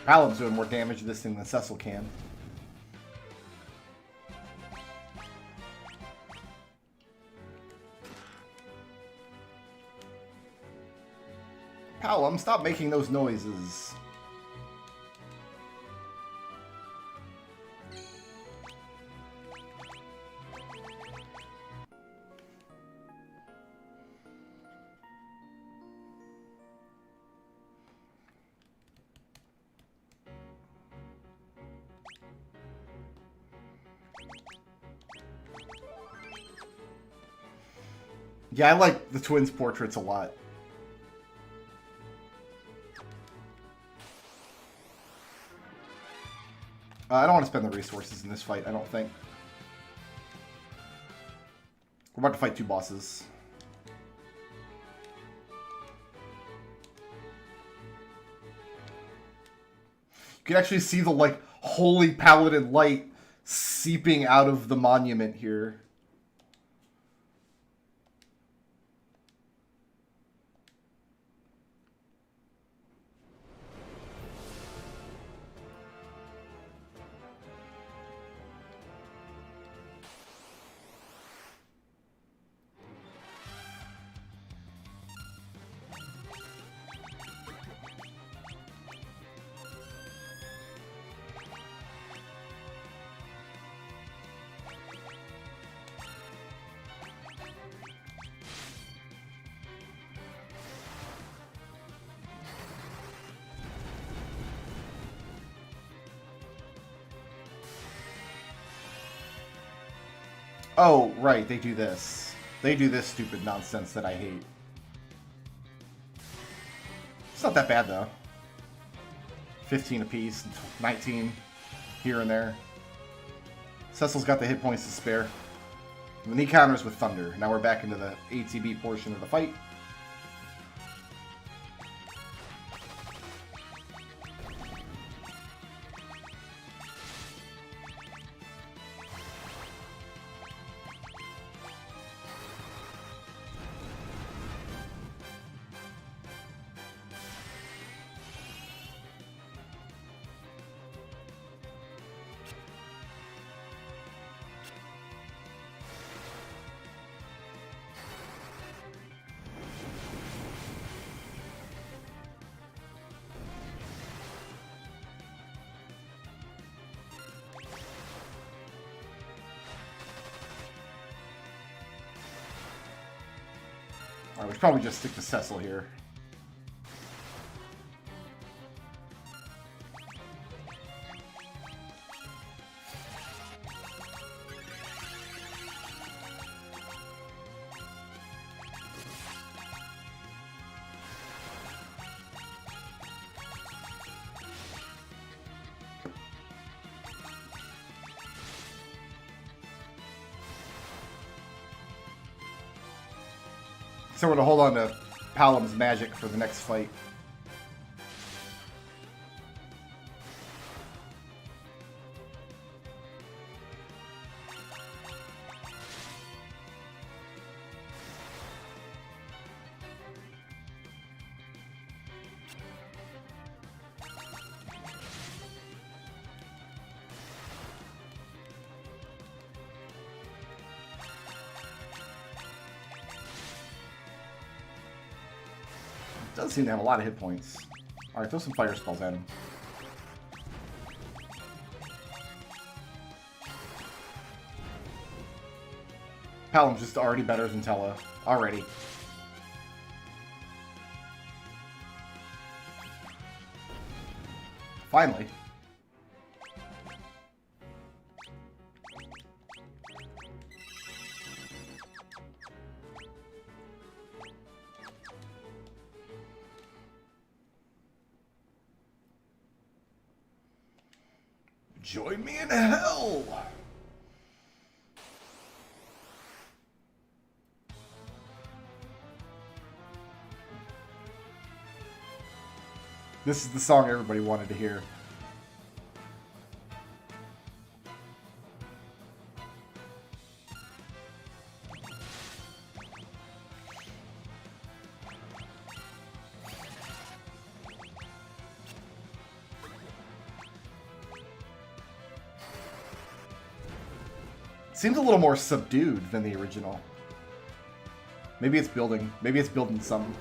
Paladin's doing more damage to this thing than Cecil can. Paladin, stop making those noises. Yeah, I like the twins' portraits a lot. I don't want to spend the resources in this fight, I don't think. We're about to fight two bosses. You can actually see the, like, holy paladin light seeping out of the monument here. Oh, right, they do this. They do this stupid nonsense that I hate. It's not that bad, though. 15 apiece, 19 here and there. Cecil's got the hit points to spare. And then he counters with Thunder. Now we're back into the ATB portion of the fight. Alright, we should probably just stick to Cecil here. So we're going to hold on to Palam's magic for the next fight. Does seem to have a lot of hit points. Alright, throw some fire spells at him. Palam's just already better than Tella. Already. Finally. Join me in hell! This is the song everybody wanted to hear. Seems a little more subdued than the original. Maybe it's building. Maybe it's building something.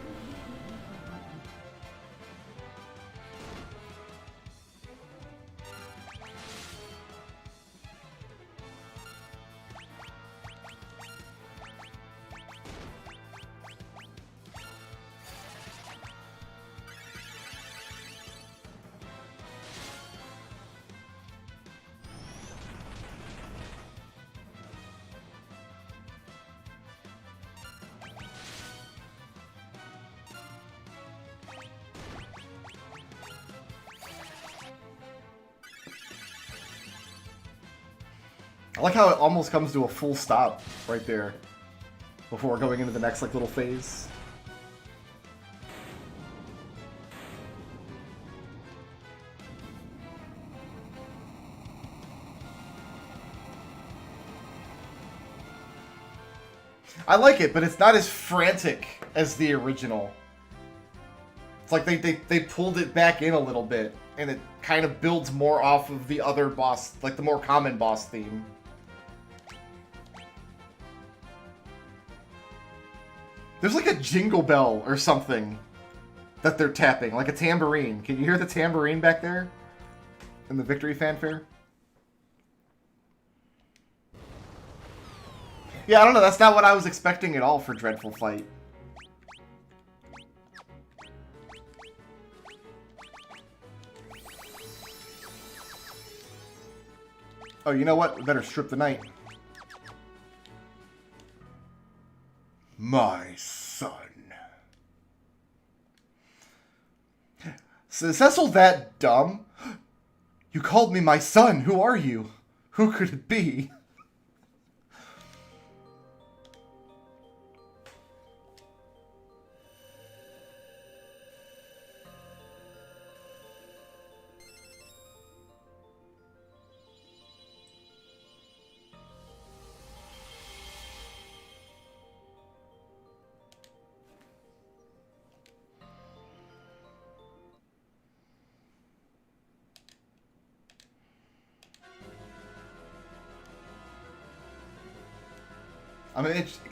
I like how it almost comes to a full stop right there before going into the next like little phase. I like it, but it's not as frantic as the original. It's like they pulled it back in a little bit, and it kind of builds more off of the other boss, like the more common boss theme. There's like a jingle bell or something that they're tapping, like a tambourine. Can you hear the tambourine back there in the victory fanfare? Yeah, I don't know. That's not what I was expecting at all for Dreadful Fight. Oh, you know what? We better strip the knight. My son. So is Cecil that dumb? You called me my son. Who are you? Who could it be?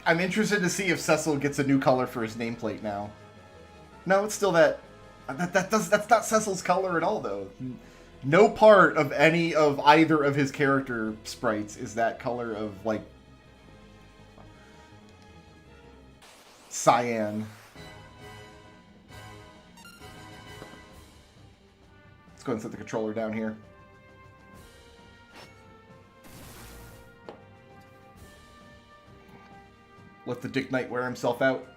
I'm interested to see if Cecil gets a new color for his nameplate now. No, it's still that. That's not Cecil's color at all, though. No part of any of either of his character sprites is that color of, like, cyan. Let's go ahead and set the controller down here. Let the Dick Knight wear himself out.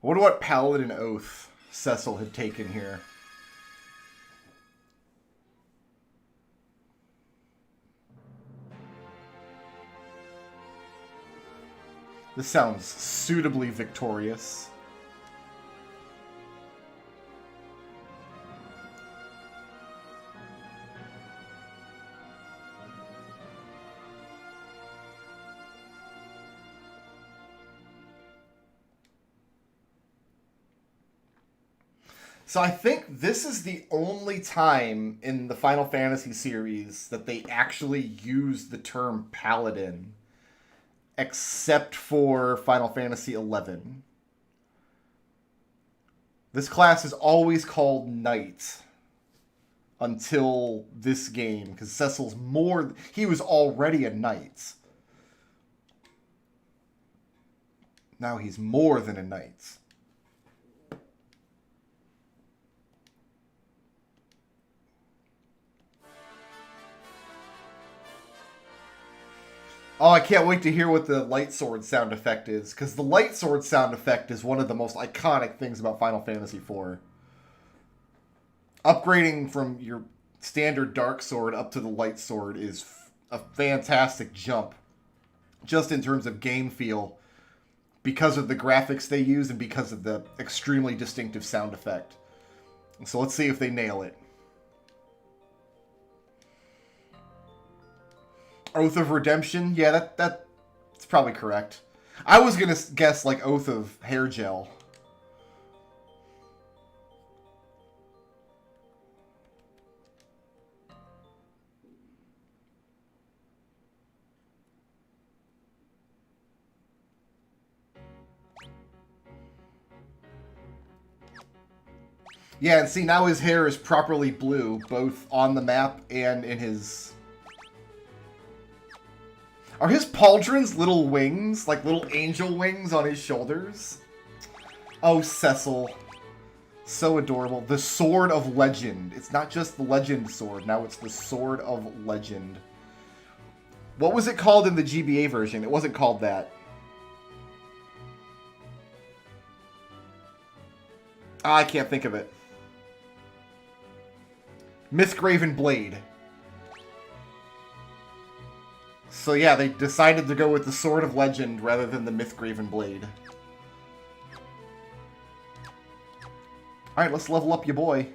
I wonder what Paladin oath Cecil had taken here. This sounds suitably victorious. So I think this is the only time in the Final Fantasy series that they actually use the term Paladin, except for Final Fantasy XI. This class is always called Knight until this game, because Cecil's more... He was already a Knight. Now he's more than a Knight. Oh, I can't wait to hear what the light sword sound effect is, because the light sword sound effect is one of the most iconic things about Final Fantasy IV. Upgrading from your standard dark sword up to the light sword is a fantastic jump, just in terms of game feel, because of the graphics they use and because of the extremely distinctive sound effect. So let's see if they nail it. Oath of Redemption? Yeah, that's probably correct. I was going to guess, like, Oath of Hair Gel. Yeah, and see, now his hair is properly blue, both on the map and in his... Are his pauldrons little wings? Like little angel wings on his shoulders? Oh, Cecil. So adorable. The Sword of Legend. It's not just the Legend Sword. Now it's the Sword of Legend. What was it called in the GBA version? It wasn't called that. I can't think of it. Mythgraven Blade. So yeah, they decided to go with the Sword of Legend rather than the Mythgraven Blade. Alright, let's level up your boy.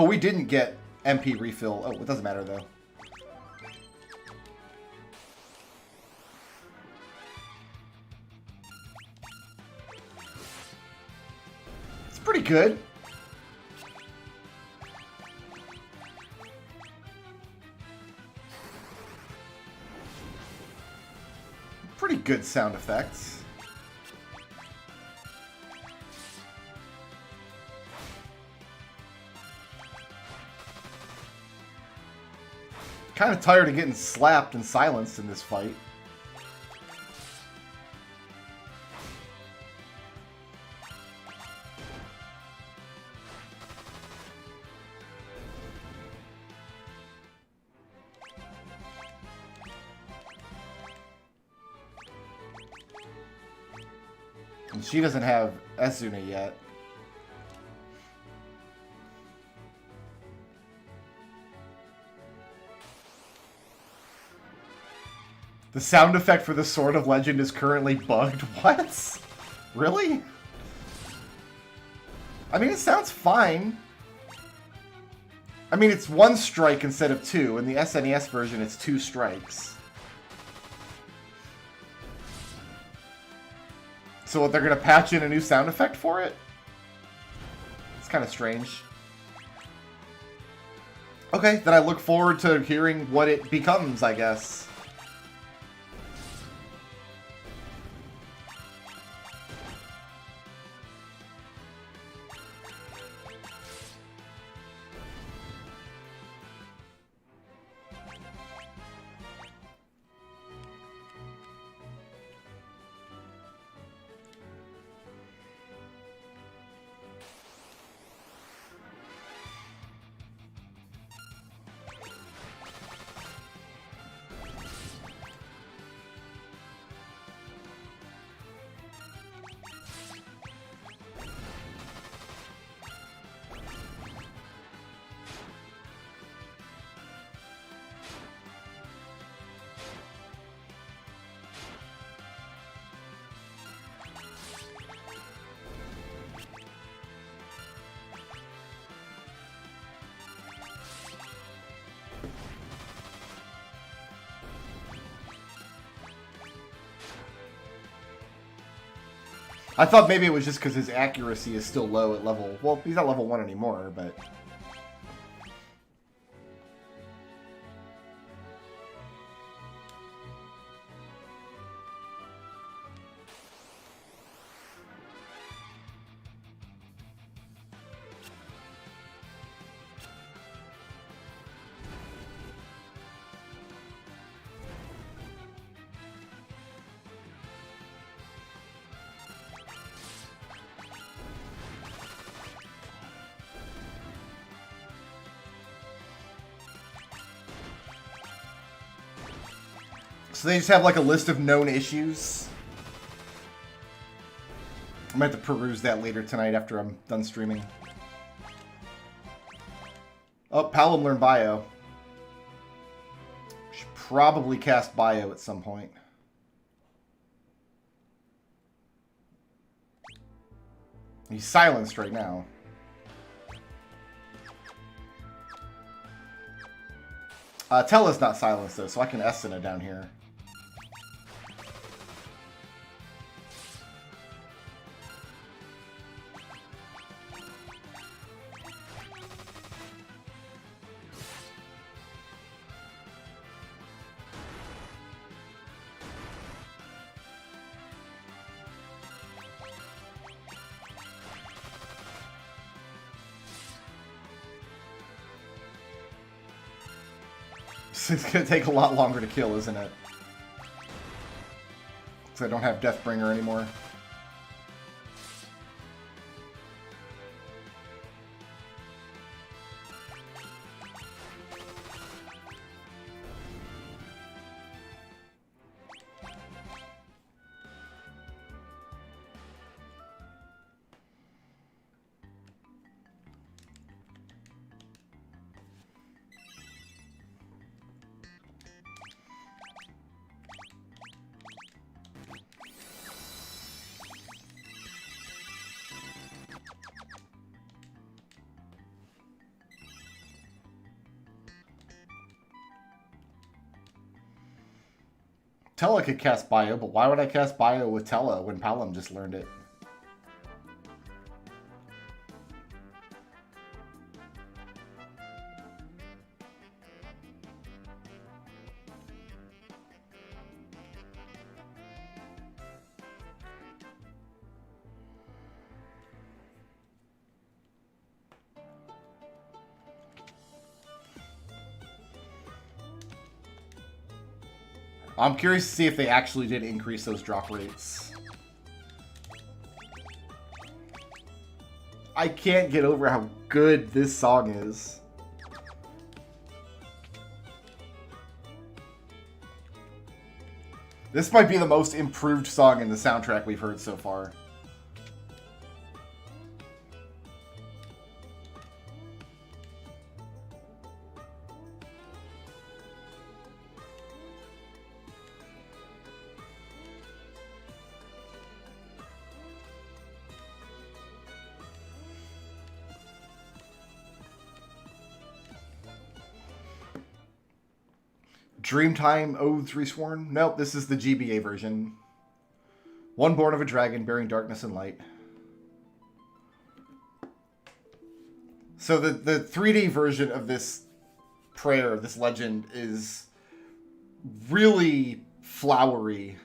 Oh, we didn't get MP refill. Oh, it doesn't matter, though. It's pretty good. Pretty good sound effects. Kind of tired of getting slapped and silenced in this fight. And she doesn't have Esuna yet. The sound effect for the Sword of Legend is currently bugged. What? Really? I mean, it sounds fine. I mean, it's 1 strike instead of 2. In the SNES version, it's 2 strikes. So what, they're going to patch in a new sound effect for it? It's kind of strange. Okay, then I look forward to hearing what it becomes, I guess. I thought maybe it was just because his accuracy is still low at level... Well, he's not level 1 anymore, but... So they just have like a list of known issues. I'm going to have to peruse that later tonight after I'm done streaming. Oh, Paladin learned Bio. Should probably cast Bio at some point. He's silenced right now. Tella's not silenced though, so I can Esuna down here. It's going to take a lot longer to kill, isn't it? Because I don't have Deathbringer anymore. Tella could cast Bio, but why would I cast Bio with Tella when Palom just learned it? I'm curious to see if they actually did increase those drop rates. I can't get over how good this song is. This might be the most improved song in the soundtrack we've heard so far. Dreamtime Oaths Resworn? Nope, this is the GBA version. One born of a dragon, bearing darkness and light. So the 3D version of this prayer, this legend, is really flowery.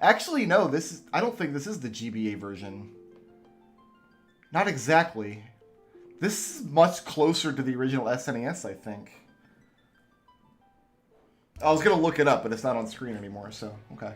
Actually, no, I don't think this is the GBA version. Not exactly. This is much closer to the original SNES, I think. I was going to look it up, but it's not on screen anymore, so, okay.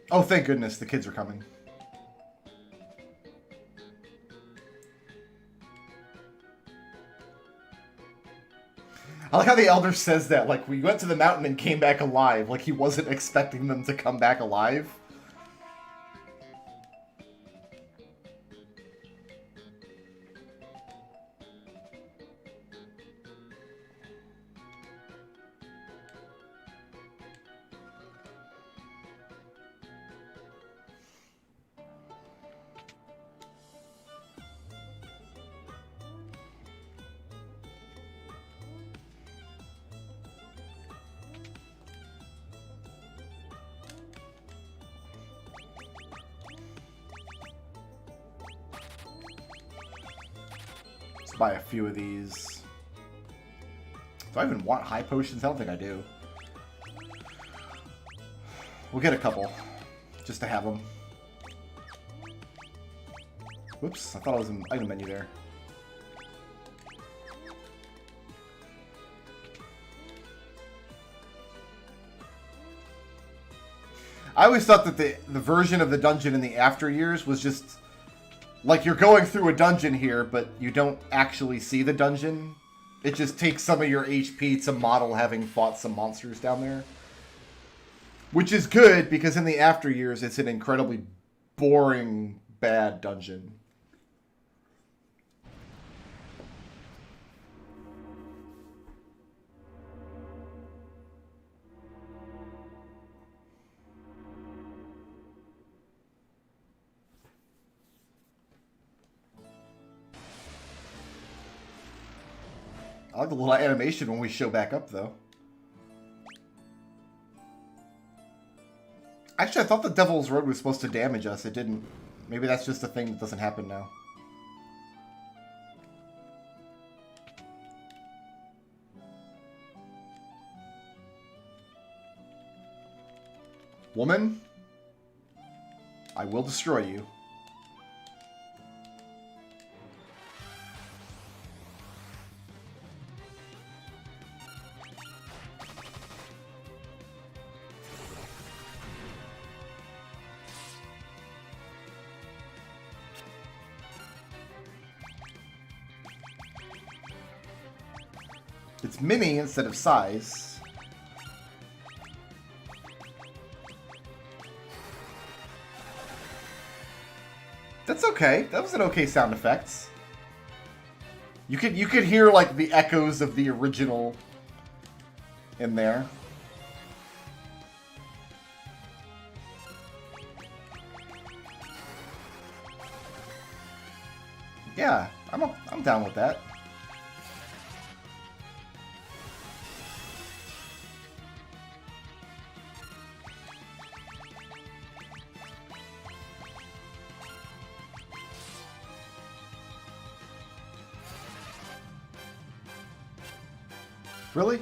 Oh, thank goodness, the kids are coming. I like how the elder says that, like, we went to the mountain and came back alive, like he wasn't expecting them to come back alive. Buy a few of these. Do I even want high potions? I don't think I do. We'll get a couple, just to have them. Whoops, I thought I was in the item menu there. I always thought that the version of the dungeon in the after years was just like you're going through a dungeon here, but you don't actually see the dungeon. It just takes some of your HP to model having fought some monsters down there. Which is good, because in the after years, it's an incredibly boring, bad dungeon. I like the little animation when we show back up, though. Actually, I thought the Devil's Road was supposed to damage us. It didn't. Maybe that's just a thing that doesn't happen now. Woman, I will destroy you. It's mini instead of size. That's okay. That was an okay sound effects. You could hear like the echoes of the original in there. Yeah, I'm down with that. Really?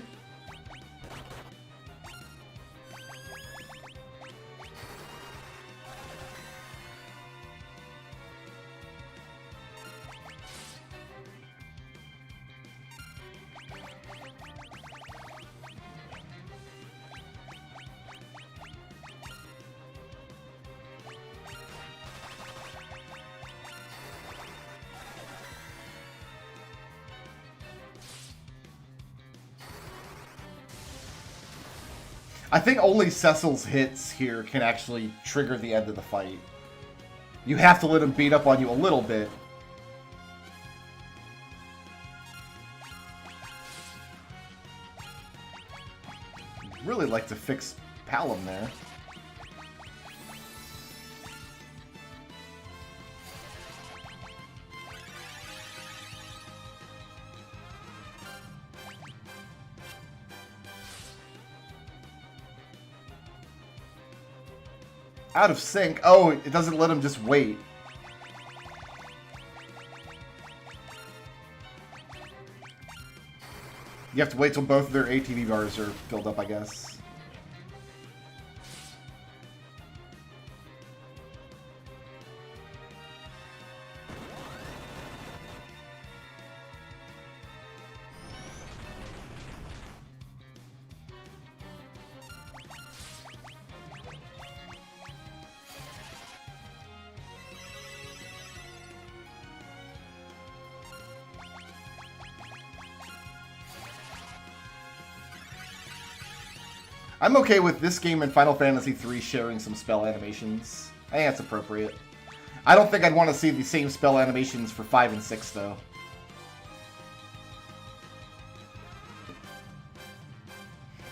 I think only Cecil's hits here can actually trigger the end of the fight. You have to let him beat up on you a little bit. Really like to fix Palom there. Out of sync. Oh, it doesn't let him just wait. You have to wait till both of their ATB bars are filled up, I guess. I'm okay with this game and Final Fantasy III sharing some spell animations. I think that's appropriate. I don't think I'd want to see the same spell animations for 5 and 6, though.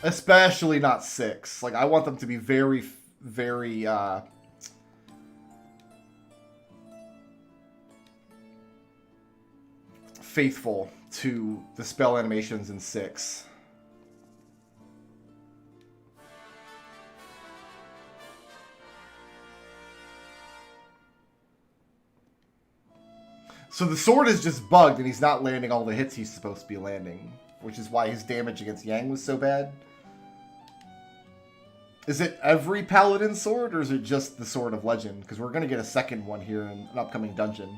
Especially not 6. Like, I want them to be very, very, faithful to the spell animations in 6. So the sword is just bugged, and he's not landing all the hits he's supposed to be landing, which is why his damage against Yang was so bad. Is it every Paladin sword, or is it just the Sword of Legend? Because we're going to get a second one here in an upcoming dungeon.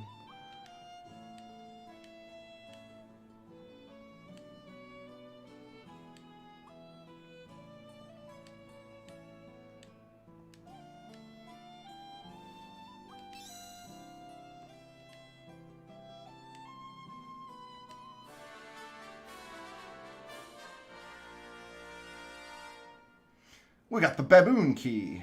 We got the baboon key.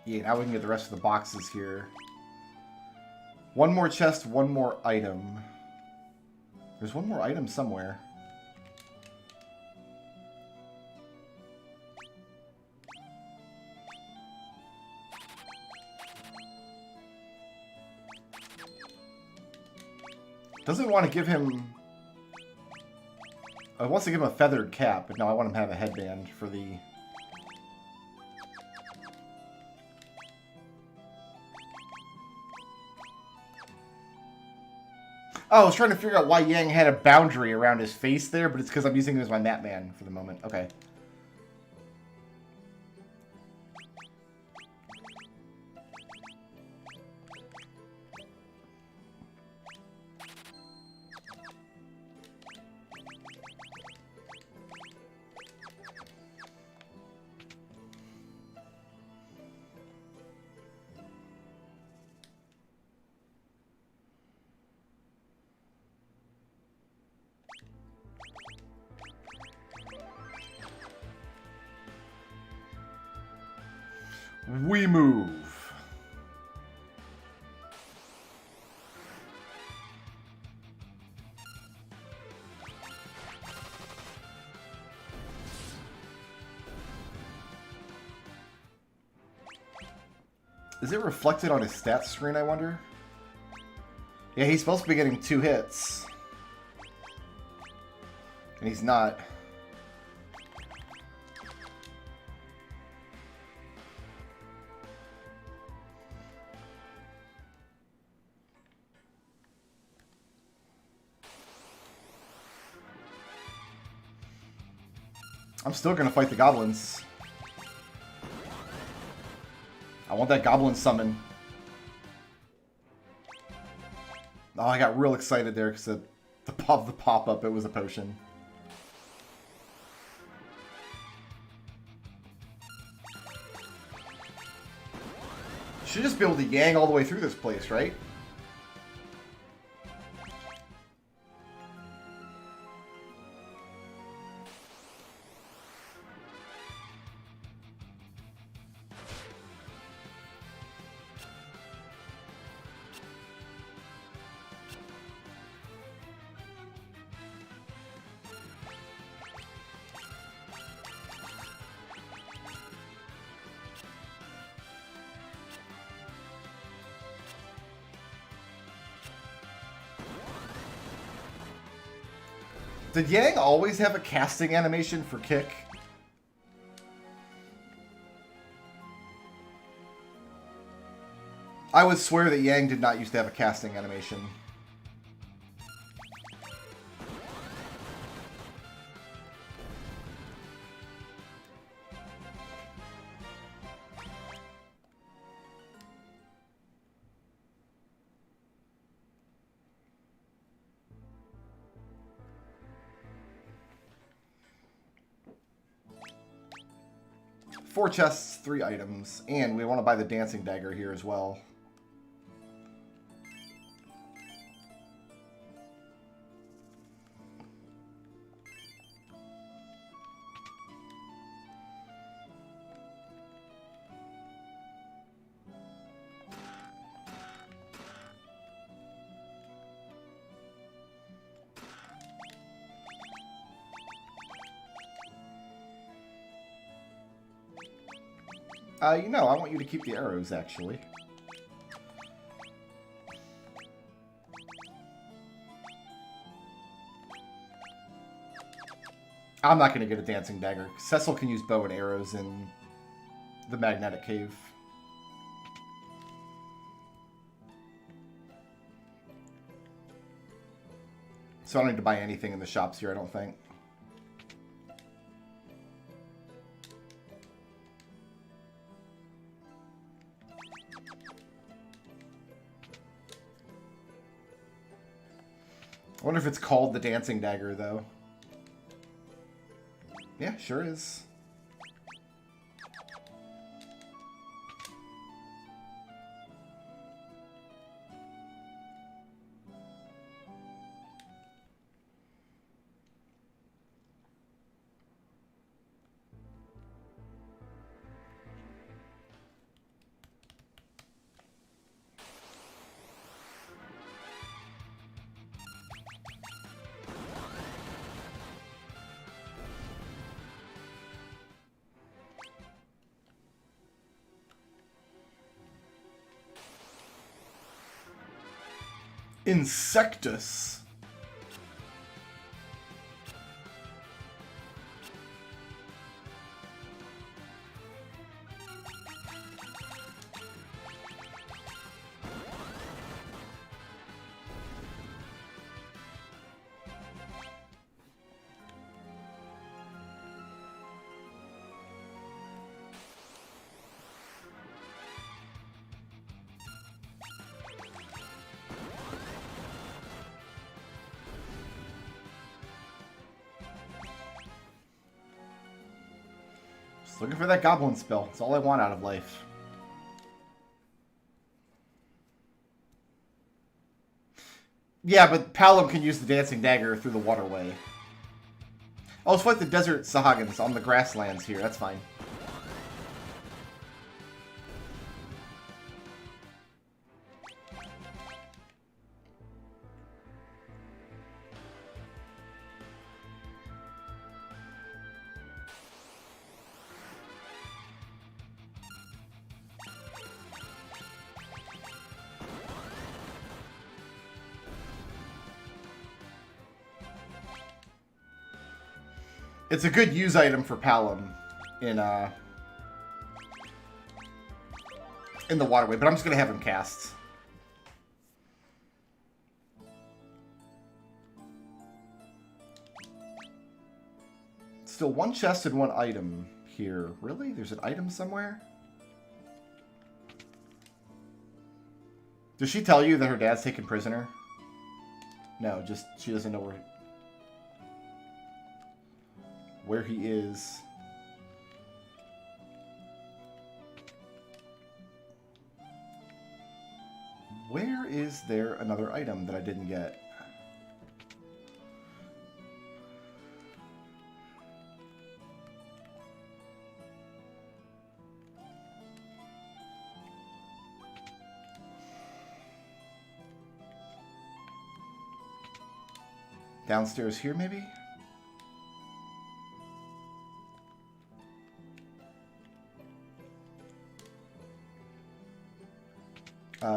Yeah, now we can get the rest of the boxes here. One more chest, one more item. There's one more item somewhere. Doesn't want to give him... It wants to give him a feathered cap, but no, I want him to have a headband for the... Oh, I was trying to figure out why Yang had a boundary around his face there, but it's because I'm using him as my map man for the moment. Okay. We move. Is it reflected on his stats screen, I wonder? Yeah, he's supposed to be getting 2 hits. And he's not. I'm still gonna fight the goblins. I want that goblin summon. Oh, I got real excited there because the pop-up, it was a potion. Should just be able to Yang all the way through this place, right? Did Yang always have a casting animation for kick? I would swear that Yang did not used to have a casting animation. Four chests, 3 items, and we want to buy the dancing dagger here as well. You know, I want you to keep the arrows, actually. I'm not going to get a dancing dagger. Cecil can use bow and arrows in the magnetic cave. So I don't need to buy anything in the shops here, I don't think. I wonder if it's called the Dancing Dagger, though. Yeah, sure is. Insectus. looking for that goblin spell. That's all I want out of life. Yeah, but Palom can use the dancing dagger through the waterway. Oh, let's fight the desert Sahagins on the grasslands here. That's fine. It's a good use item for Palom in the waterway, but I'm just gonna have him cast. Still one chest and one item here. Really? There's an item somewhere? Does she tell you that her dad's taken prisoner? No, just she doesn't know where he is. Where is there another item that I didn't get? Downstairs here, maybe?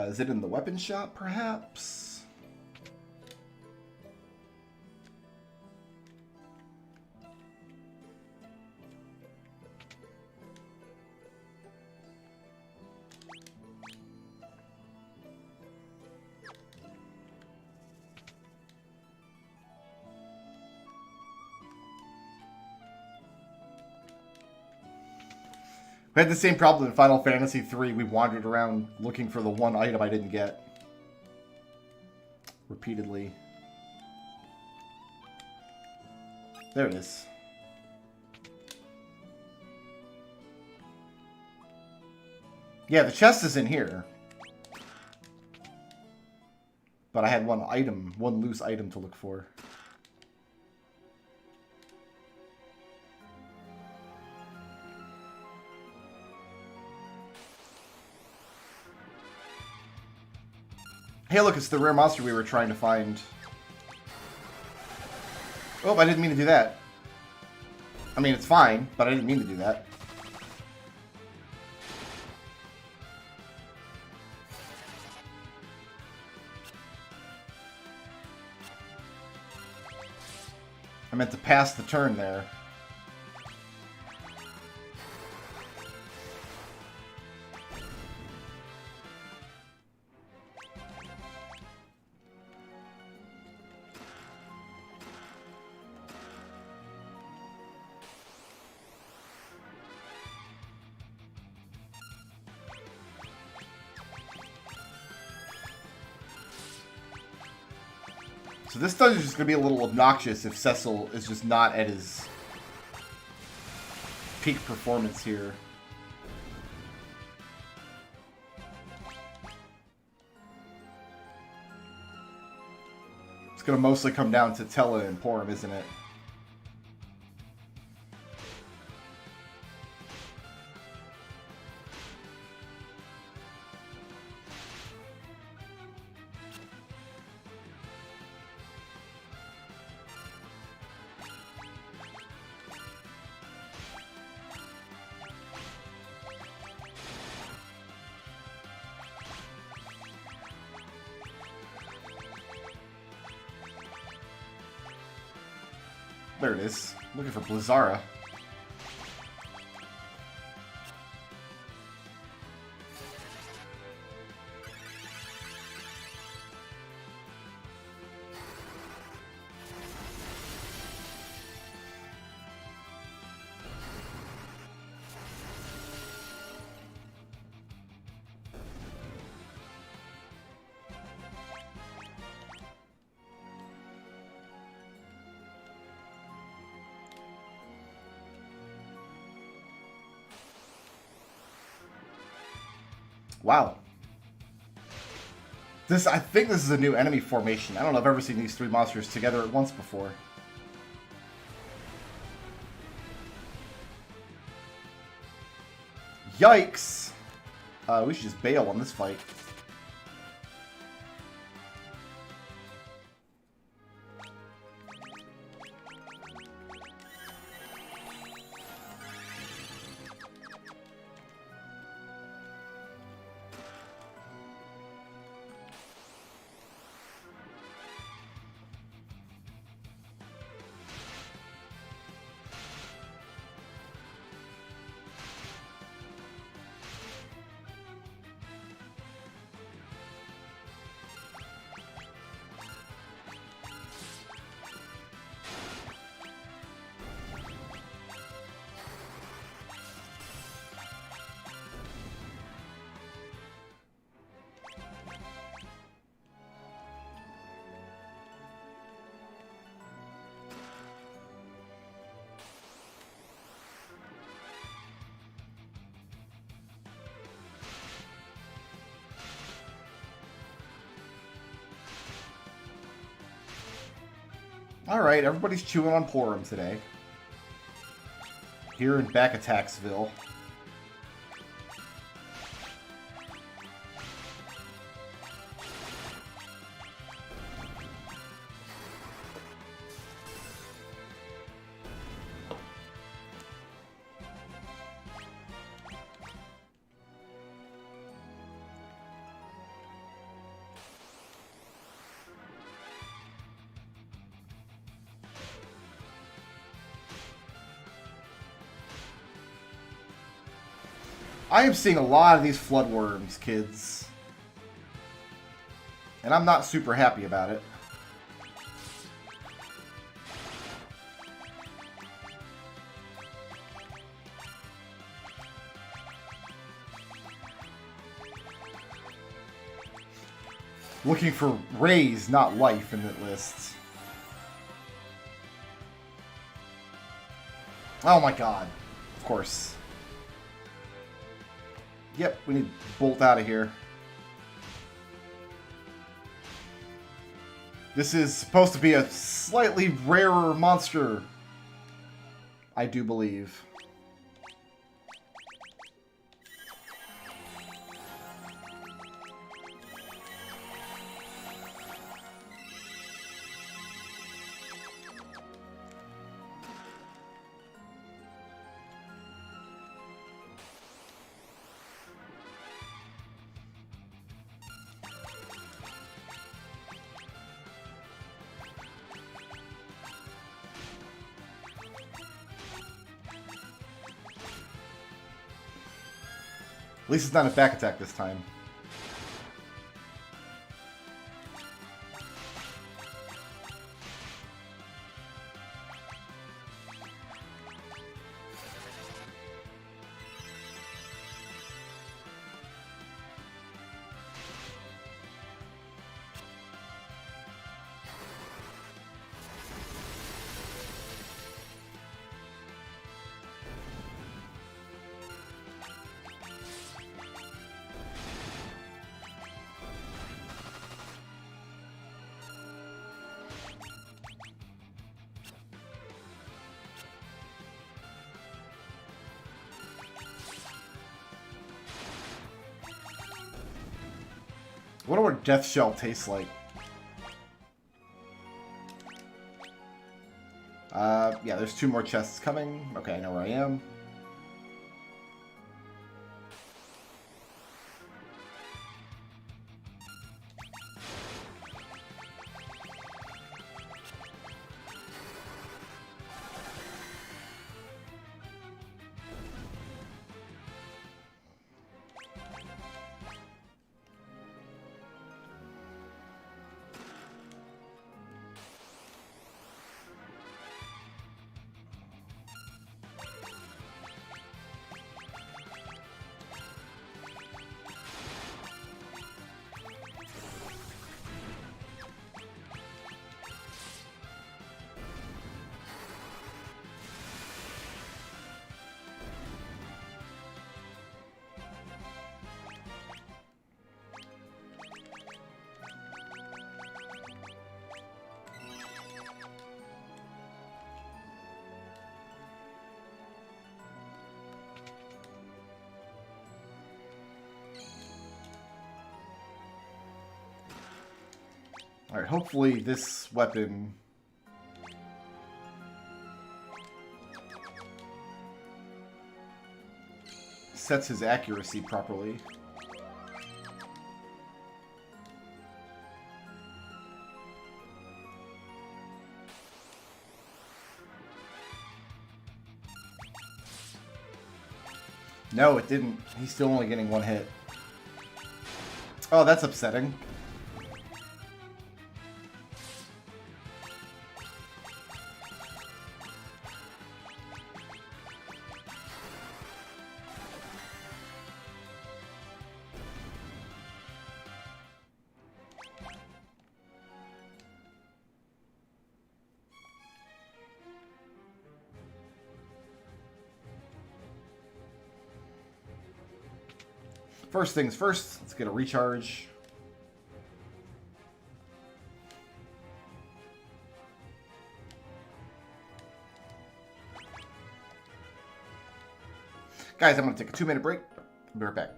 Is it in the weapon shop, perhaps? We had the same problem in Final Fantasy III. We wandered around looking for the one item I didn't get. Repeatedly. There it is. Yeah, the chest is in here. But I had one loose item to look for. Hey, look, it's the rare monster we were trying to find. Oh, I didn't mean to do that. I mean, it's fine, but I didn't mean to do that. I meant to pass the turn there. So this dungeon is just going to be a little obnoxious if Cecil is just not at his peak performance here. It's going to mostly come down to Tella and Porum, isn't it? There it is. Looking for Blizzara. Wow. I think this is a new enemy formation. I don't know if I've ever seen these three monsters together at once before. Yikes! We should just bail on this fight. Alright, everybody's chewing on Porum today. Here in Back Attacksville. I am seeing a lot of these floodworms, kids. And I'm not super happy about it. Looking for raise, not life in that list. Oh my god. Of course. Yep, we need to bolt out of here. This is supposed to be a slightly rarer monster, I do believe. At least it's not a back attack this time. I wonder what Death Shell tastes like. Yeah, there's 2 more chests coming. Okay, I know where I am. Alright, hopefully this weapon... sets his accuracy properly. No, it didn't. He's still only getting one hit. Oh, that's upsetting. First things first, let's get a recharge. Guys, I'm going to take a 2-minute break. I'll be right back.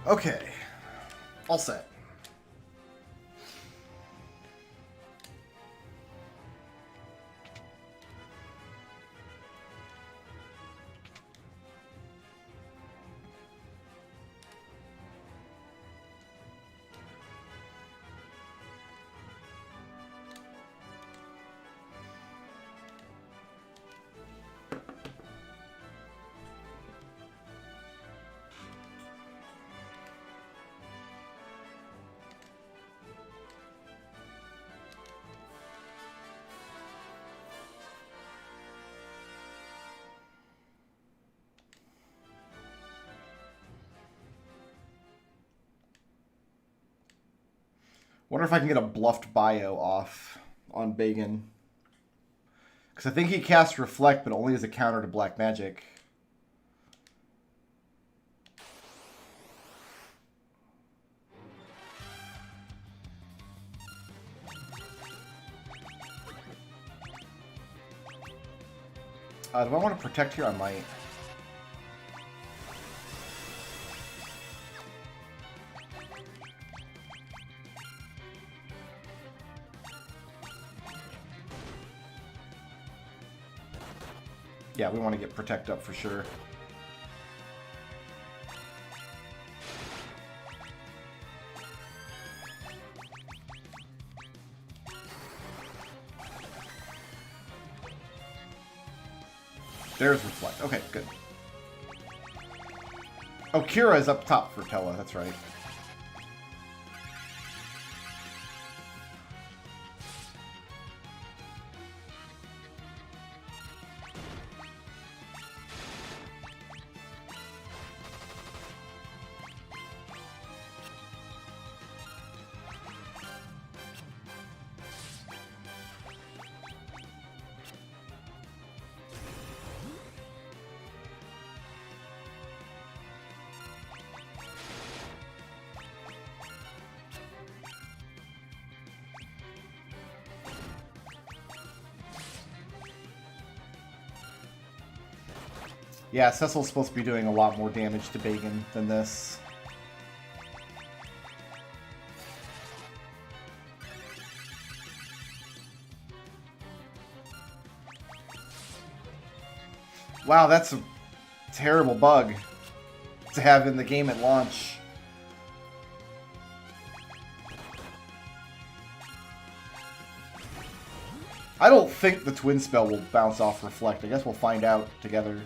Okay, all set. Wonder if I can get a bluffed bio off on Bagan. Because I think he casts Reflect, but only as a counter to Black Magic. Do I want to protect here? I might. Yeah, we want to get Protect up for sure. There's Reflect. Okay, good. Oh, Kira is up top for Tella. That's right. Yeah, Cecil's supposed to be doing a lot more damage to Bagan than this. Wow, that's a terrible bug to have in the game at launch. I don't think the Twin Spell will bounce off Reflect. I guess we'll find out together.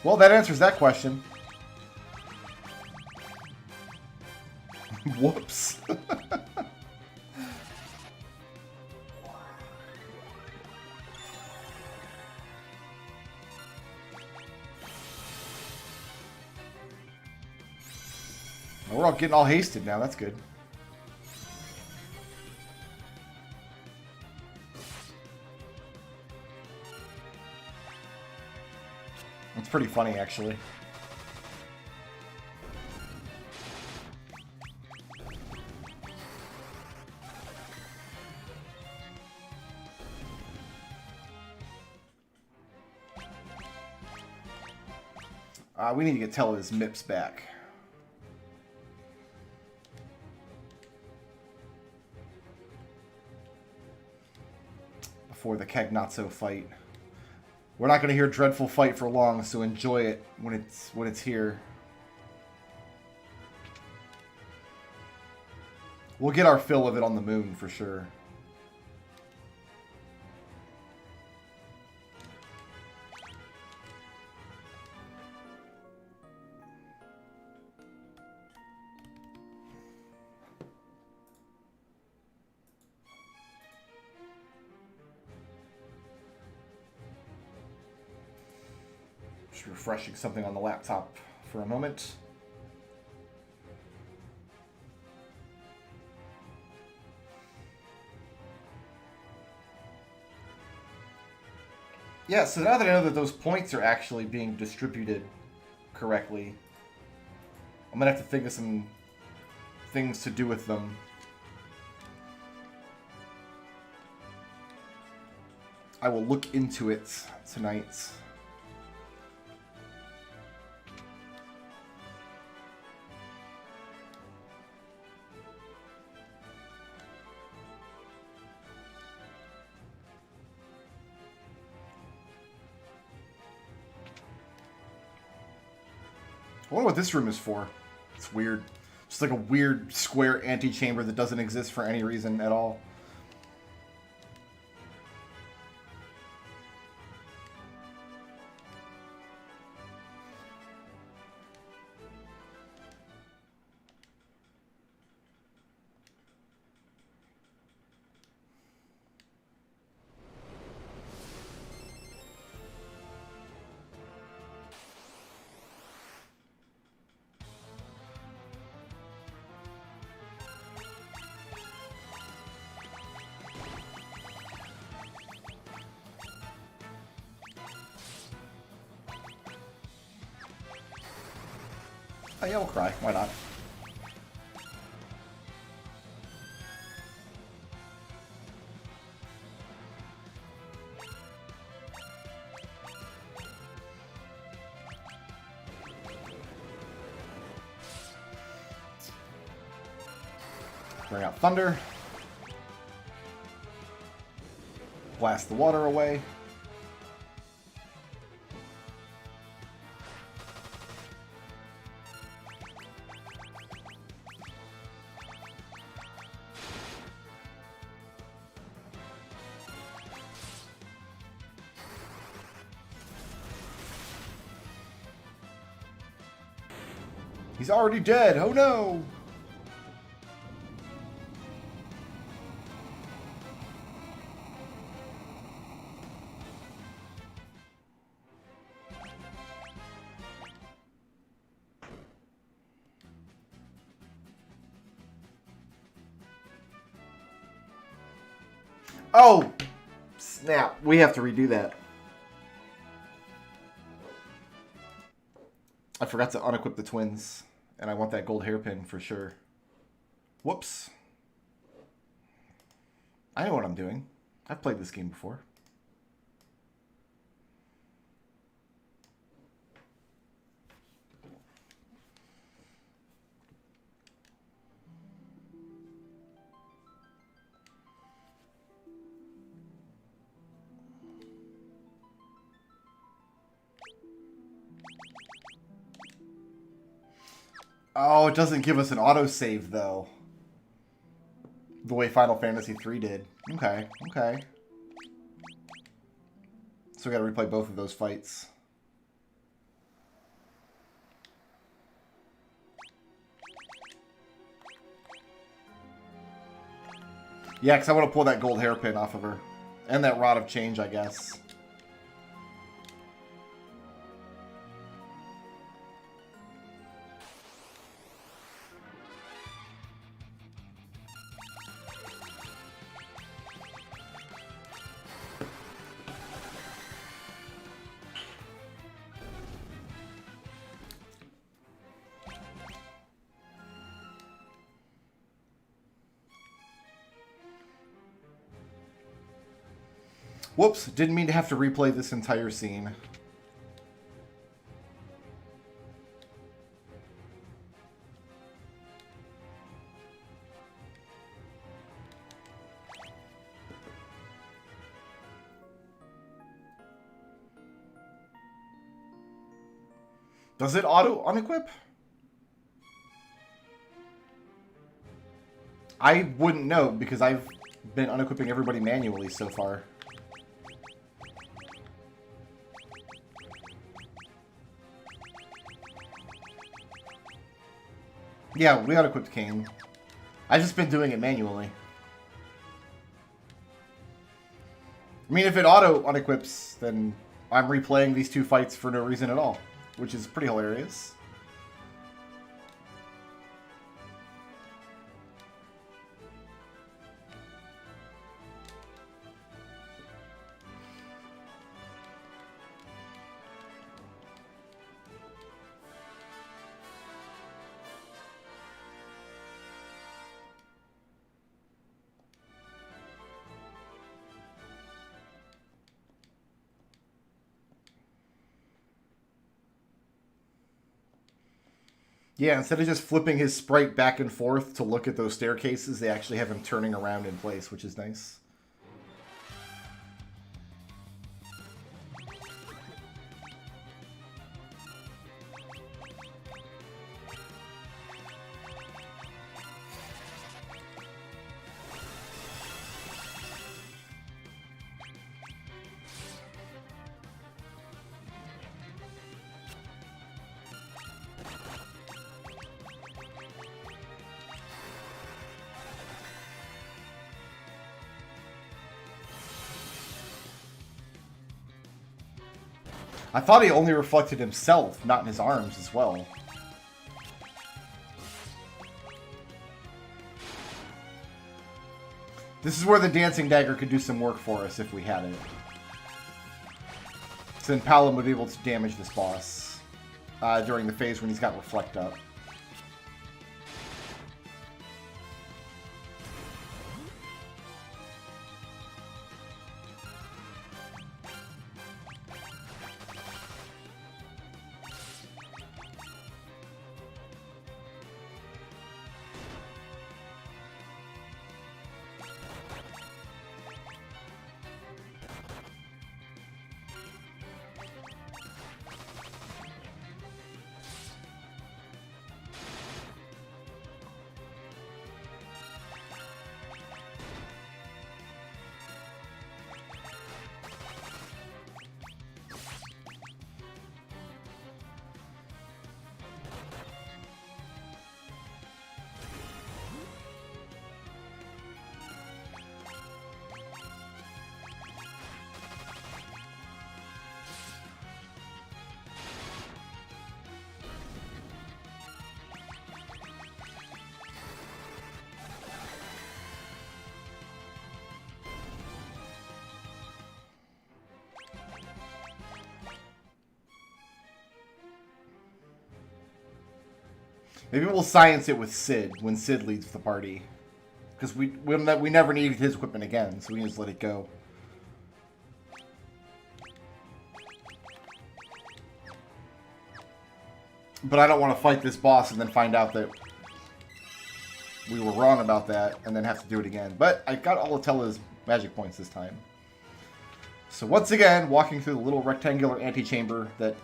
Well, that answers that question. Whoops. We're all getting all hasted now. That's good. It's pretty funny, actually. We need to get Tella's MIPS back. Before the Cagnazzo fight. We're not going to hear Dreadful Fight for long, so enjoy it when it's here. We'll get our fill of it on the moon for sure. Just refreshing something on the laptop for a moment. Yeah, so now that I know that those points are actually being distributed correctly, I'm going to have to think of some things to do with them. I will look into it tonight. I wonder what this room is for. It's weird. Just like a weird square antechamber that doesn't exist for any reason at all. Oh yeah, we'll cry. Why not? Bring out Thunder. Blast the water away. He's already dead. Oh no! Oh! Snap. We have to redo that. I forgot to unequip the twins. And I want that gold hairpin for sure. Whoops. I know what I'm doing. I've played this game before. Oh, it doesn't give us an autosave, though. The way Final Fantasy III did. Okay, okay. So we gotta replay both of those fights. Yeah, because I want to pull that gold hairpin off of her. And that Rod of Change, I guess. Whoops, didn't mean to have to replay this entire scene. Does it auto unequip? I wouldn't know because I've been unequipping everybody manually so far. Yeah, we unequipped Kane. I've just been doing it manually. I mean, if it auto unequips, then I'm replaying these two fights for no reason at all, which is pretty hilarious. Yeah, instead of just flipping his sprite back and forth to look at those staircases, they actually have him turning around in place, which is nice. I thought he only reflected himself, not in his arms as well. This is where the Dancing Dagger could do some work for us if we had it. So then Paladin would be able to damage this boss during the phase when he's got Reflect up. Maybe we'll science it with Sid when Sid leads the party. Because we never needed his equipment again, so we can just let it go. But I don't want to fight this boss and then find out that we were wrong about that and then have to do it again. But I got all of Tella's magic points this time. So once again, walking through the little rectangular antechamber that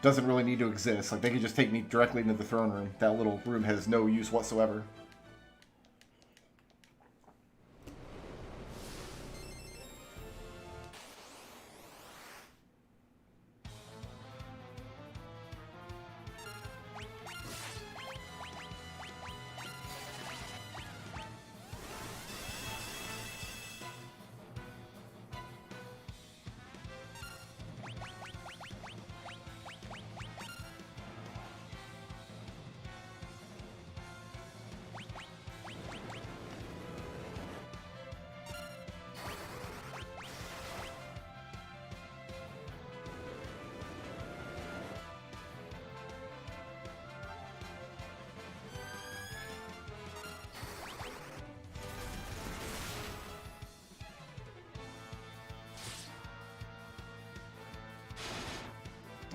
doesn't really need to exist. Like, they could just take me directly into the throne room. That little room has no use whatsoever.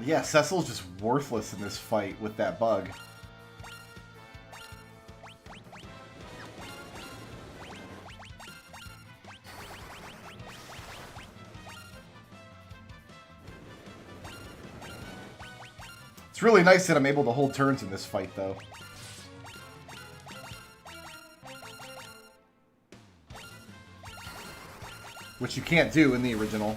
Yeah, Cecil's just worthless in this fight with that bug. It's really nice that I'm able to hold turns in this fight, though. Which you can't do in the original.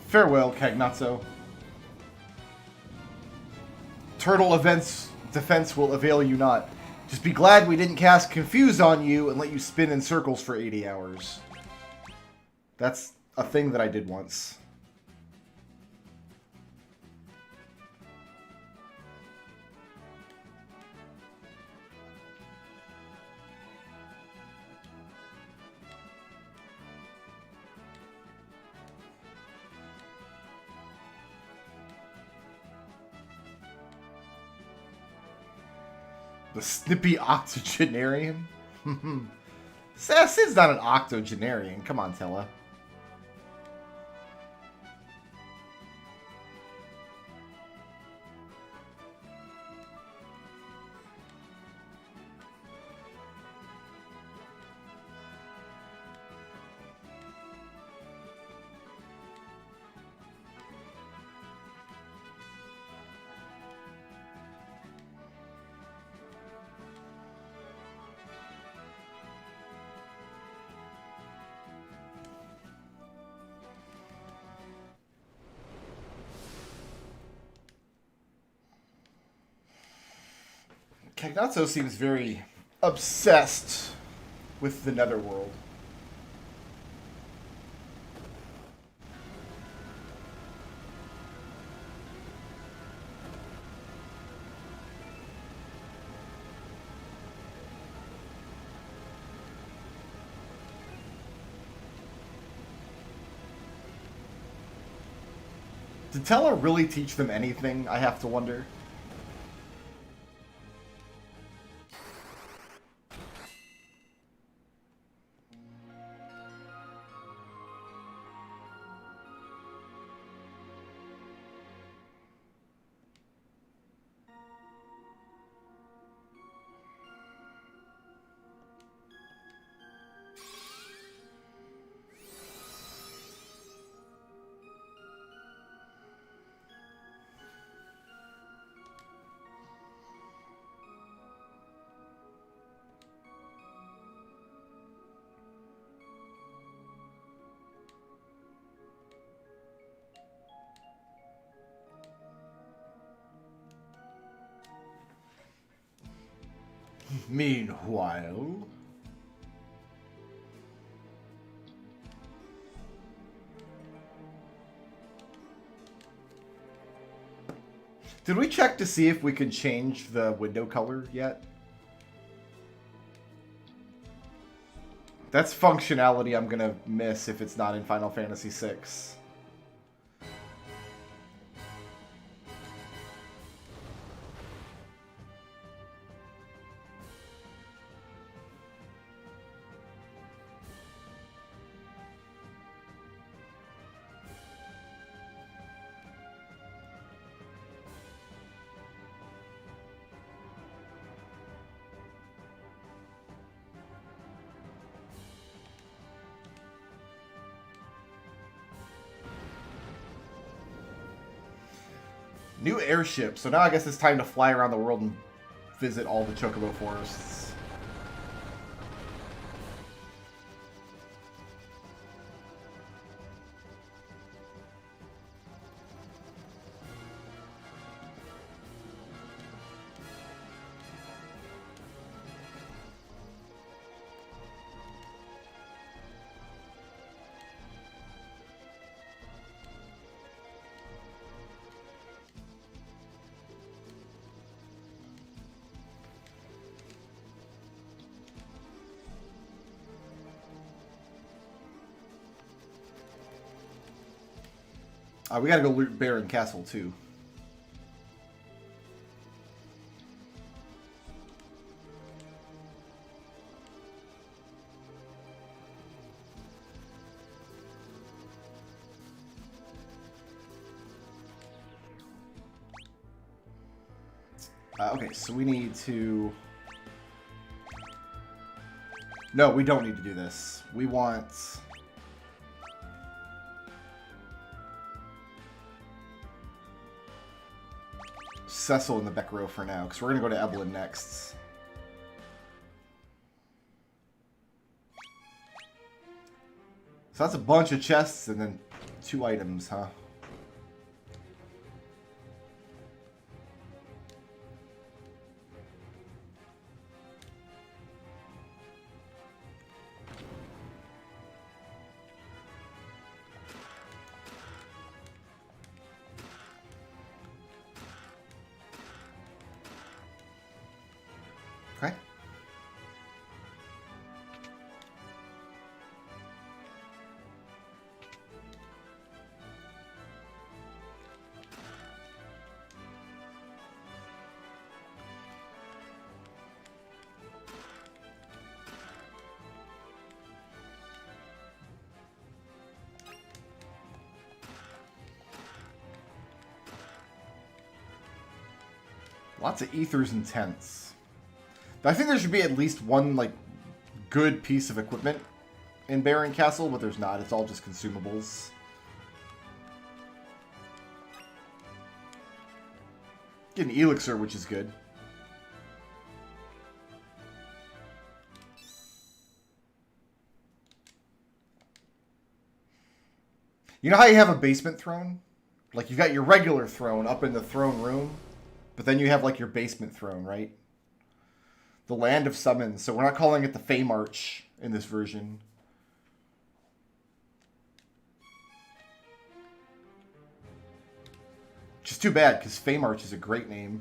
Farewell, Cagnazzo. Turtle events defense will avail you not. Just be glad we didn't cast Confuse on you and let you spin in circles for 80 hours. That's a thing that I did once. The snippy octogenarian? Sid's not an octogenarian. Come on, Tella. Cagnazzo seems very obsessed with the netherworld. Did Tella really teach them anything, I have to wonder? Meanwhile... Did we check to see if we could change the window color yet? That's functionality I'm gonna miss if it's not in Final Fantasy VI. New airship. So now I guess it's time to fly around the world and visit all the chocobo forests. We gotta go loot Dwarven Castle too. Okay, so we need to... No, we don't need to do this. We want... Cecil in the back row for now, because we're going to go to Eblin next. So that's a bunch of chests and then 2 items, huh? Okay. Lots of ethers and tents. I think there should be at least one, like, good piece of equipment in Dwarven Castle, but there's not. It's all just consumables. Get an elixir, which is good. You know how you have a basement throne? Like, you've got your regular throne up in the throne room, but then you have, like, your basement throne, right? The Land of Summons. So we're not calling it the Fey March in this version. Which is too bad, because Fey March is a great name.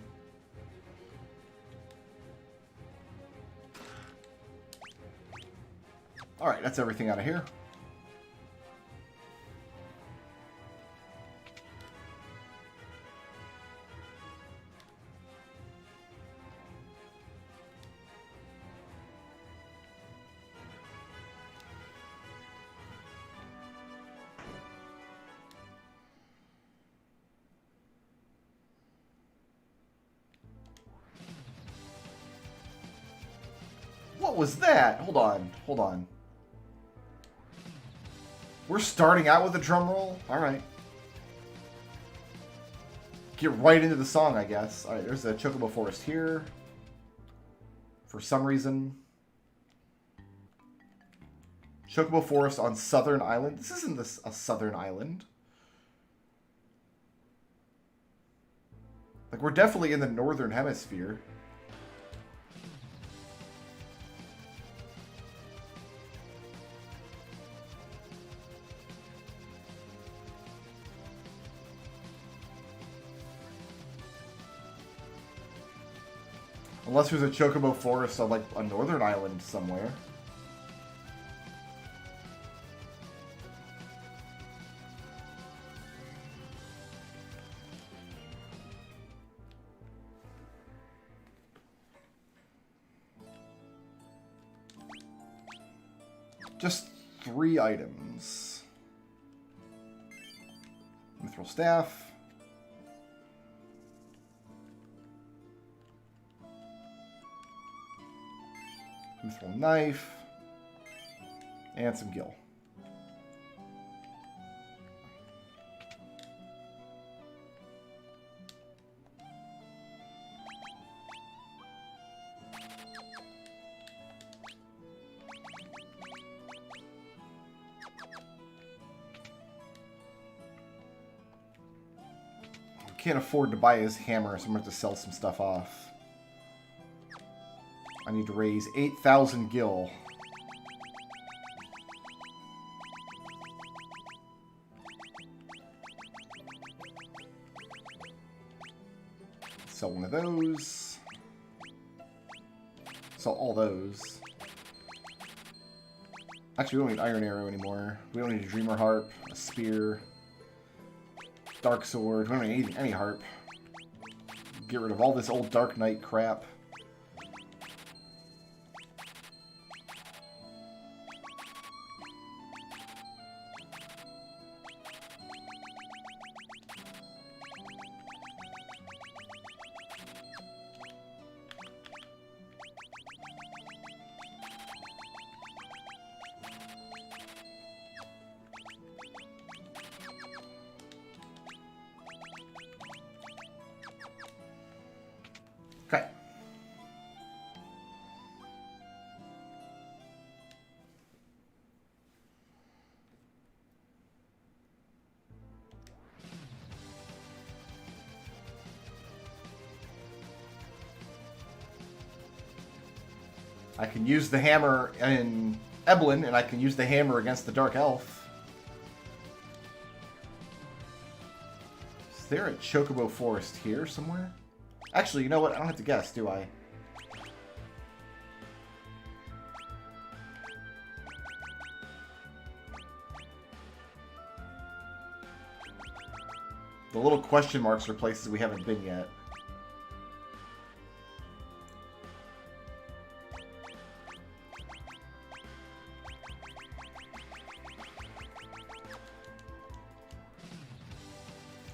Alright, that's everything out of here. What was that? Hold on, hold on. We're starting out with a drum roll? Alright. Get right into the song, I guess. Alright, there's a chocobo forest here. For some reason. Chocobo forest on Southern Island. This isn't a Southern Island. Like, we're definitely in the Northern Hemisphere. Unless there's a chocobo forest on, like, a northern island somewhere. Just 3 items. Mithril staff. Mithril knife, and some gil. can't afford to buy his hammer, so I'm going to have to sell some stuff off. I need to raise 8,000 gil. Sell one of those. Sell all those. Actually, we don't need Iron Arrow anymore. We don't need a Dreamer Harp, a Spear, Dark Sword. We don't need any harp. Get rid of all this old Dark Knight crap. Okay. I can use the hammer in Eblin, and I can use the hammer against the Dark Elf. Is there a Chocobo Forest here somewhere? Actually, you know what? I don't have to guess, do I? The little question marks are places we haven't been yet.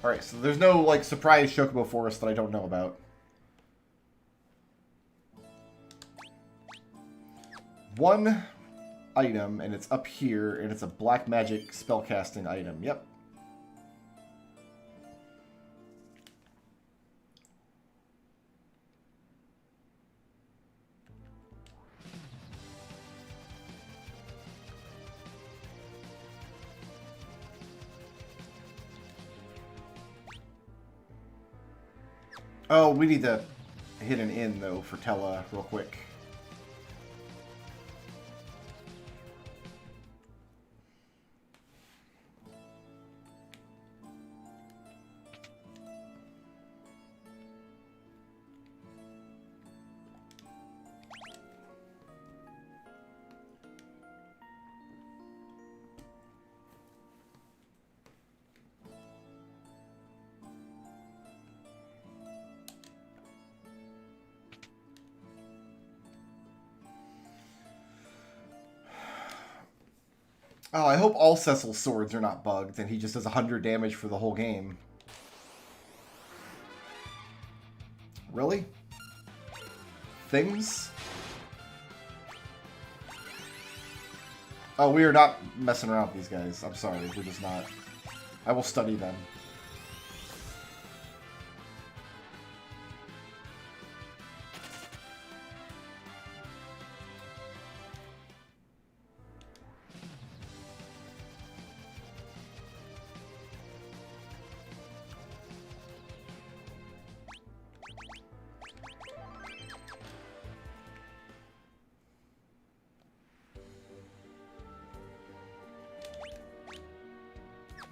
Alright, so there's no, like, surprise Chocobo Forest that I don't know about. One item, and it's up here, and it's a black magic spellcasting item. Yep. Oh, we need to hit an inn, though, for Tella real quick. Oh, I hope all Cecil's swords are not bugged, and he just does 100 damage for the whole game. Really? Things? Oh, we are not messing around with these guys. I'm sorry, we're just not. I will study them.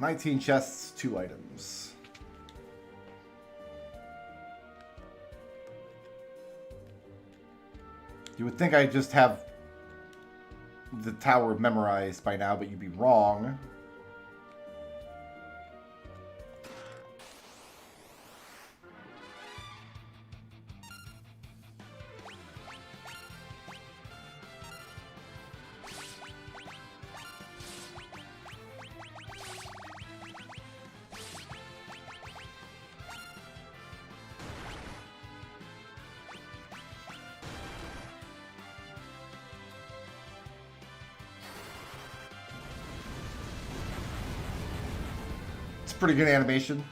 $19 chests, 2 items. You would think I just have the tower memorized by now, but you'd be wrong. Pretty good animation.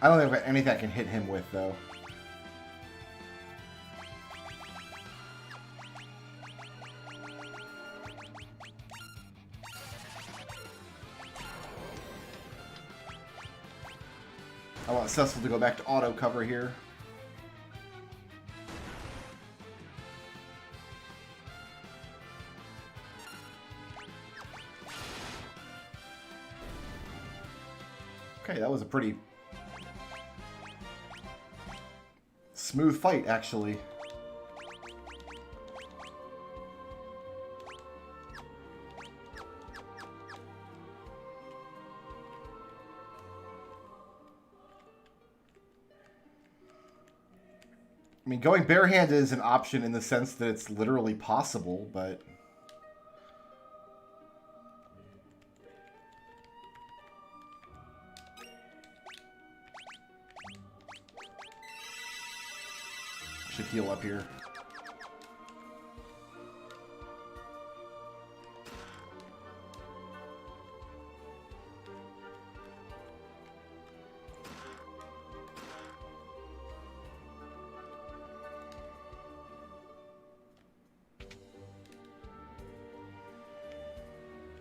I don't think I've got anything I can hit him with, though. I want Cecil to go back to auto cover here. Okay, that was a pretty smooth fight, actually. I mean, going barehanded is an option in the sense that it's literally possible, but... should heal up here.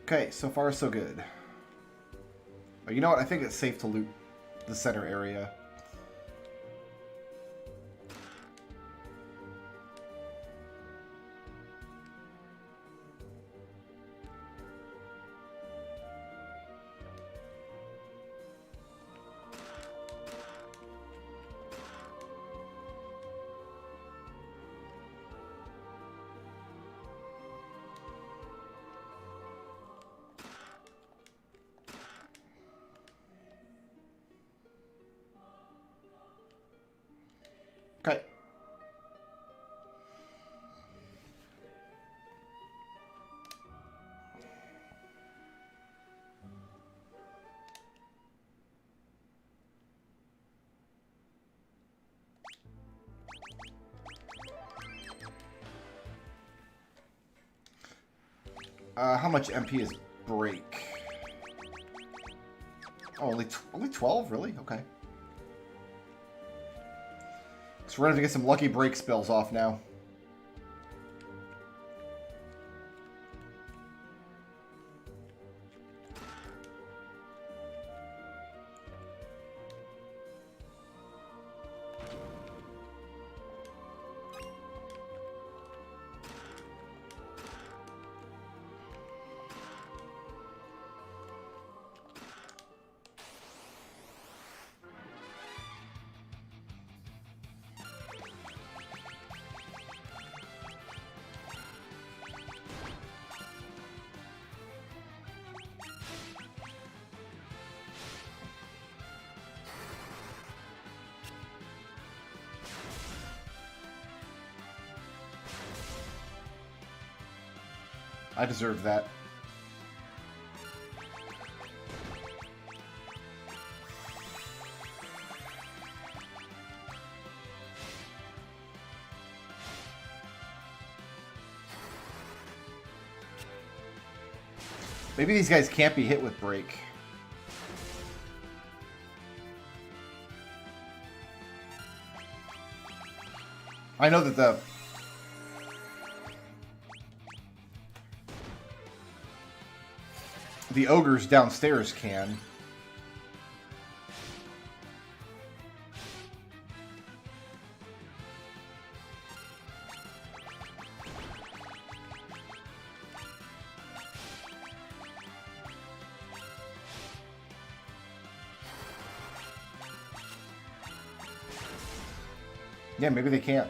Okay, so far so good. But you know what? I think it's safe to loot the center area. Okay. How much MP is break? Oh, only 12? Really? Okay. So we're going to get some lucky break spells off now. I deserve that. Maybe these guys can't be hit with break. I know that the ogres downstairs can. Yeah, maybe they can't.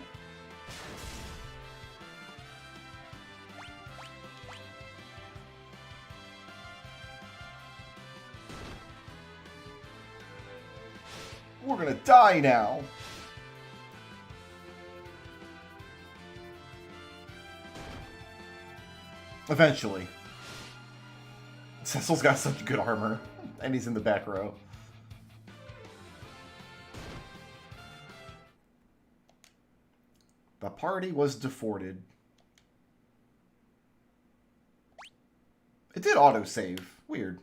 We're gonna die now. Eventually. Cecil's got such good armor, and he's in the back row. The party was deforded. It did autosave. Weird.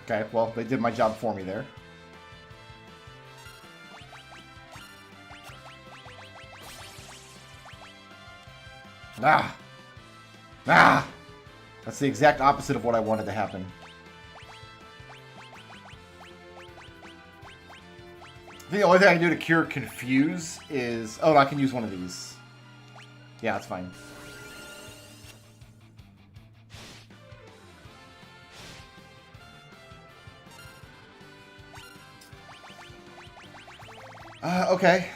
Okay, well, they did my job for me there. Ah! Ah! That's the exact opposite of what I wanted to happen. I think the only thing I can do to cure Confuse is... Oh, I can use one of these. Yeah, that's fine. Okay.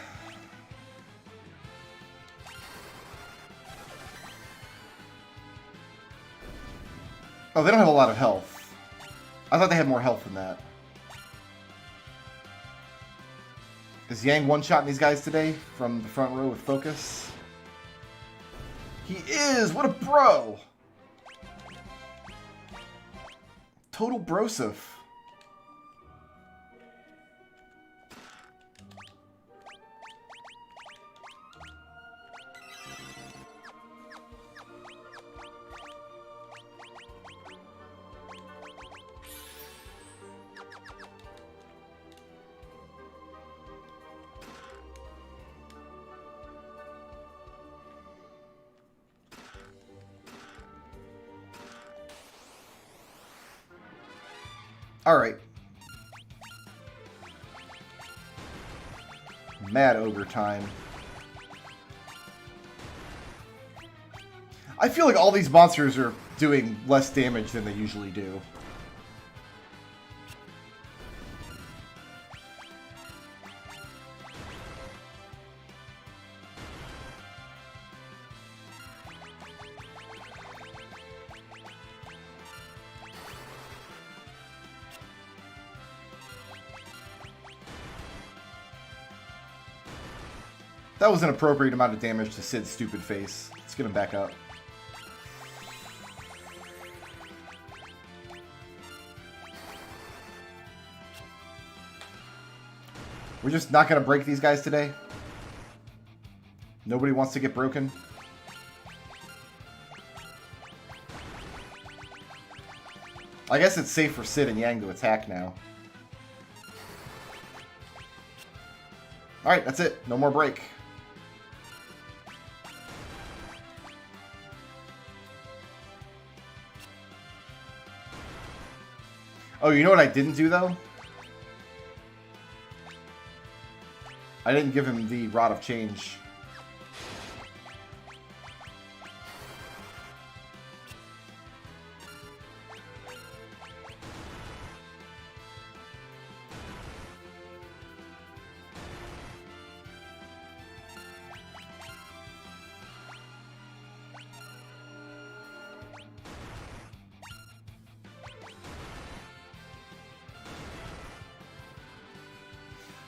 Oh, they don't have a lot of health. I thought they had more health than that. Is Yang one-shotting these guys today from the front row with focus? He is! What a bro! Total brosif. Alright. Mad ogre time. I feel like all these monsters are doing less damage than they usually do. That was an appropriate amount of damage to Sid's stupid face. Let's get him back up. We're just not going to break these guys today? Nobody wants to get broken? I guess it's safe for Sid and Yang to attack now. Alright, that's it. No more break. Oh, you know what I didn't do, though? I didn't give him the Rod of Change.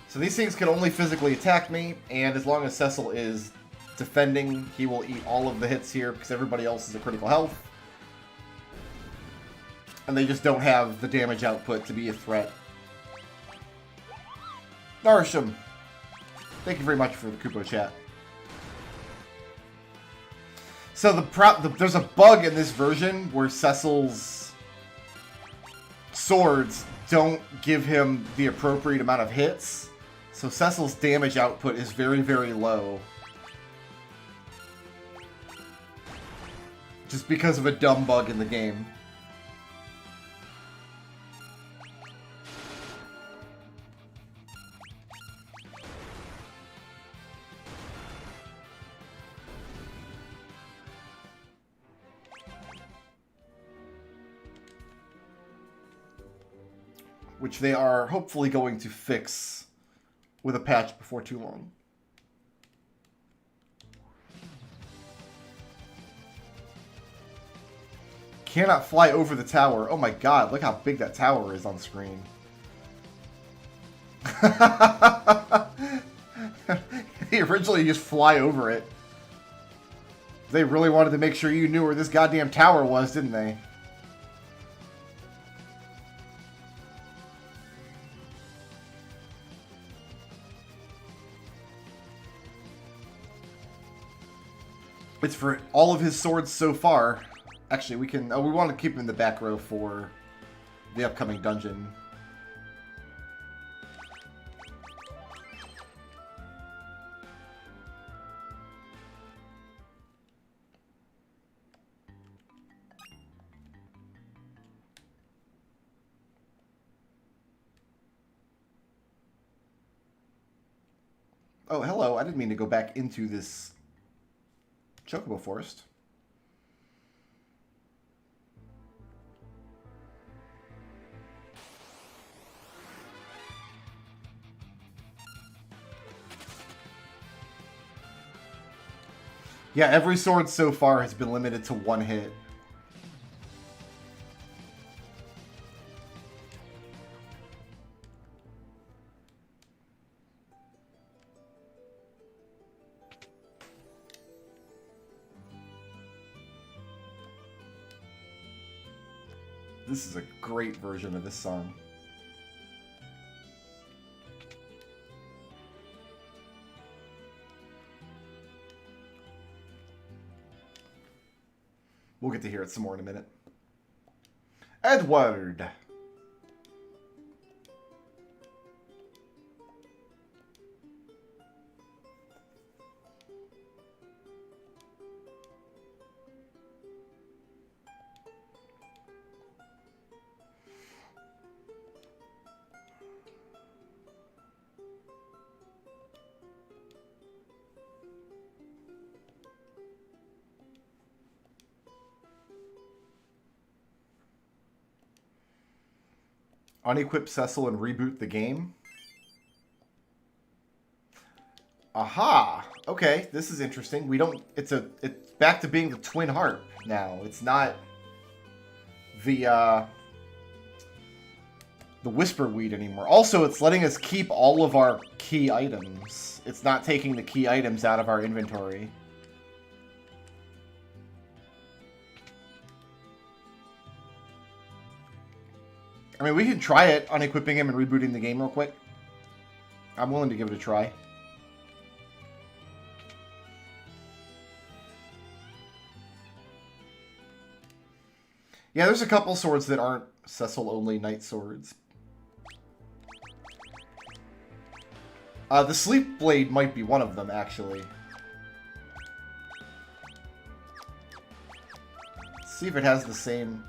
So these things can only physically attack me, and as long as Cecil is defending, he will eat all of the hits here because everybody else is at critical health. And they just don't have the damage output to be a threat. Narisham, thank you very much for the Kupo chat. So there's a bug in this version where Cecil's swords don't give him the appropriate amount of hits. So Cecil's damage output is very, very low. Just because of a dumb bug in the game. Which they are hopefully going to fix with a patch before too long. Cannot fly over the tower. Oh my god, look how big that tower is on screen. Originally, you just fly over it. They really wanted to make sure you knew where this goddamn tower was, didn't they? It's for all of his swords so far. Actually, we can... Oh, we want to keep him in the back row for the upcoming dungeon. Oh, hello. I didn't mean to go back into this Chocobo Forest. Yeah, every sword so far has been limited to one hit. This is a great version of this song. We'll get to hear it some more in a minute. Edward. Unequip Cecil and reboot the game. Aha! Okay, this is interesting. We don't. It's back to being the twin harp now. It's not the whisper weed anymore. Also, it's letting us keep all of our key items. It's not taking the key items out of our inventory. I mean, we can try it, unequipping him and rebooting the game real quick. I'm willing to give it a try. Yeah, there's a couple swords that aren't Cecil-only knight swords. The Sleep Blade might be one of them, actually. Let's see if it has the same...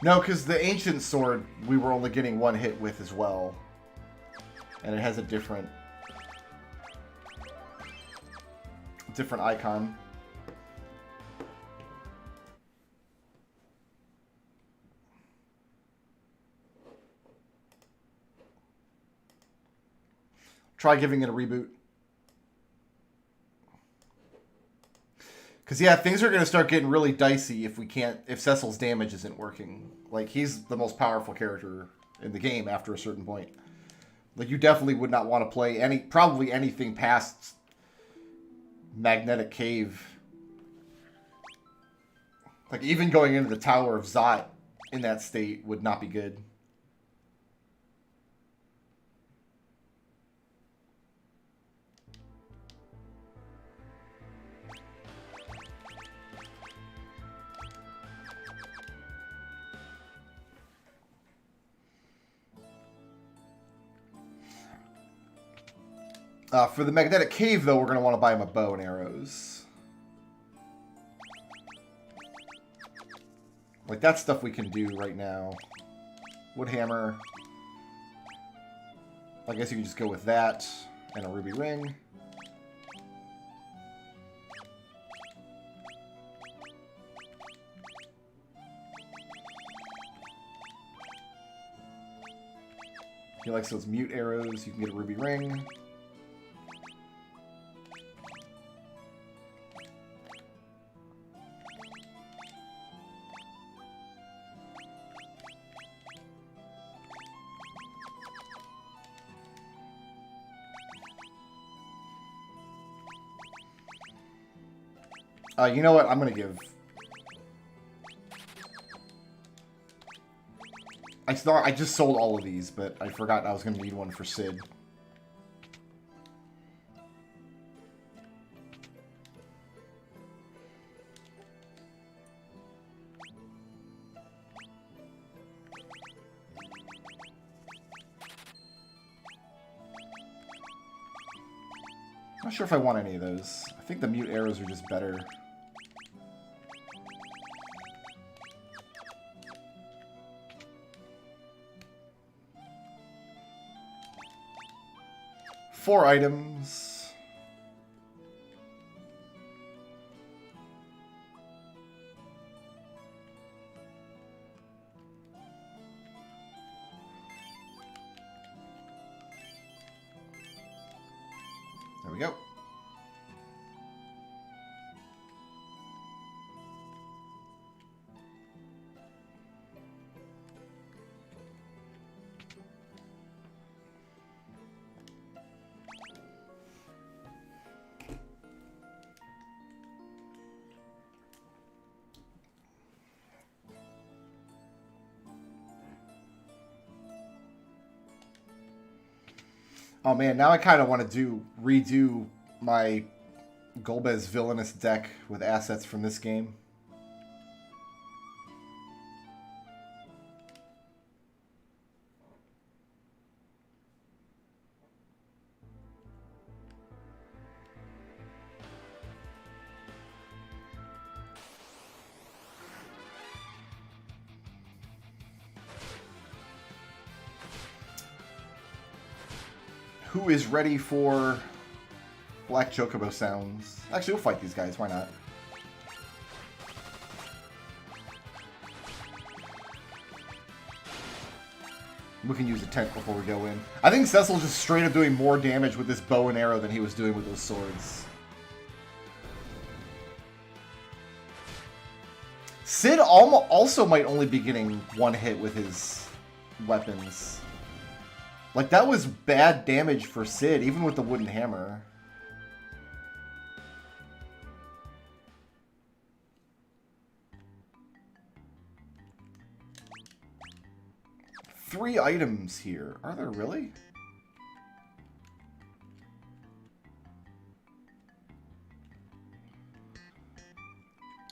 No, because the Ancient Sword, we were only getting one hit with as well. And it has a different icon. Try giving it a reboot. Because, yeah, things are going to start getting really dicey if Cecil's damage isn't working. Like, he's the most powerful character in the game after a certain point. Like, you definitely would not want to play probably anything past Magnetic Cave. Like, even going into the Tower of Zot in that state would not be good. For the Magnetic Cave, though, we're going to want to buy him a bow and arrows. Like, that's stuff we can do right now. Wood hammer. I guess you can just go with that and a ruby ring. If he likes those mute arrows, you can get a ruby ring. You know what? I'm going to give... I just sold all of these, but I forgot I was going to need one for Sid. Not sure if I want any of those. I think the mute arrows are just better. Four items. There we go. Oh man, now I kind of want to redo my Golbez Villainous deck with assets from this game. Who is ready for Black Chocobo sounds? Actually, we'll fight these guys. Why not? We can use a tent before we go in. I think Cecil's just straight up doing more damage with this bow and arrow than he was doing with those swords. Sid also might only be getting one hit with his weapons. Like, that was bad damage for Sid, even with the wooden hammer. Three items here. Are there really?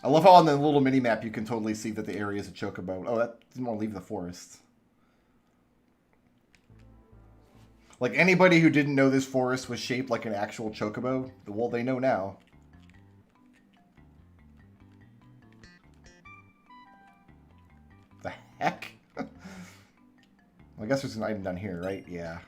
I love how on the little mini-map you can totally see that the area is a chocobo. Oh, that didn't want to leave the forest. Like, anybody who didn't know this forest was shaped like an actual chocobo, well, they know now. The heck? Well, I guess there's an item down here, right? Yeah.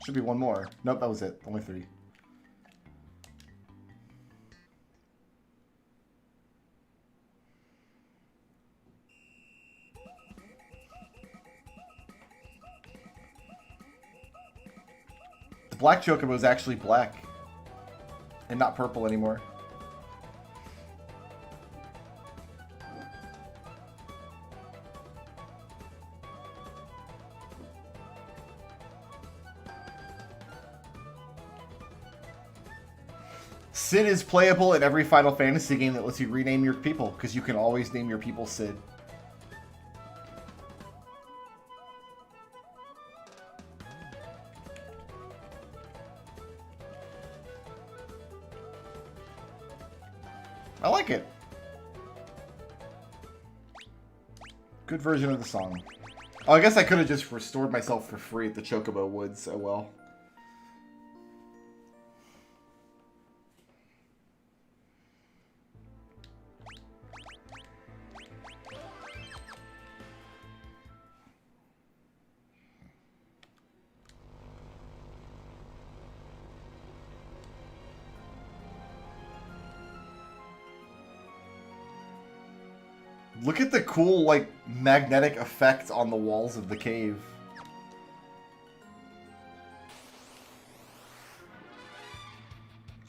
Should be one more. Nope, that was it. Only three. The black chocobo is actually black and not purple anymore. Sid is playable in every Final Fantasy game that lets you rename your people, because you can always name your people Sid. I like it. Good version of the song. Oh, I guess I could have just restored myself for free at the Chocobo Woods. Oh well. Look at the cool, like, magnetic effect on the walls of the cave.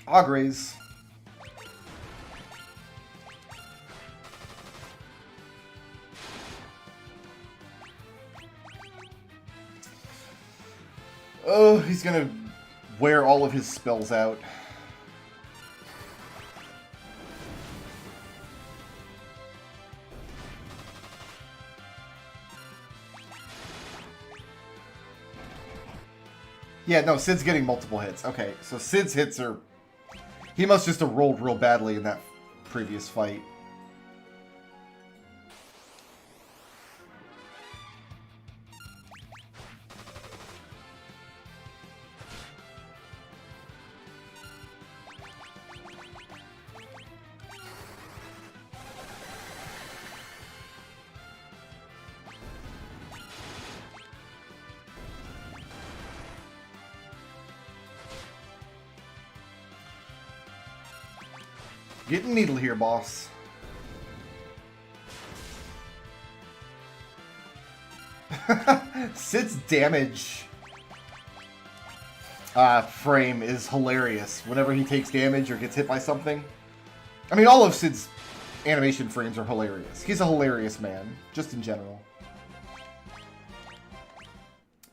Augres. Oh, he's gonna wear all of his spells out. Yeah, no, Sid's getting multiple hits. Okay, so Sid's hits are... He must just have rolled real badly in that previous fight. Getting needle here, boss. Sid's damage frame is hilarious whenever he takes damage or gets hit by something. I mean, all of Sid's animation frames are hilarious. He's a hilarious man, just in general.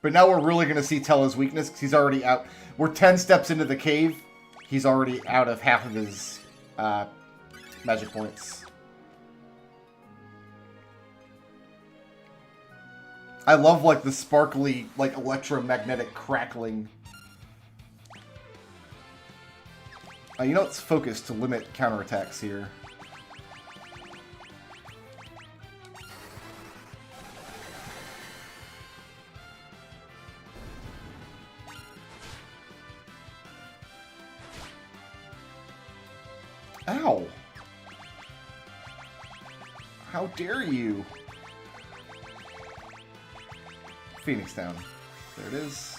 But now we're really going to see Tella's weakness, because he's already out. We're 10 steps into the cave. He's already out of half of his magic points. I love, like, the sparkly, like, electromagnetic crackling. You know, it's focused to limit counterattacks here. Ow! How dare you? Phoenix down. There it is.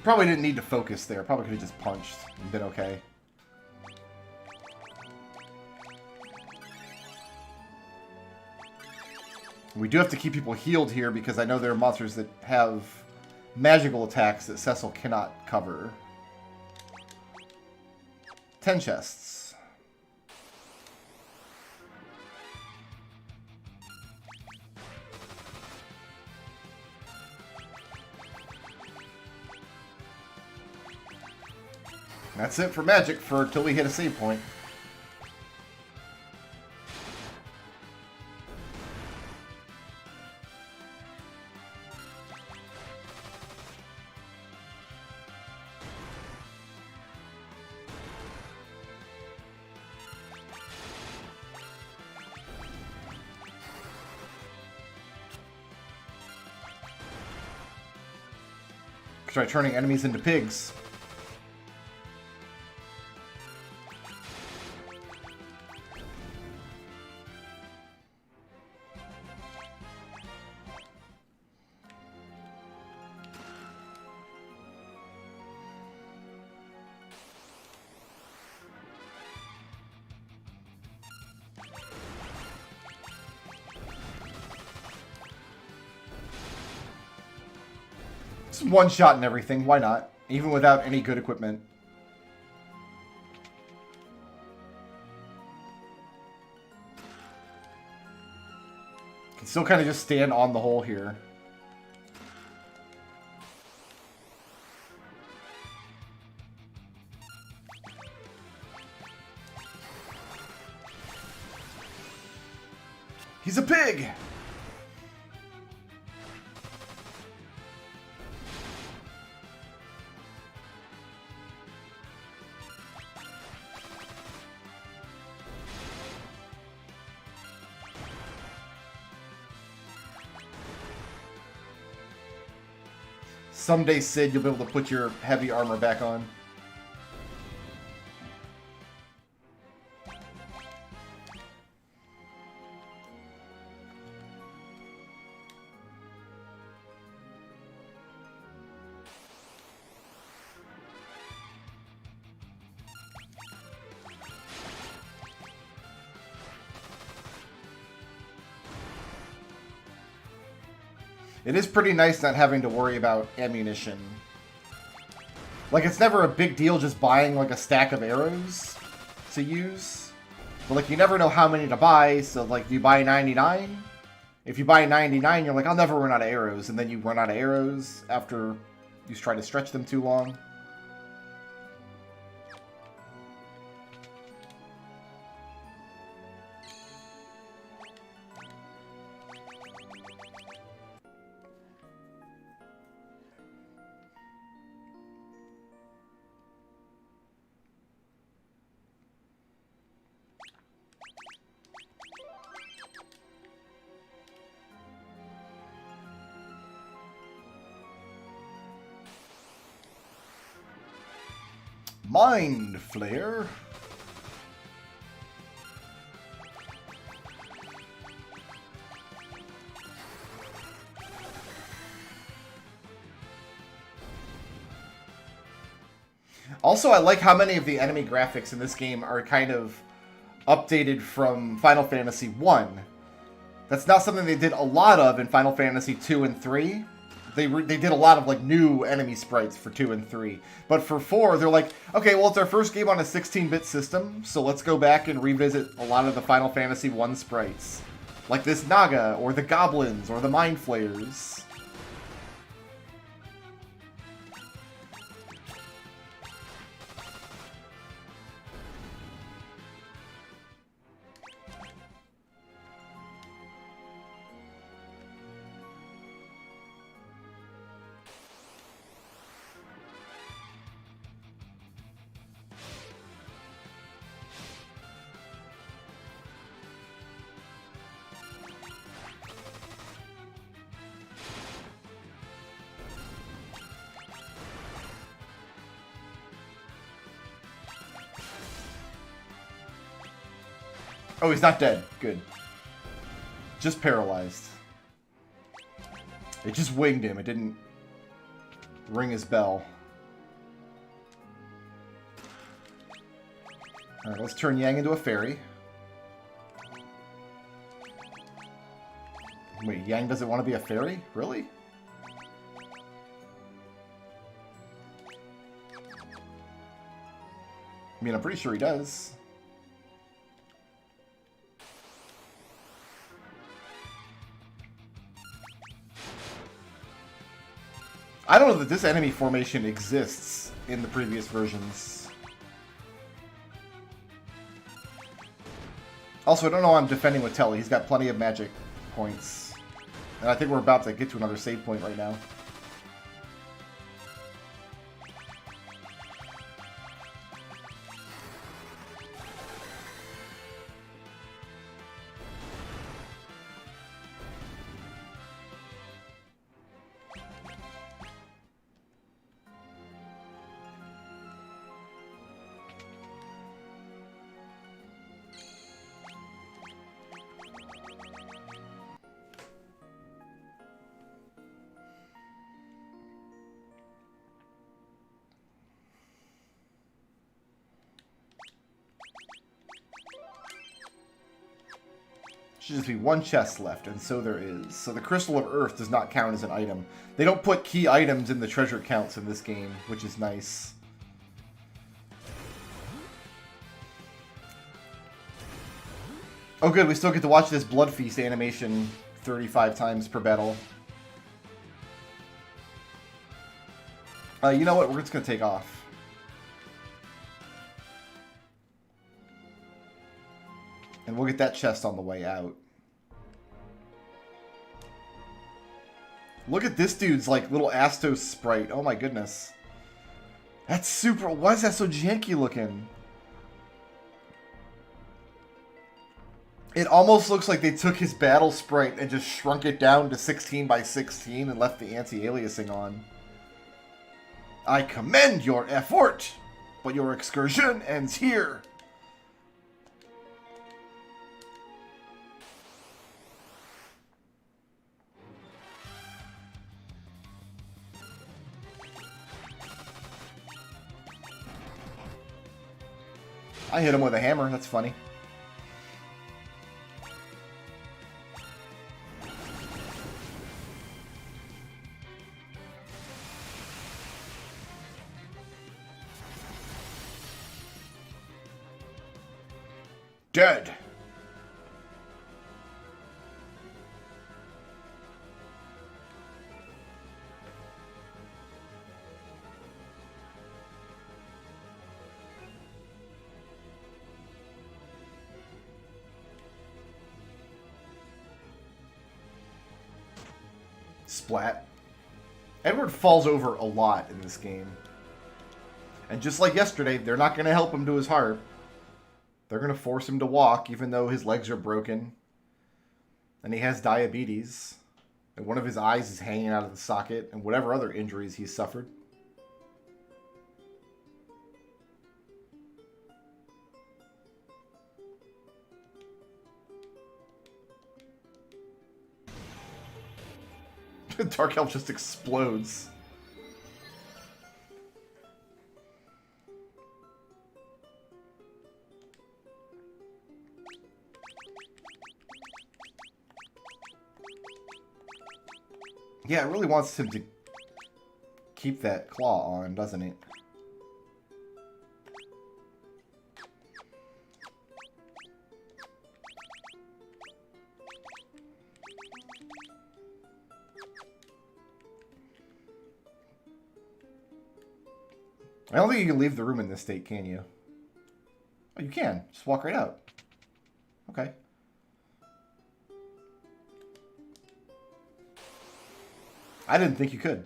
Probably didn't need to focus there. Probably could have just punched and been okay. We do have to keep people healed here because I know there are monsters that have magical attacks that Cecil cannot cover. 10 chests. That's it for magic for until we hit a save point. Try turning enemies into pigs. One shot and everything, why not? Even without any good equipment. Can still kind of just stand on the hole here. He's a pig! Someday, Sid, you'll be able to put your heavy armor back on. It is pretty nice not having to worry about ammunition. Like, it's never a big deal just buying, like, a stack of arrows to use. But, like, you never know how many to buy, so, like, do you buy 99? If you buy 99, you're like, I'll never run out of arrows. And then you run out of arrows after you try to stretch them too long. Mind Flayer. Also, I like how many of the enemy graphics in this game are kind of updated from Final Fantasy 1. That's not something they did a lot of in Final Fantasy 2 and 3. They did a lot of like new enemy sprites for 2 and 3. But for 4, they're like, okay, well, it's our first game on a 16-bit system, so let's go back and revisit a lot of the Final Fantasy 1 sprites. Like this Naga, or the Goblins, or the Mind Flayers. Oh, he's not dead. Good. Just paralyzed. It just winged him. It didn't ring his bell. Alright, let's turn Yang into a fairy. Wait, Yang doesn't want to be a fairy? Really? I mean, I'm pretty sure he does. I don't know that this enemy formation exists in the previous versions. Also, I don't know why I'm defending with Telly. He's got plenty of magic points. And I think we're about to get to another save point right now. Should just be one chest left, and so there is. So the Crystal of Earth does not count as an item. They don't put key items in the treasure counts in this game, which is nice. Oh good, we still get to watch this Blood Feast animation 35 times per battle. You know what? We're just going to take off. And we'll get that chest on the way out. Look at this dude's like little Astos sprite. Oh my goodness. That's super... Why is that so janky looking? It almost looks like they took his battle sprite and just shrunk it down to 16 by 16 and left the anti-aliasing on. I commend your effort, but your excursion ends here. I hit him with a hammer. That's funny. Dead. Splat. Edward falls over a lot in this game. And just like yesterday, they're not going to help him to his heart. They're going to force him to walk, even though his legs are broken. And he has diabetes. And one of his eyes is hanging out of the socket. And whatever other injuries he's suffered. Dark Elf just explodes. Yeah, it really wants him to keep that claw on, doesn't it? I don't think you can leave the room in this state, can you? Oh, you can. Just walk right out. Okay. I didn't think you could.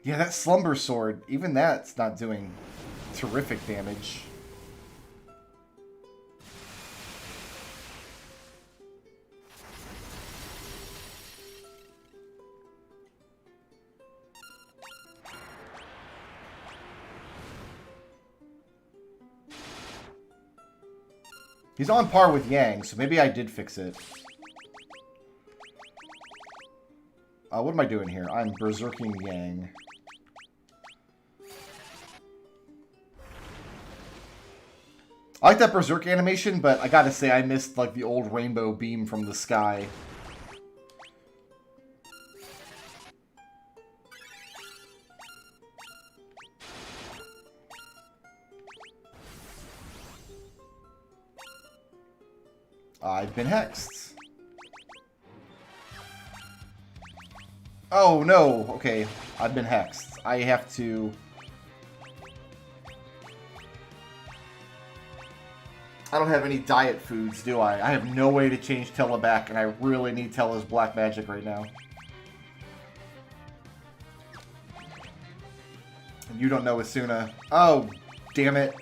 Yeah, that Slumber Sword, even that's not doing terrific damage. He's on par with Yang, so maybe I did fix it. What am I doing here? I'm berserking Yang. I like that berserk animation, but I gotta say I missed like the old rainbow beam from the sky. I've been hexed. Oh no, okay, I've been hexed. I have to... I don't have any diet foods, do I? I have no way to change Tella back, and I really need Tella's black magic right now. And you don't know Asuna. Oh, damn it.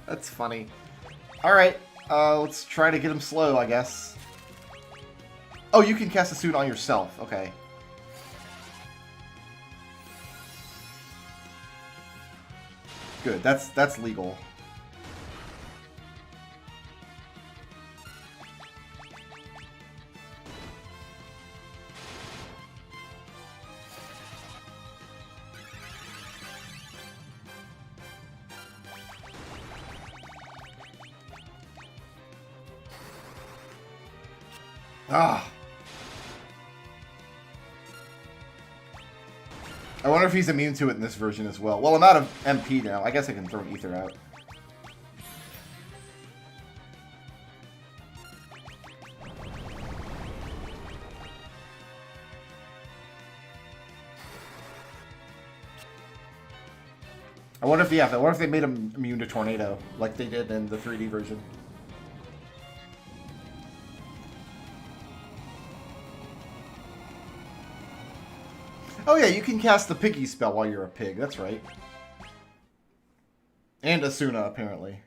That's funny. Alright, let's try to get him slow, I guess. Oh, you can cast a suit on yourself. Okay. Good. That's legal. Ah. I wonder if he's immune to it in this version as well. Well, I'm out of MP now. I guess I can throw an Ether out. I wonder if they made him immune to Tornado, like they did in the 3D version. Oh yeah, you can cast the Piggy spell while you're a pig. That's right. And Asuna, apparently.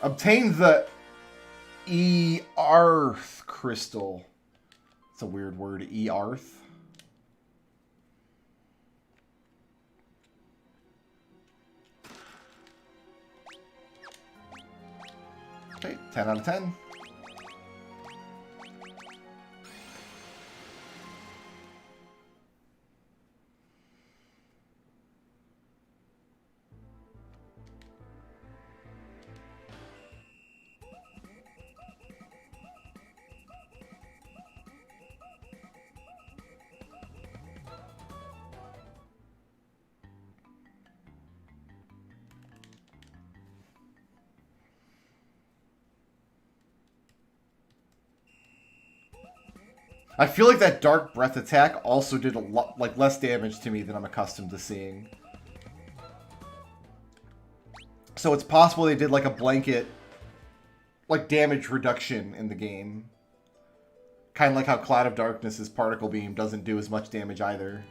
Obtain the E-Arth crystal. It's a weird word, E-Arth. Okay, 10 out of 10. I feel like that Dark Breath attack also did a lot, like, less damage to me than I'm accustomed to seeing. So it's possible they did like a blanket like damage reduction in the game. Kind of like how Cloud of Darkness's particle beam doesn't do as much damage either.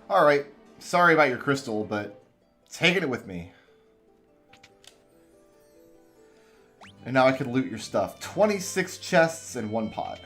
Alright, sorry about your crystal, but taking it with me. And now I can loot your stuff. 26 chests and 1 pot.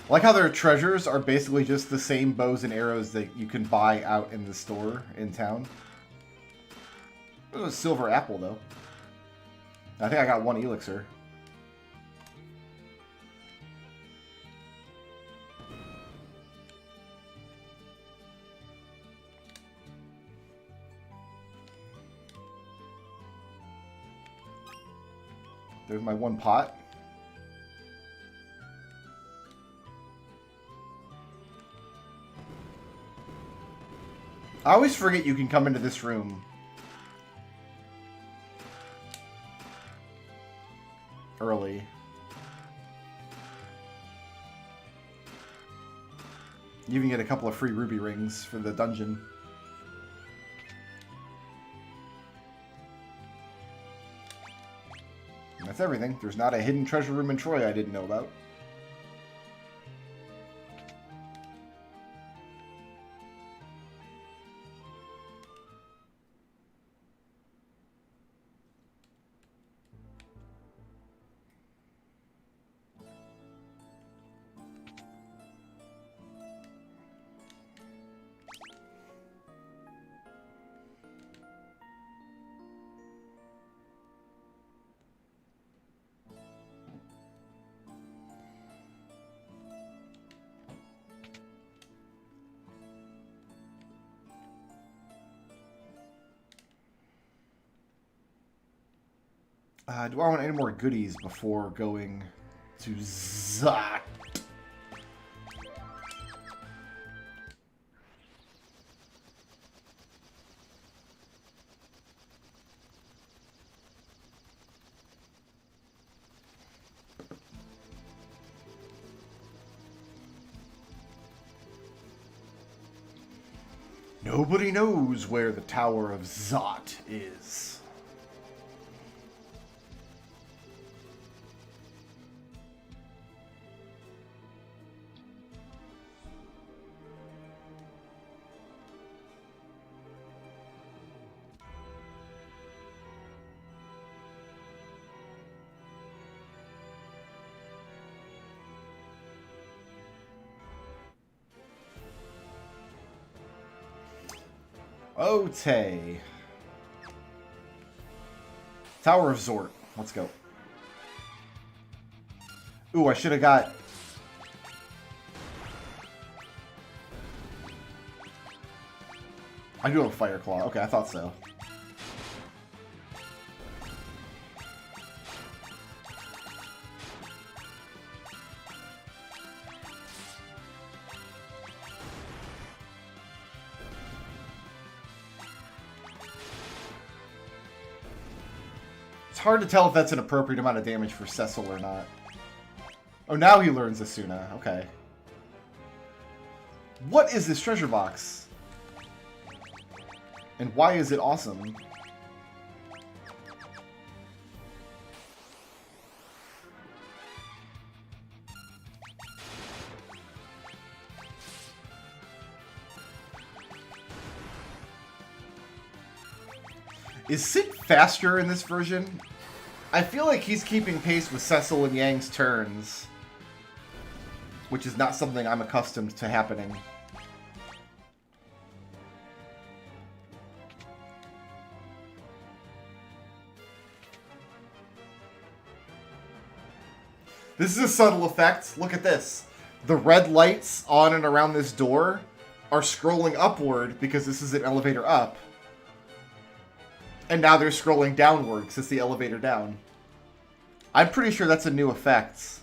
I like how their treasures are basically just the same bows and arrows that you can buy out in the store in town. It was a silver apple, though. I think I got 1 elixir. There's my 1 pot. I always forget you can come into this room early. You even get a couple of free ruby rings for the dungeon. And that's everything. There's not a hidden treasure room in Troy I didn't know about. Do I want any more goodies before going to Zot? Nobody knows where the Tower of Zot is. Ote. Tower of Zot. Let's go. Ooh, I should have got... I do have a Fire Claw. Okay, I thought so. It's hard to tell if that's an appropriate amount of damage for Cecil or not. Oh, now he learns Asuna. Okay. What is this treasure box? And why is it awesome? Is Sid faster in this version? I feel like he's keeping pace with Cecil and Yang's turns, which is not something I'm accustomed to happening. This is a subtle effect. Look at this. The red lights on and around this door are scrolling upward because this is an elevator up. And now they're scrolling downward because it's the elevator down. I'm pretty sure that's a new effect.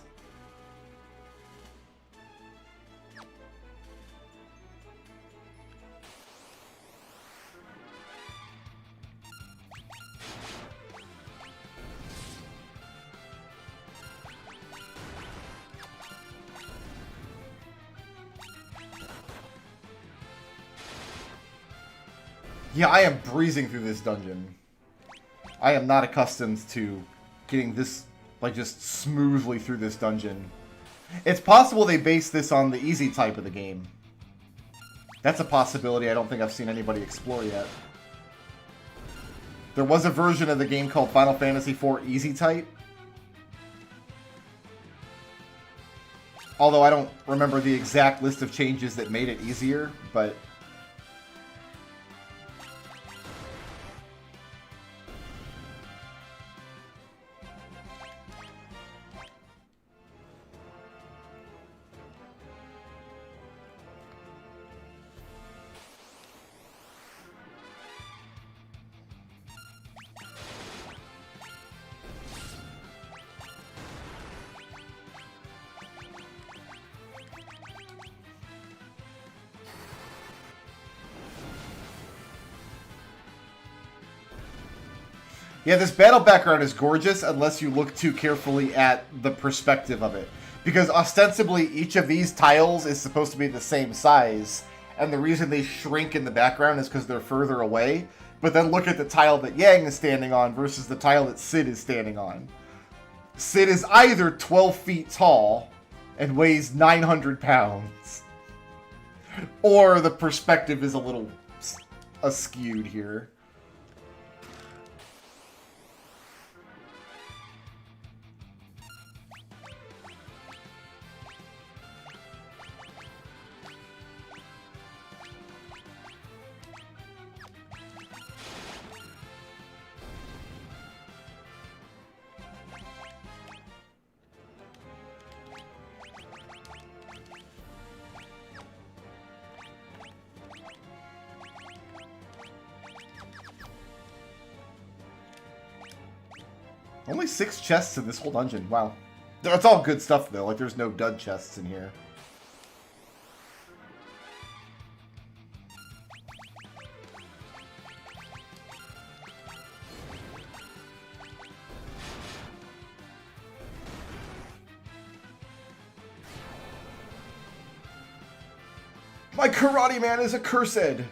Yeah, I am breezing through this dungeon. I am not accustomed to getting this, like, just smoothly through this dungeon. It's possible they based this on the easy type of the game. That's a possibility I don't think I've seen anybody explore yet. There was a version of the game called Final Fantasy IV Easy Type. Although I don't remember the exact list of changes that made it easier, but... Yeah, this battle background is gorgeous unless you look too carefully at the perspective of it. Because ostensibly each of these tiles is supposed to be the same size, and the reason they shrink in the background is because they're further away. But then look at the tile that Yang is standing on versus the tile that Sid is standing on. Sid is either 12 feet tall and weighs 900 pounds, or the perspective is a little askewed here. Only 6 chests in this whole dungeon. Wow. It's all good stuff, though. Like, there's no dud chests in here. My karate man is accursed!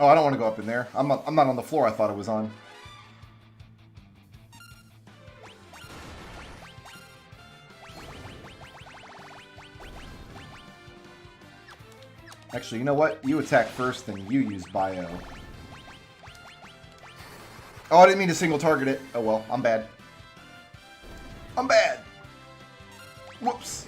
Oh, I don't want to go up in there. I'm not on the floor I thought it was on. Actually, you know what? You attack first, then you use bio. Oh, I didn't mean to single target it. Oh well, I'm bad. I'm bad! Whoops.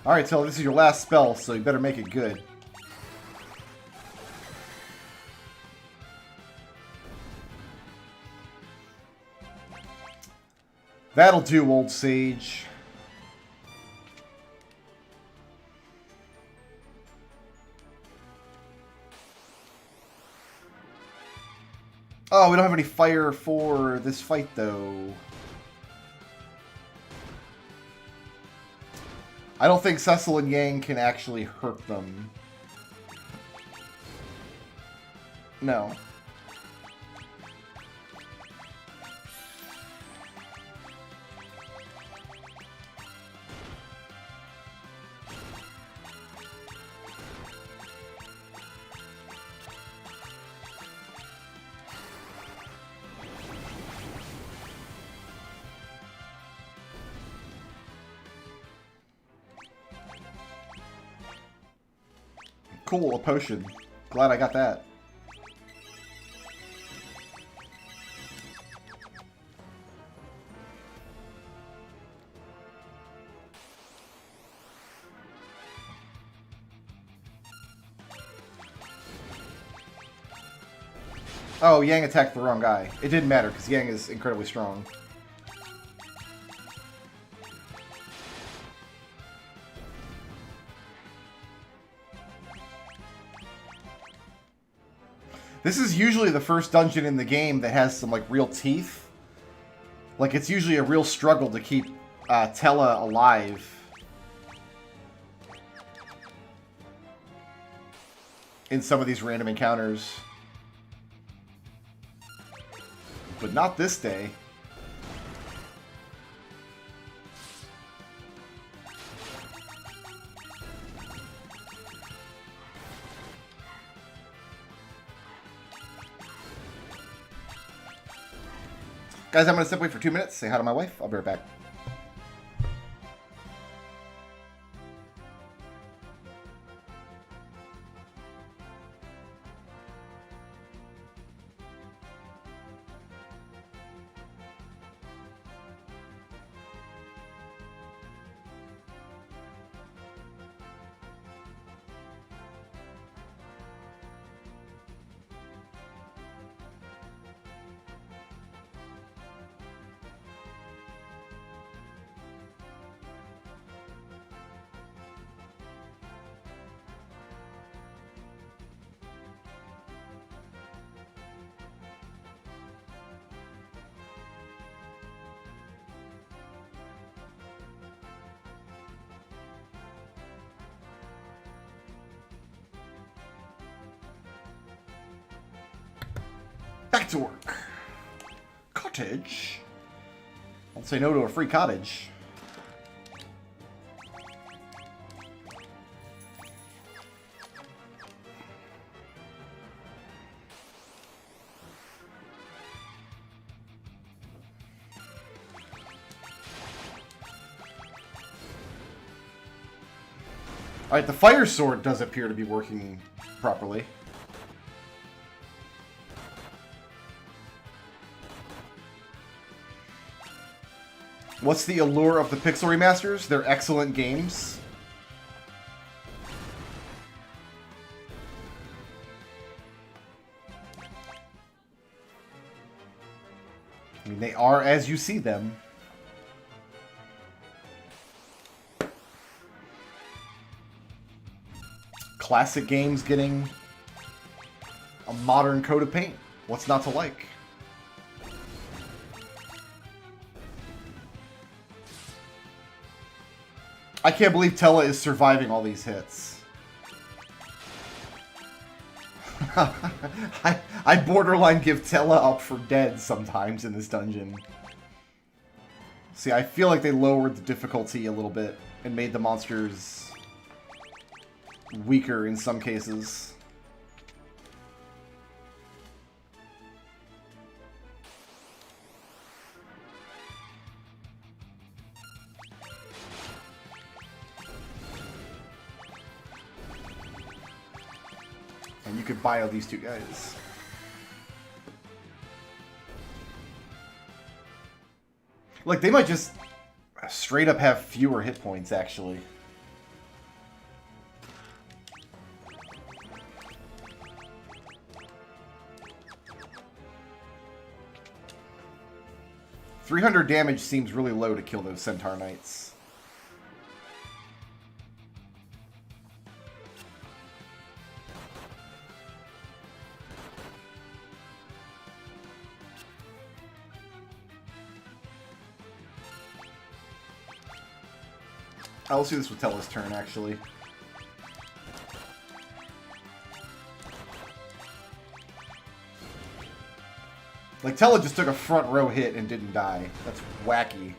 Alright, Till, this is your last spell, so you better make it good. That'll do, old sage. Oh, we don't have any fire for this fight, though. I don't think Cecil and Yang can actually hurt them. No. Cool, a potion. Glad I got that. Oh, Yang attacked the wrong guy. It didn't matter, because Yang is incredibly strong. This is usually the first dungeon in the game that has some, like, real teeth. Like, it's usually a real struggle to keep Tella alive. In some of these random encounters. But not this day. Guys, I'm going to step away for 2 minutes, say hi to my wife. I'll be right back. Back to work. Cottage. Don't say no to a free cottage. Alright, the fire sword does appear to be working properly. What's the allure of the Pixel remasters? They're excellent games. I mean, they are as you see them. Classic games getting a modern coat of paint. What's not to like? I can't believe Tella is surviving all these hits. I borderline give Tella up for dead sometimes in this dungeon. See, I feel like they lowered the difficulty a little bit and made the monsters weaker in some cases. And you could bio these two guys. Like, they might just straight up have fewer hit points, actually. $300 damage seems really low to kill those Centaur Knights. I'll see this with Tella's turn, actually. Like, Tella just took a front row hit and didn't die. That's wacky.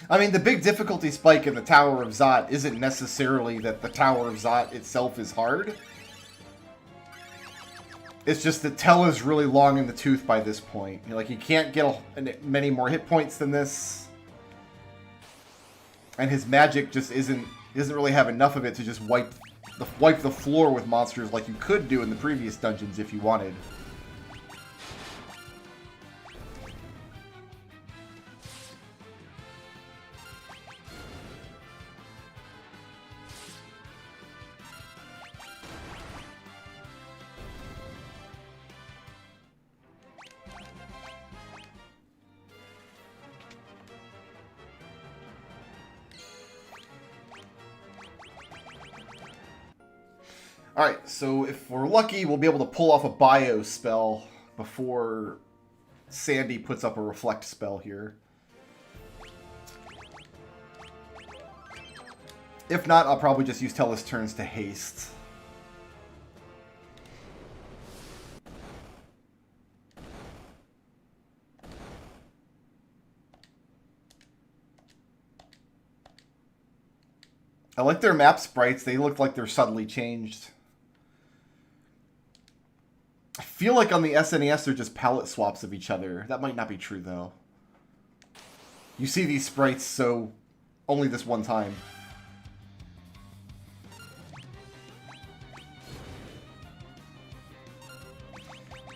I mean, the big difficulty spike in the Tower of Zot isn't necessarily that the Tower of Zot itself is hard. It's just that Tell is really long in the tooth by this point. Like, you can't get many more hit points than this. And his magic just doesn't really have enough of it to just wipe the floor with monsters like you could do in the previous dungeons if you wanted. Alright, so if we're lucky, we'll be able to pull off a bio spell before Sandy puts up a reflect spell here. If not, I'll probably just use Tellus turns to haste. I like their map sprites. They look like they're subtly changed. I feel like on the SNES they're just palette swaps of each other. That might not be true, though. You see these sprites so only this one time.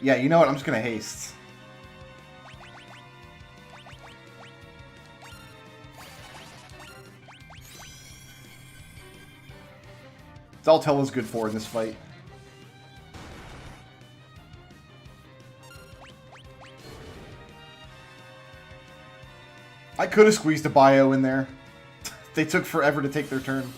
Yeah, you know what? I'm just gonna haste. It's all Tella's good for in this fight. I could have squeezed a bio in there. They took forever to take their turn.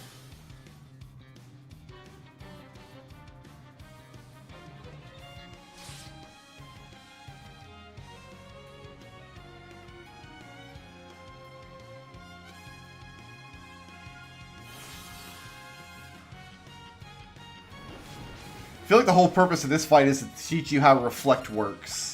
I feel like the whole purpose of this fight is to teach you how Reflect works.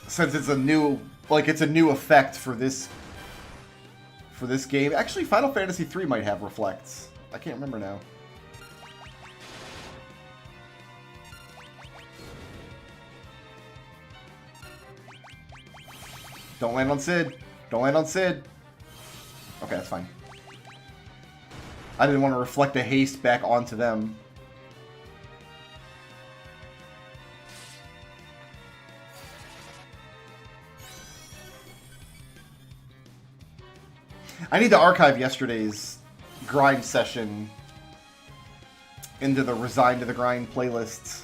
Since it's a new, it's a new effect for this game. Actually, Final Fantasy III might have Reflects. I can't remember now. Don't land on Sid. Don't land on Sid. Okay, that's fine. I didn't want to reflect a haste back onto them. I need to archive yesterday's grind session into the Resign to the Grind playlists.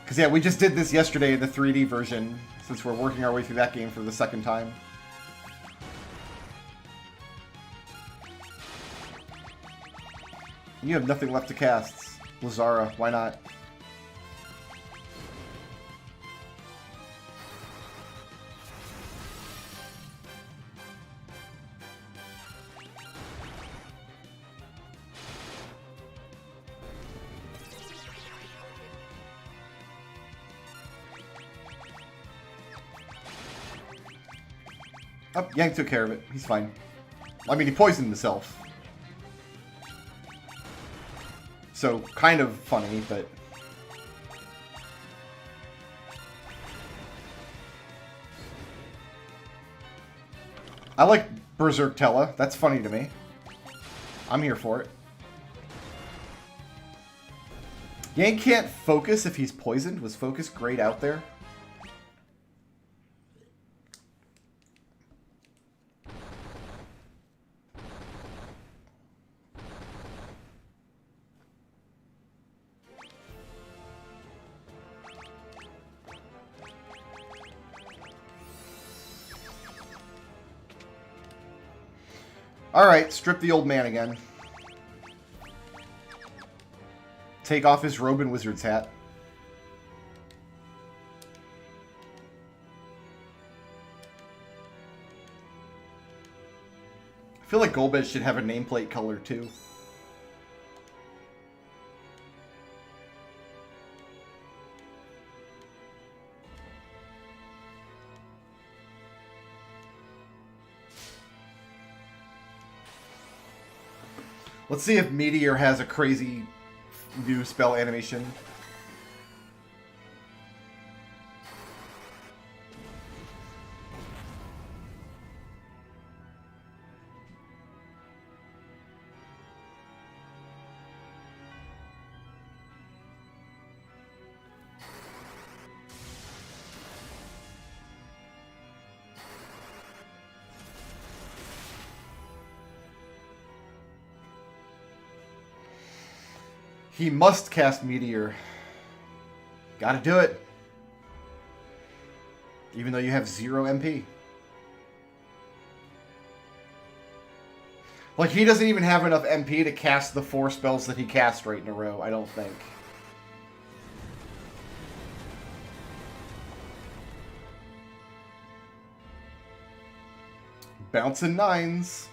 Because, yeah, we just did this yesterday in the 3D version, since we're working our way through that game for the second time. You have nothing left to cast. Lazara, why not? Oh, Yang took care of it. He's fine. I mean, he poisoned himself. So, kind of funny, but... I like Berserk Tella. That's funny to me. I'm here for it. Yang can't focus if he's poisoned. Was focus grayed out there? Alright, strip the old man again. Take off his robe and wizard's hat. I feel like Golbez should have a nameplate color too. Let's see if Meteor has a crazy new spell animation. He must cast Meteor. Gotta do it. Even though you have 0 MP. Like, he doesn't even have enough MP to cast the 4 spells that he cast right in a row, I don't think. Bouncing 9s.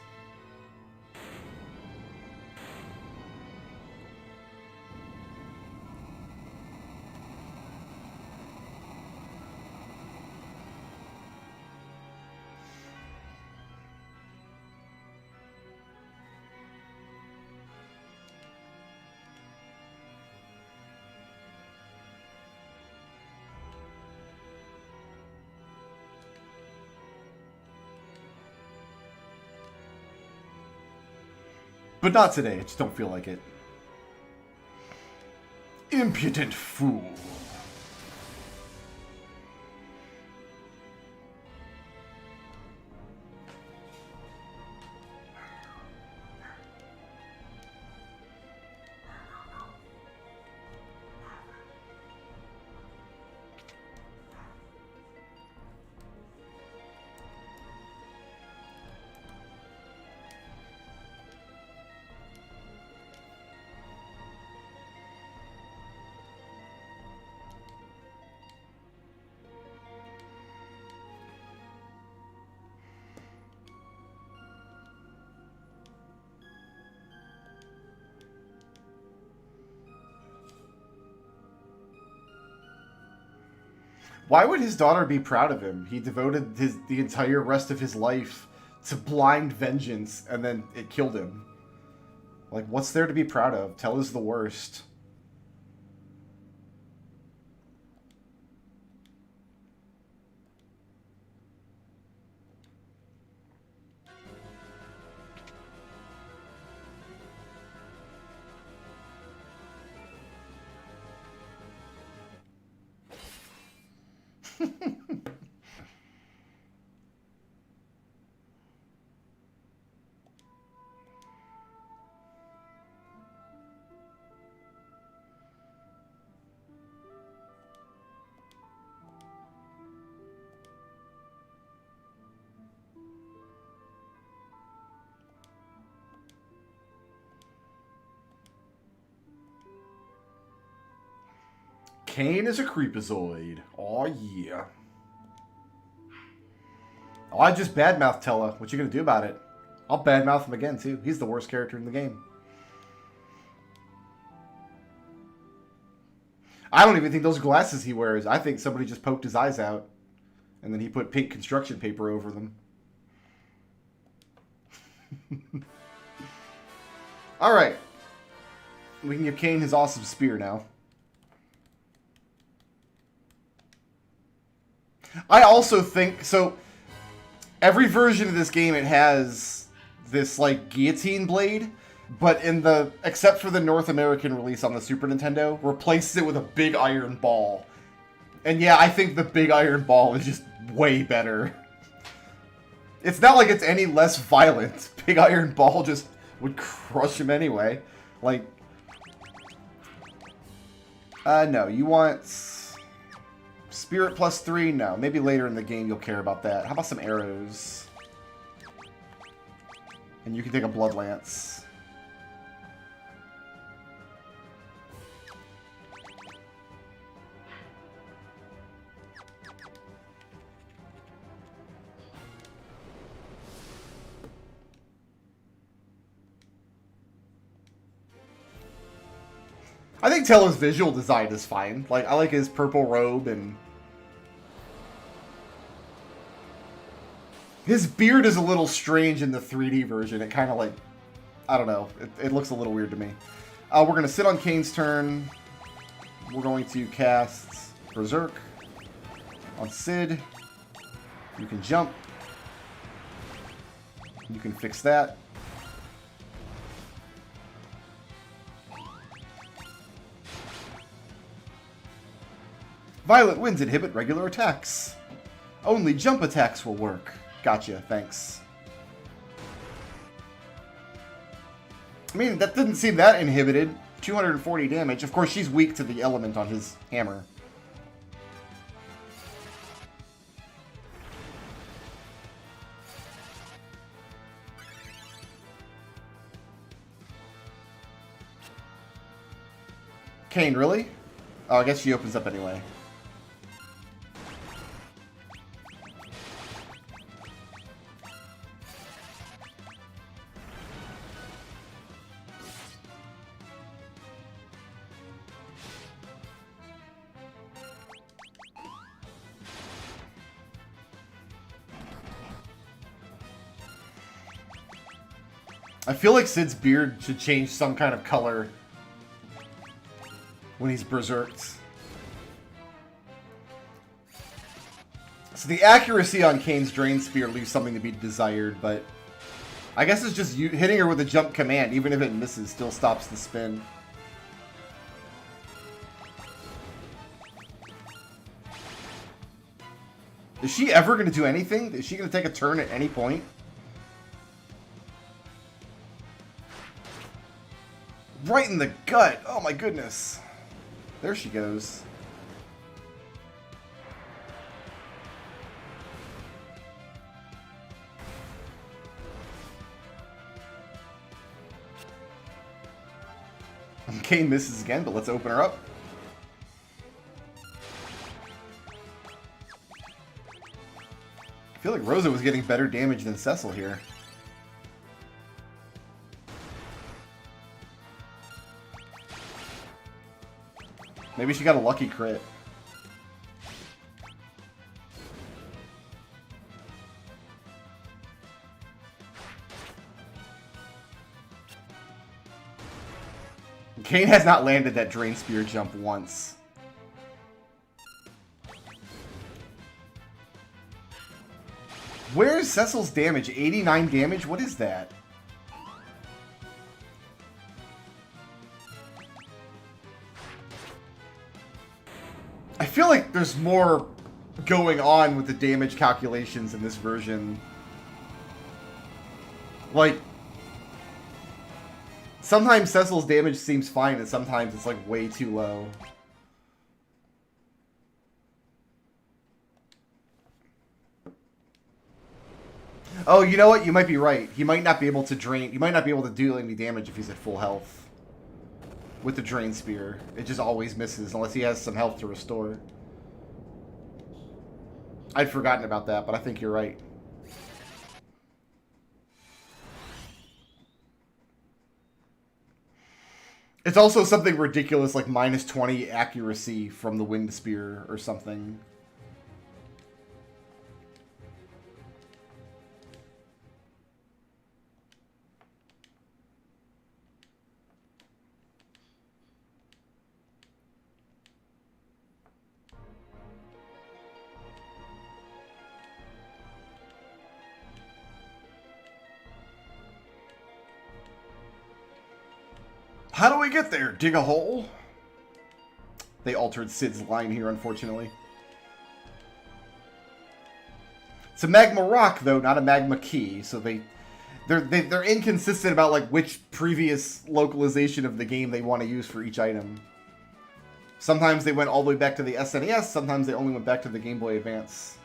But not today, I just don't feel like it. Impudent fool. Why would his daughter be proud of him? He devoted the entire rest of his life to blind vengeance, and then it killed him. Like, what's there to be proud of? Tell is the worst. Kane is a creepazoid. Aw, yeah. Oh, I just badmouthed Tella. What you gonna do about it? I'll badmouth him again, too. He's the worst character in the game. I don't even think those glasses he wears. I think somebody just poked his eyes out. And then he put pink construction paper over them. Alright. We can give Kane his awesome spear now. I also think, so, every version of this game, it has this, like, guillotine blade, but except for the North American release on the Super Nintendo, replaces it with a big iron ball. And yeah, I think the big iron ball is just way better. It's not like it's any less violent. Big iron ball just would crush him anyway. Like, no, you want... Spirit +3? No. Maybe later in the game you'll care about that. How about some arrows? And you can take a Blood Lance. I think Tella's visual design is fine. Like, I like his purple robe and... His beard is a little strange in the 3D version. It kind of, like, I don't know. It looks a little weird to me. We're going to sit on Kane's turn. We're going to cast Berserk on Sid. You can jump. You can fix that. Violent winds inhibit regular attacks. Only jump attacks will work. Gotcha, thanks. I mean, that didn't seem that inhibited. 240 damage. Of course, she's weak to the element on his hammer. Kane, really? Oh, I guess she opens up anyway. I feel like Sid's beard should change some kind of color when he's berserked. So the accuracy on Kane's Drain Spear leaves something to be desired, but I guess it's just you hitting her with a jump command, even if it misses, still stops the spin. Is she ever going to do anything? Is she going to take a turn at any point? Right in the gut. Oh my goodness. There she goes. Kane misses again, but let's open her up. I feel like Rosa was getting better damage than Cecil here. Maybe she got a lucky crit. Kane has not landed that Drain Spear jump once. Where's Cecil's damage? 89 damage? What is that? I feel like there's more going on with the damage calculations in this version. Like, sometimes Cecil's damage seems fine, and sometimes it's like way too low. Oh, you know what? You might be right. He might not be able to drain. He might not be able to do any damage if he's at full health. With the Drain Spear. It just always misses unless he has some health to restore. I'd forgotten about that, but I think you're right. It's also something ridiculous like minus 20 accuracy from the Wind Spear or something. How do we get there? Dig a hole? They altered Sid's line here, unfortunately. It's a magma rock, though, not a magma key. So they're inconsistent about like which previous localization of the game they want to use for each item. Sometimes they went all the way back to the SNES. Sometimes they only went back to the Game Boy Advance.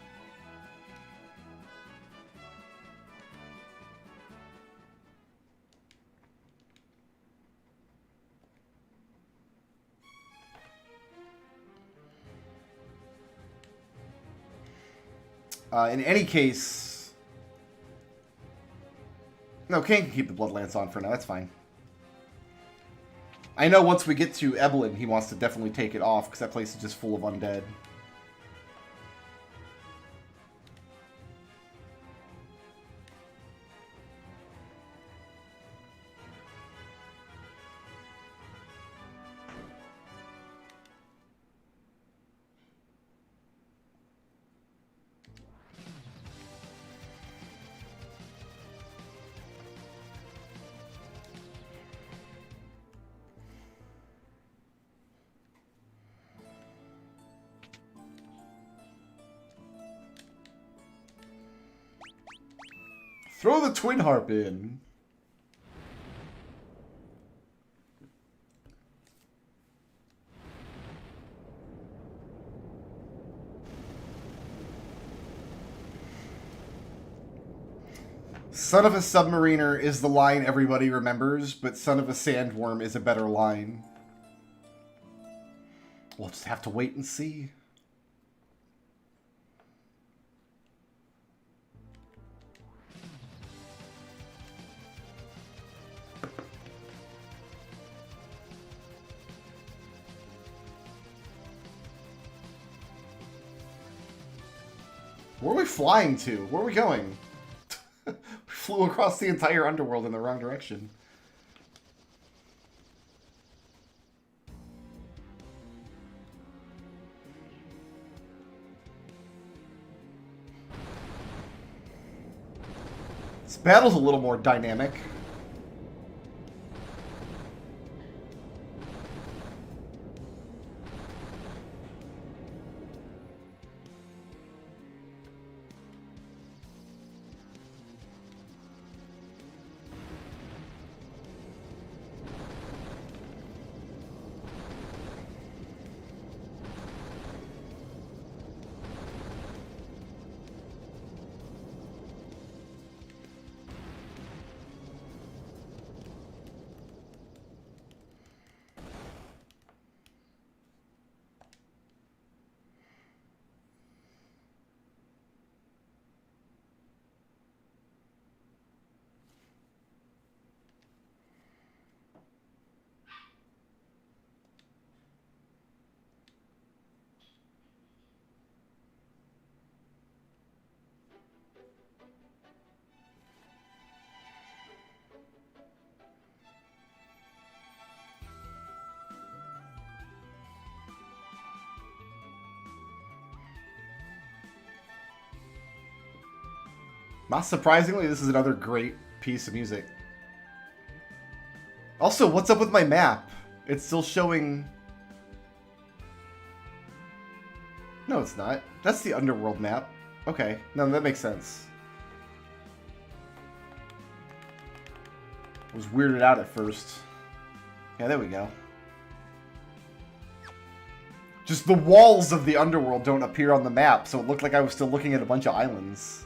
In any case... No, Kane can keep the Blood Lance on for now. That's fine. I know once we get to Eblin, he wants to definitely take it off, because that place is just full of undead. Throw the twin harp in. Son of a submariner is the line everybody remembers, but son of a sandworm is a better line. We'll just have to wait and see. Where are we flying to? Where are we going? We flew across the entire underworld in the wrong direction. This battle's a little more dynamic. Not surprisingly, this is another great piece of music. Also, what's up with my map? It's still showing... No, it's not. That's the underworld map. Okay, no, that makes sense. I was weirded out at first. Yeah, there we go. Just the walls of the underworld don't appear on the map, so it looked like I was still looking at a bunch of islands.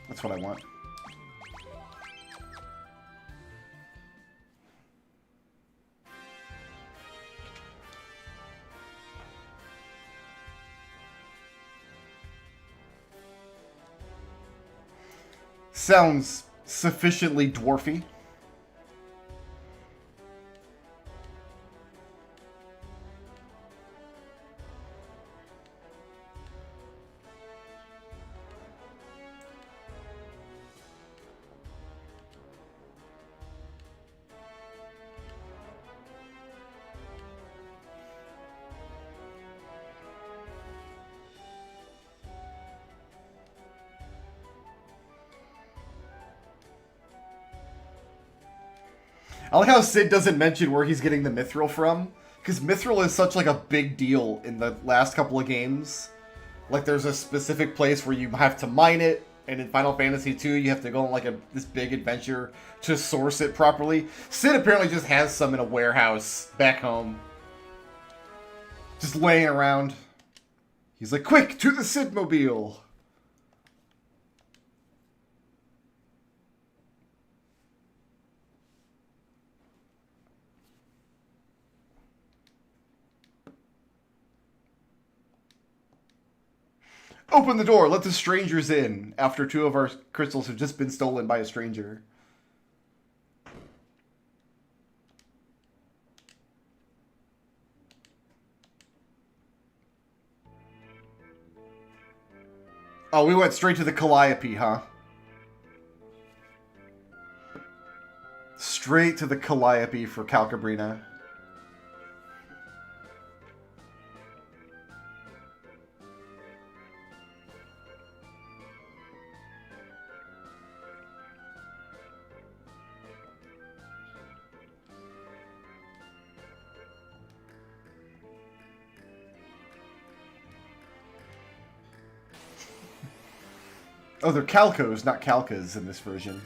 That's what I want. Sounds sufficiently dwarfy. I like how Sid doesn't mention where he's getting the mithril from, because mithril is such like a big deal in the last couple of games. Like there's a specific place where you have to mine it, and in Final Fantasy II you have to go on like this big adventure to source it properly. Sid apparently just has some in a warehouse back home. Just laying around. He's like, quick, to the Sidmobile! Open the door, let the strangers in, after 2 of our crystals have just been stolen by a stranger. Oh, we went straight to the Calliope, huh? Straight to the Calliope for Calcabrina. Oh, they're Calcos, not Calcas in this version.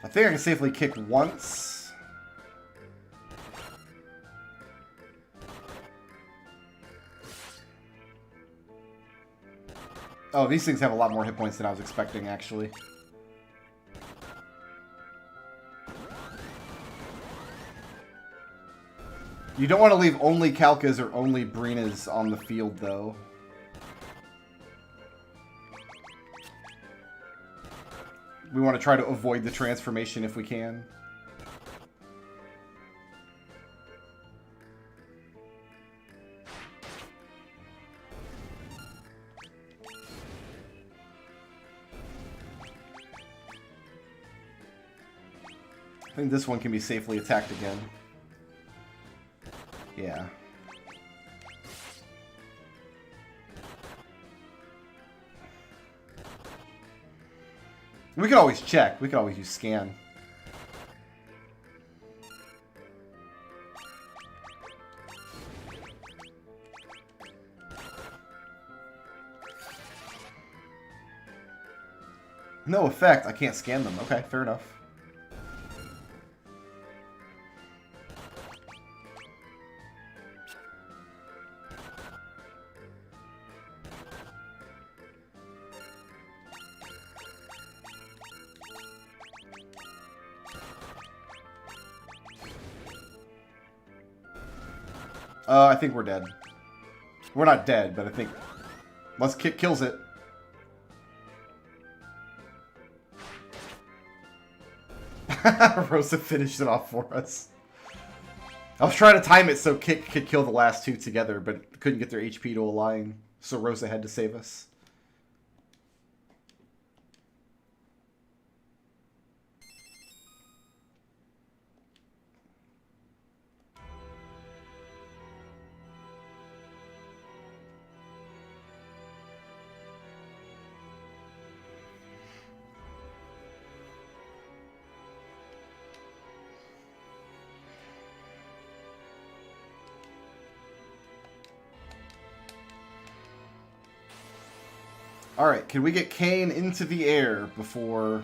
I think I can safely kick once. Oh, these things have a lot more hit points than I was expecting, actually. You don't want to leave only Calcas or only Brinas on the field, though. We want to try to avoid the transformation if we can. I think this one can be safely attacked again. Yeah. We could always check. We could always use scan. No effect. I can't scan them. Okay, fair enough. I think we're dead. We're not dead, but I think... Unless Kick kills it. Rosa finished it off for us. I was trying to time it so Kick could kill the last two together, but couldn't get their HP to align. So Rosa had to save us. Alright, can we get Kane into the air before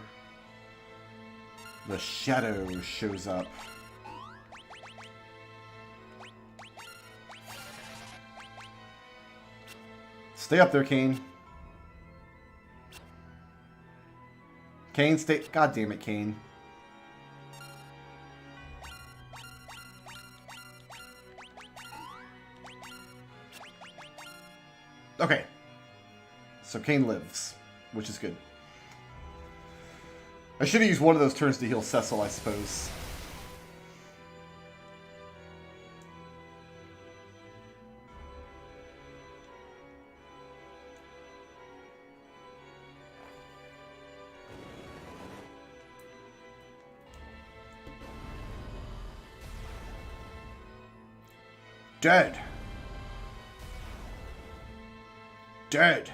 the shadow shows up? Stay up there, Kane. Kane, stay... God damn it, Kane. Okay. So Kane lives, which is good. I should have used one of those turns to heal Cecil, I suppose. Dead. Dead.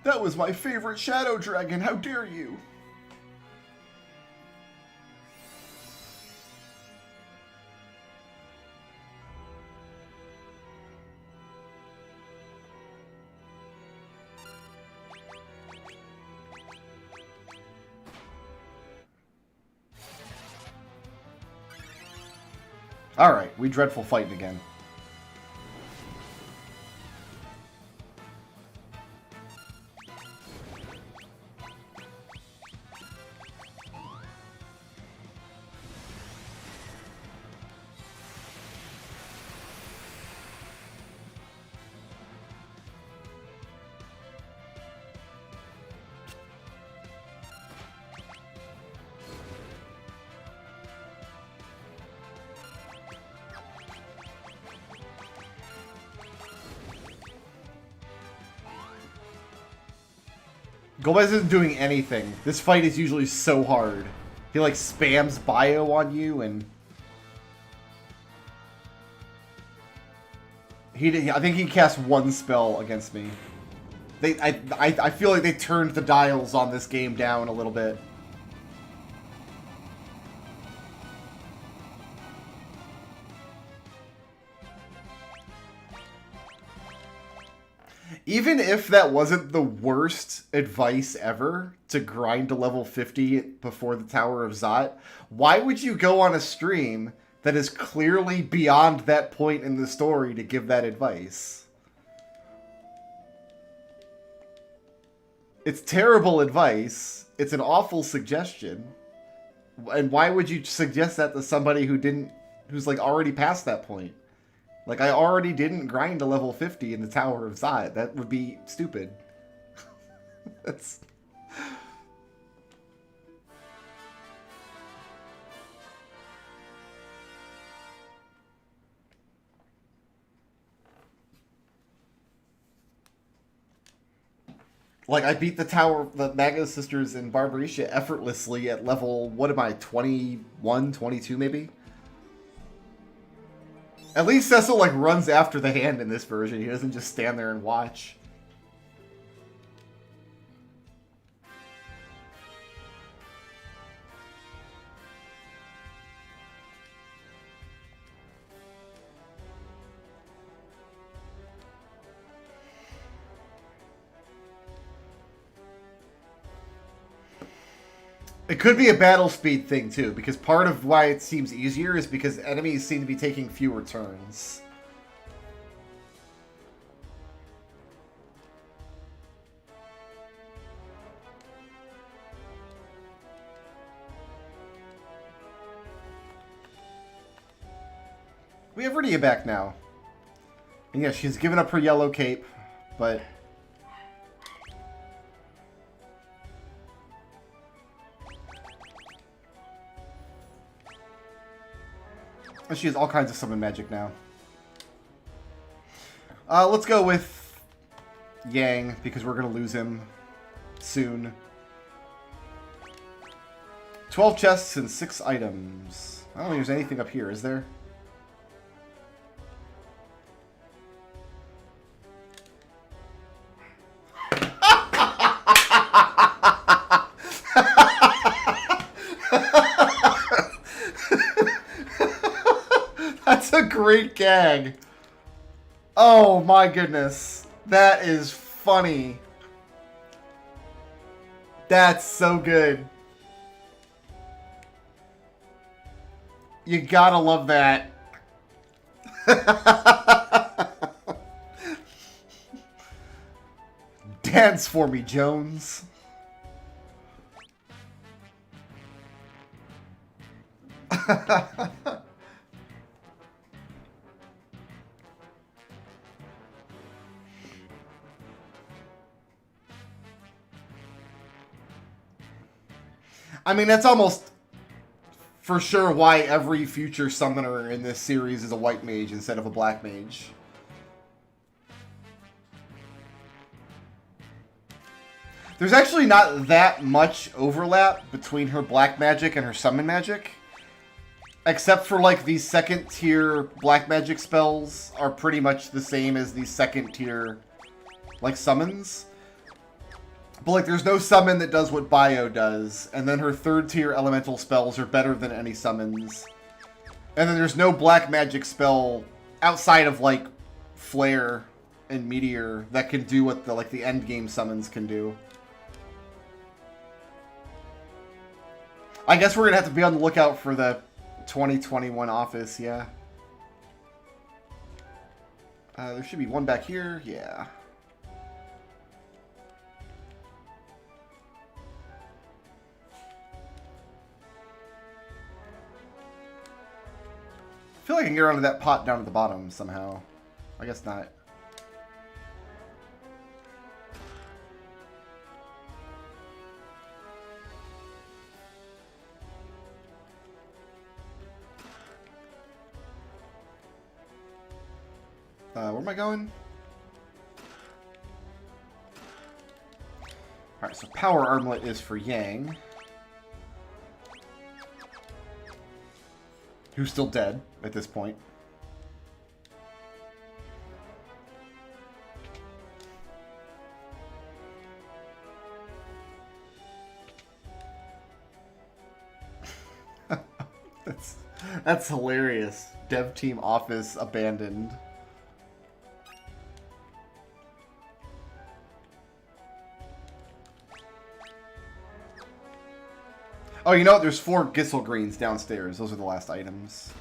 That was my favorite shadow dragon. How dare you? Alright, we dreadful fighting again. Gomez isn't doing anything. This fight is usually so hard. He like spams bio on you and... I think he cast one spell against me. I feel like they turned the dials on this game down a little bit. Even if that wasn't the worst advice ever, to grind to level 50 before the Tower of Zot, why would you go on a stream that is clearly beyond that point in the story to give that advice? It's terrible advice. It's an awful suggestion. And why would you suggest that to somebody who's like already past that point? Like, I already didn't grind to level 50 in the Tower of Zot. That would be stupid. That's... Like, I beat the Magnus Sisters in Barbarisha effortlessly at level, what am I, 21, 22 maybe? At least Cecil, like, runs after the hand in this version. He doesn't just stand there and watch. It could be a battle speed thing, too, because part of why it seems easier is because enemies seem to be taking fewer turns. We have Rydia back now. And yeah, she's given up her yellow cape, but... she has all kinds of summon magic now. Let's go with Yang, because we're going to lose him soon. 12 chests and 6 items. I don't think there's anything up here, is there? That's a great gag. Oh my goodness. That is funny. That's so good. You gotta love that. Dance for me, Jones. I mean, that's almost for sure why every future summoner in this series is a white mage instead of a black mage. There's actually not that much overlap between her black magic and her summon magic. Except for, like, these second-tier black magic spells are pretty much the same as these second-tier, like, summons. But, like, there's no summon that does what Bio does. And then her third-tier elemental spells are better than any summons. And then there's no black magic spell outside of, like, Flare and Meteor that can do what the, like, the endgame summons can do. I guess we're going to have to be on the lookout for the 2021 office, yeah. There should be one back here, yeah. I feel like I can get around to that pot down at the bottom somehow. I guess not. Where am I going? Alright, so power armlet is for Yang. Who's still dead at this point. That's hilarious. Dev team office abandoned. Oh, you know what? There's 4 Gissel Greens downstairs. Those are the last items.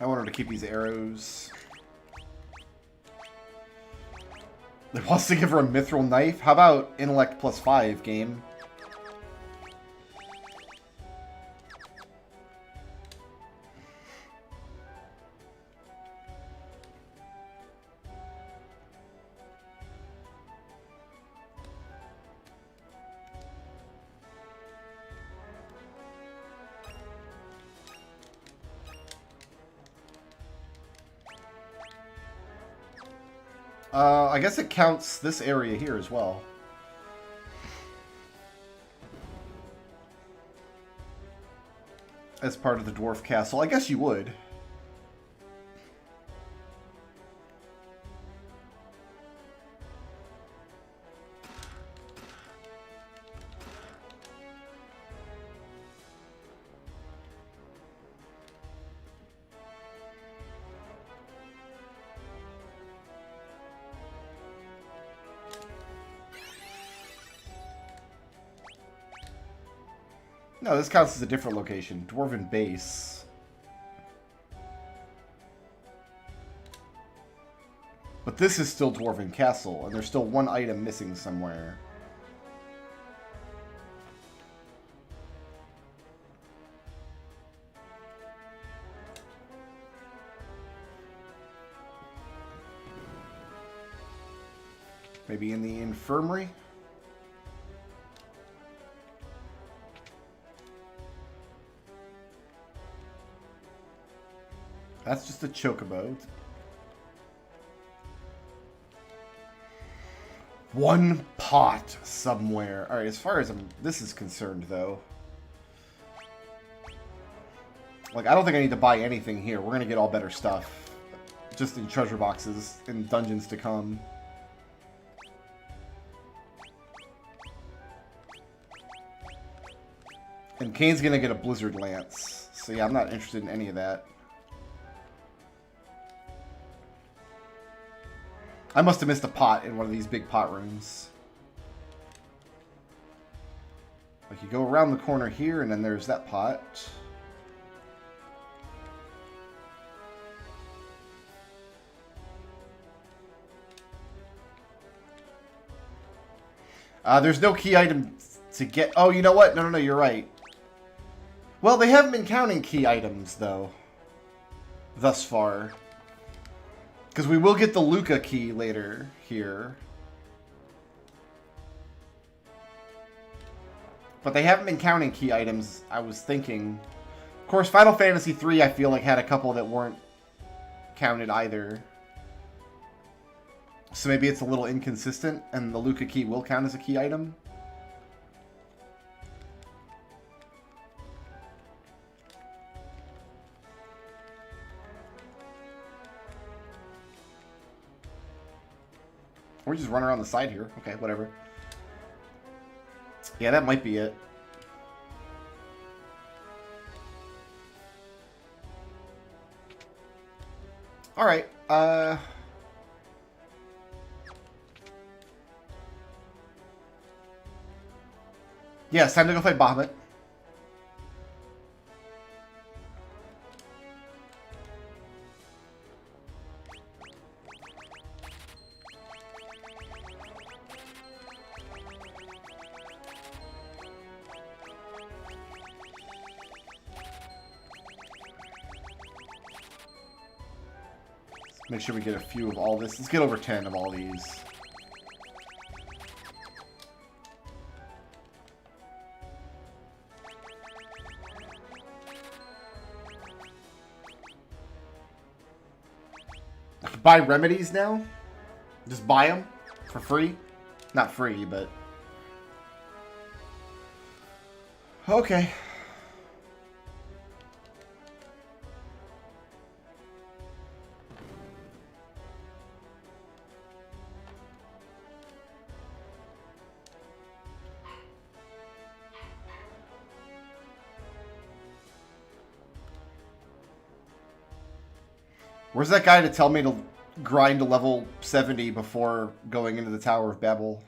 I want her to keep these arrows. It wants to give her a mithril knife. How about intellect +5, game? I guess it counts this area here as well. As part of the Dwarf Castle. I guess you would. No, this counts as a different location. Dwarven base. But this is still Dwarven Castle, and there's still one item missing somewhere. Maybe in the infirmary? That's just a chocobo. One pot somewhere. Alright, as far as this is concerned, though. Like, I don't think I need to buy anything here. We're going to get all better stuff. Just in treasure boxes, in dungeons to come. And Kane's going to get a Blizzard Lance. So yeah, I'm not interested in any of that. I must have missed a pot in one of these big pot rooms. Like, you go around the corner here, and then there's that pot. There's no key item to get... Oh, you know what? No, you're right. Well, they haven't been counting key items, though. Thus far. Because we will get the Luca key later here. But they haven't been counting key items, I was thinking. Of course, Final Fantasy III, I feel like, had a couple that weren't counted either. So maybe it's a little inconsistent, and the Luca key will count as a key item. Or just run around the side here. Okay, whatever. Yeah, that might be it. Alright, yeah, it's time to go fight Bahamut. Make sure we get a few of all this. Let's get over 10 of all these. I can buy remedies now? Just buy them for free? Not free, but... Okay. Where's that guy to tell me to grind to level 70 before going into the Tower of Babel?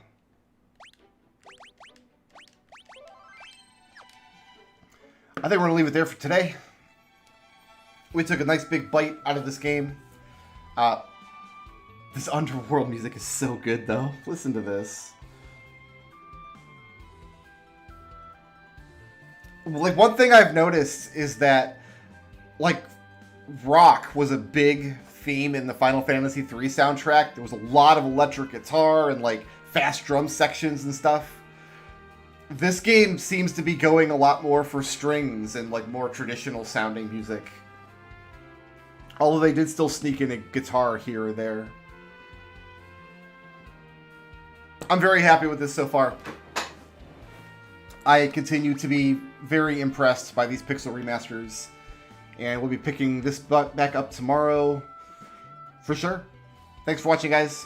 I think we're going to leave it there for today. We took a nice big bite out of this game. This underworld music is so good, though. Listen to this. Like, one thing I've noticed is that, like, rock was a big theme in the Final Fantasy III soundtrack. There was a lot of electric guitar and, like, fast drum sections and stuff. This game seems to be going a lot more for strings and, like, more traditional sounding music. Although they did still sneak in a guitar here or there. I'm very happy with this so far. I continue to be very impressed by these pixel remasters. And we'll be picking this back up tomorrow for sure. Thanks for watching, guys.